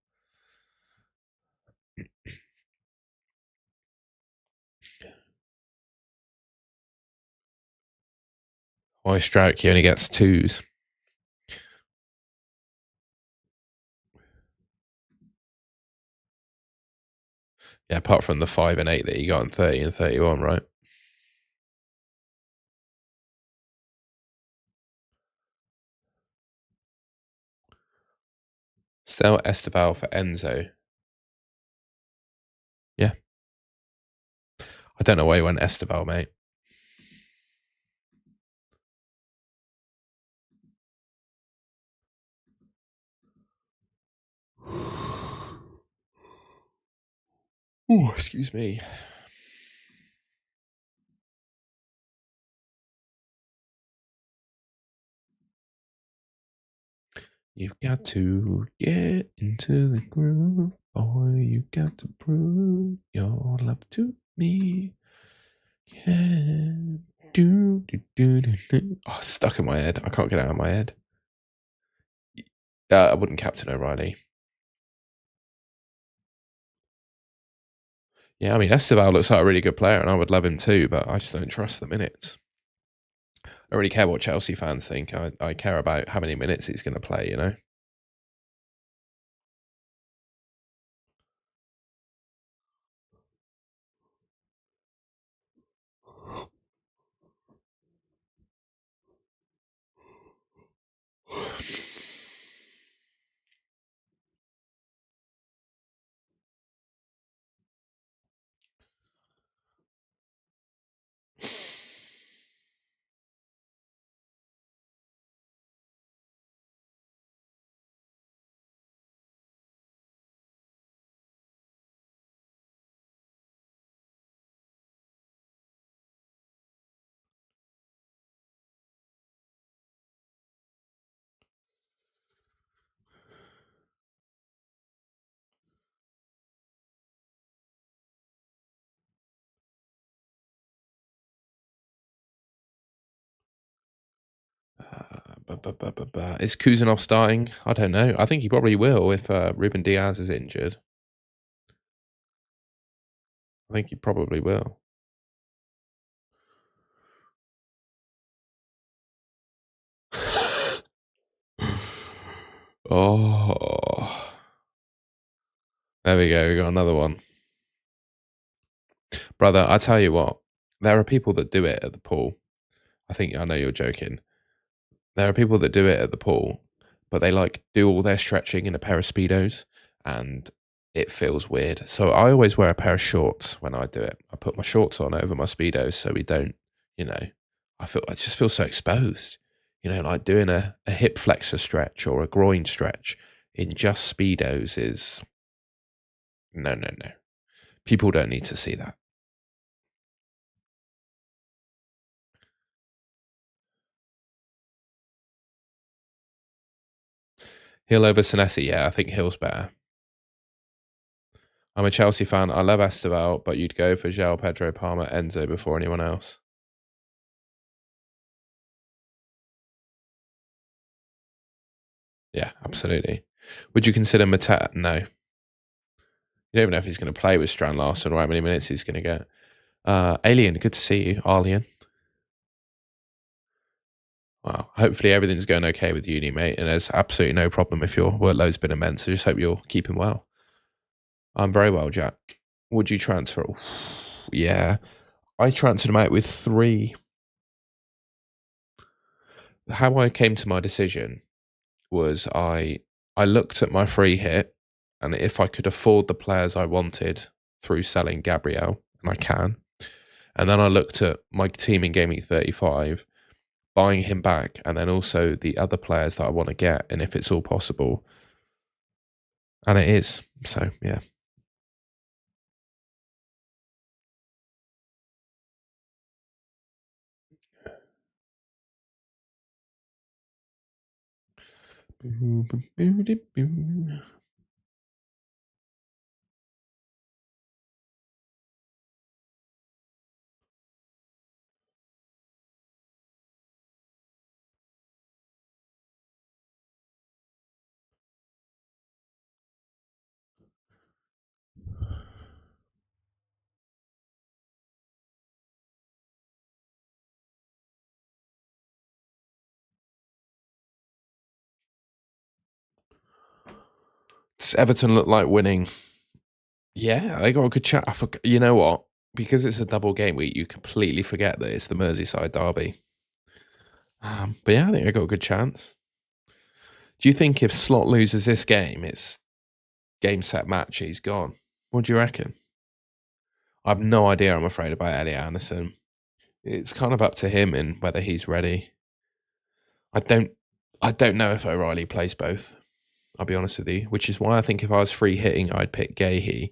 Speaker 1: Why Stroke? He only gets 2s. Yeah, apart from the 5 and 8 that you got in 30 and 31, right? Sell Esteval for Enzo. Yeah. I don't know why you went Esteval, mate. Oh, excuse me. You've got to get into the groove, boy. You got to prove your love to me. Yeah. Oh, it's stuck in my head. I can't get it out of my head. I wouldn't captain O'Reilly. Yeah, I mean, Esteval looks like a really good player, and I would love him too, but I just don't trust the minutes. I don't really care what Chelsea fans think. I care about how many minutes he's going to play, you know? Is Kuzanov starting? I don't know. I think he probably will if Ruben Diaz is injured. I think he probably will. Oh. There we go. We got another one. Brother, I tell you what, there are people that do it at the pool. I know you're joking. There are people that do it at the pool, but they like do all their stretching in a pair of Speedos and it feels weird. So I always wear a pair of shorts when I do it. I put my shorts on over my Speedos so we don't, you know, I just feel so exposed. You know, like doing a hip flexor stretch or a groin stretch in just Speedos is no. People don't need to see that. Hill over Senesi, yeah, I think Hill's better. I'm a Chelsea fan. I love Esteval, but you'd go for João Pedro, Palmer, Enzo before anyone else. Yeah, absolutely. Would you consider Mateta? No. You don't even know if he's going to play with Strand Larson or how many minutes he's going to get. Alien, good to see you. Alien. Wow. Hopefully everything's going okay with uni, mate. And there's absolutely no problem if your workload's been immense. I just hope you're keeping well. I'm very well, Jack. Would you transfer? Yeah. I transferred him out with 3. How I came to my decision was I looked at my free hit, and if I could afford the players I wanted through selling Gabriel, and I can, and then I looked at my team in Gameweek 35, buying him back, and then also the other players that I want to get, and if it's all possible, and it is. So yeah. Does Everton look like winning? Yeah, I got a good chat. You know what? Because it's a double game week, you completely forget that it's the Merseyside derby. But yeah, I think I got a good chance. Do you think if Slot loses this game, it's game, set, match, he's gone? What do you reckon? I have no idea, I'm afraid, about Elliot Anderson. It's kind of up to him and whether he's ready. I don't know if O'Reilly plays both. I'll be honest with you, which is why I think if I was free hitting, I'd pick Gahey,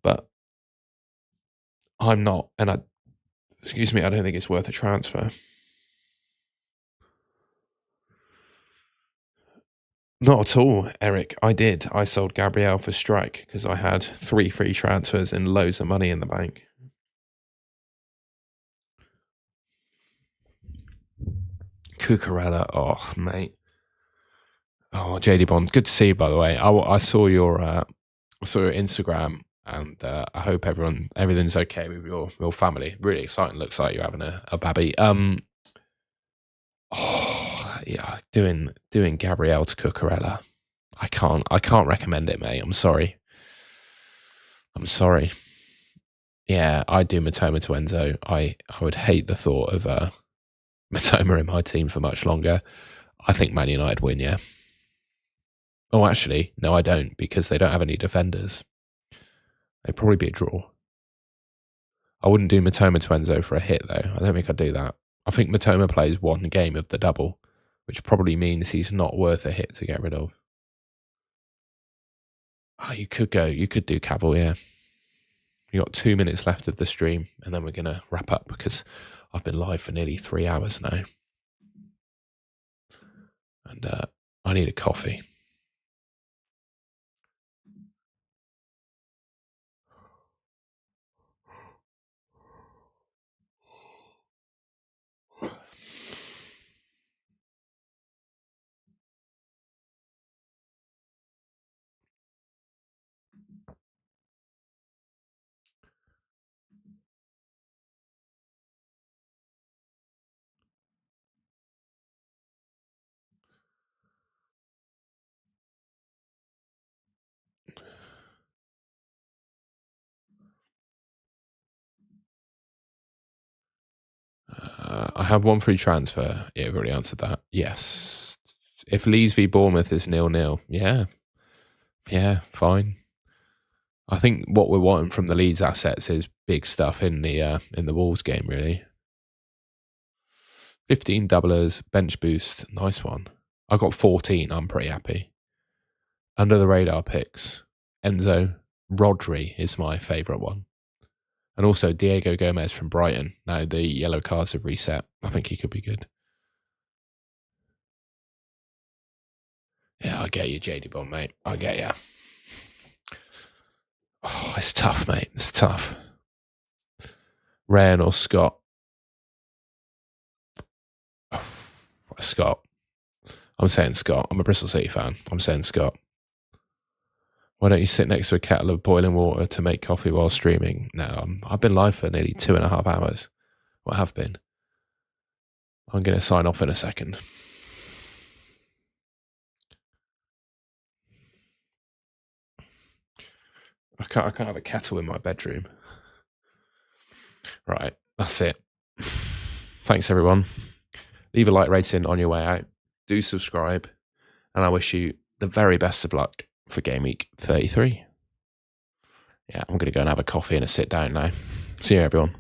Speaker 1: but I'm not, and I don't think it's worth a transfer. Not at all, Eric. I sold Gabriel for strike because I had 3 free transfers and loads of money in the bank. Cucurella, oh mate. Oh, JD Bond, good to see you, by the way. I saw your Instagram. And I hope everything's okay with your family. Really exciting. Looks like you're having a babby. Yeah, doing Gabrielle to Cucurella. I can't recommend it, mate. I'm sorry. Yeah, I do Matoma to Enzo. I would hate the thought of Matoma in my team for much longer. I think Man United win, yeah. Oh, actually, no, I don't, because they don't have any defenders. It'd probably be a draw. I wouldn't do Matoma to Enzo for a hit, though. I don't think I'd do that. I think Matoma plays one game of the double, which probably means he's not worth a hit to get rid of. Oh, you could do Cavill, yeah. You got 2 minutes left of the stream, and then we're going to wrap up because I've been live for nearly 3 hours now. And I need a coffee. I have one free transfer. Yeah, I've already answered that. Yes. If Leeds v Bournemouth is 0-0, yeah, fine. I think what we're wanting from the Leeds assets is big stuff in the Wolves game, really. 15 doublers, bench boost, nice one. I got 14. I'm pretty happy. Under the radar picks, Enzo, Rodri is my favourite one. And also Diego Gomez from Brighton. Now the yellow cards have reset. I think he could be good. Yeah, I get you, JD Bond, mate. I get you. Oh, it's tough, mate. It's tough. Ryan or Scott? Oh, Scott. I'm saying Scott. I'm a Bristol City fan. I'm saying Scott. Why don't you sit next to a kettle of boiling water to make coffee while streaming? No, I've been live for nearly 2.5 hours. Well, I have been. I'm going to sign off in a second. I can't have a kettle in my bedroom. Right, that's it. Thanks, everyone. Leave a like rating on your way out. Do subscribe. And I wish you the very best of luck for Game Week 33. Yeah, I'm going to go and have a coffee and a sit down now. See you, everyone.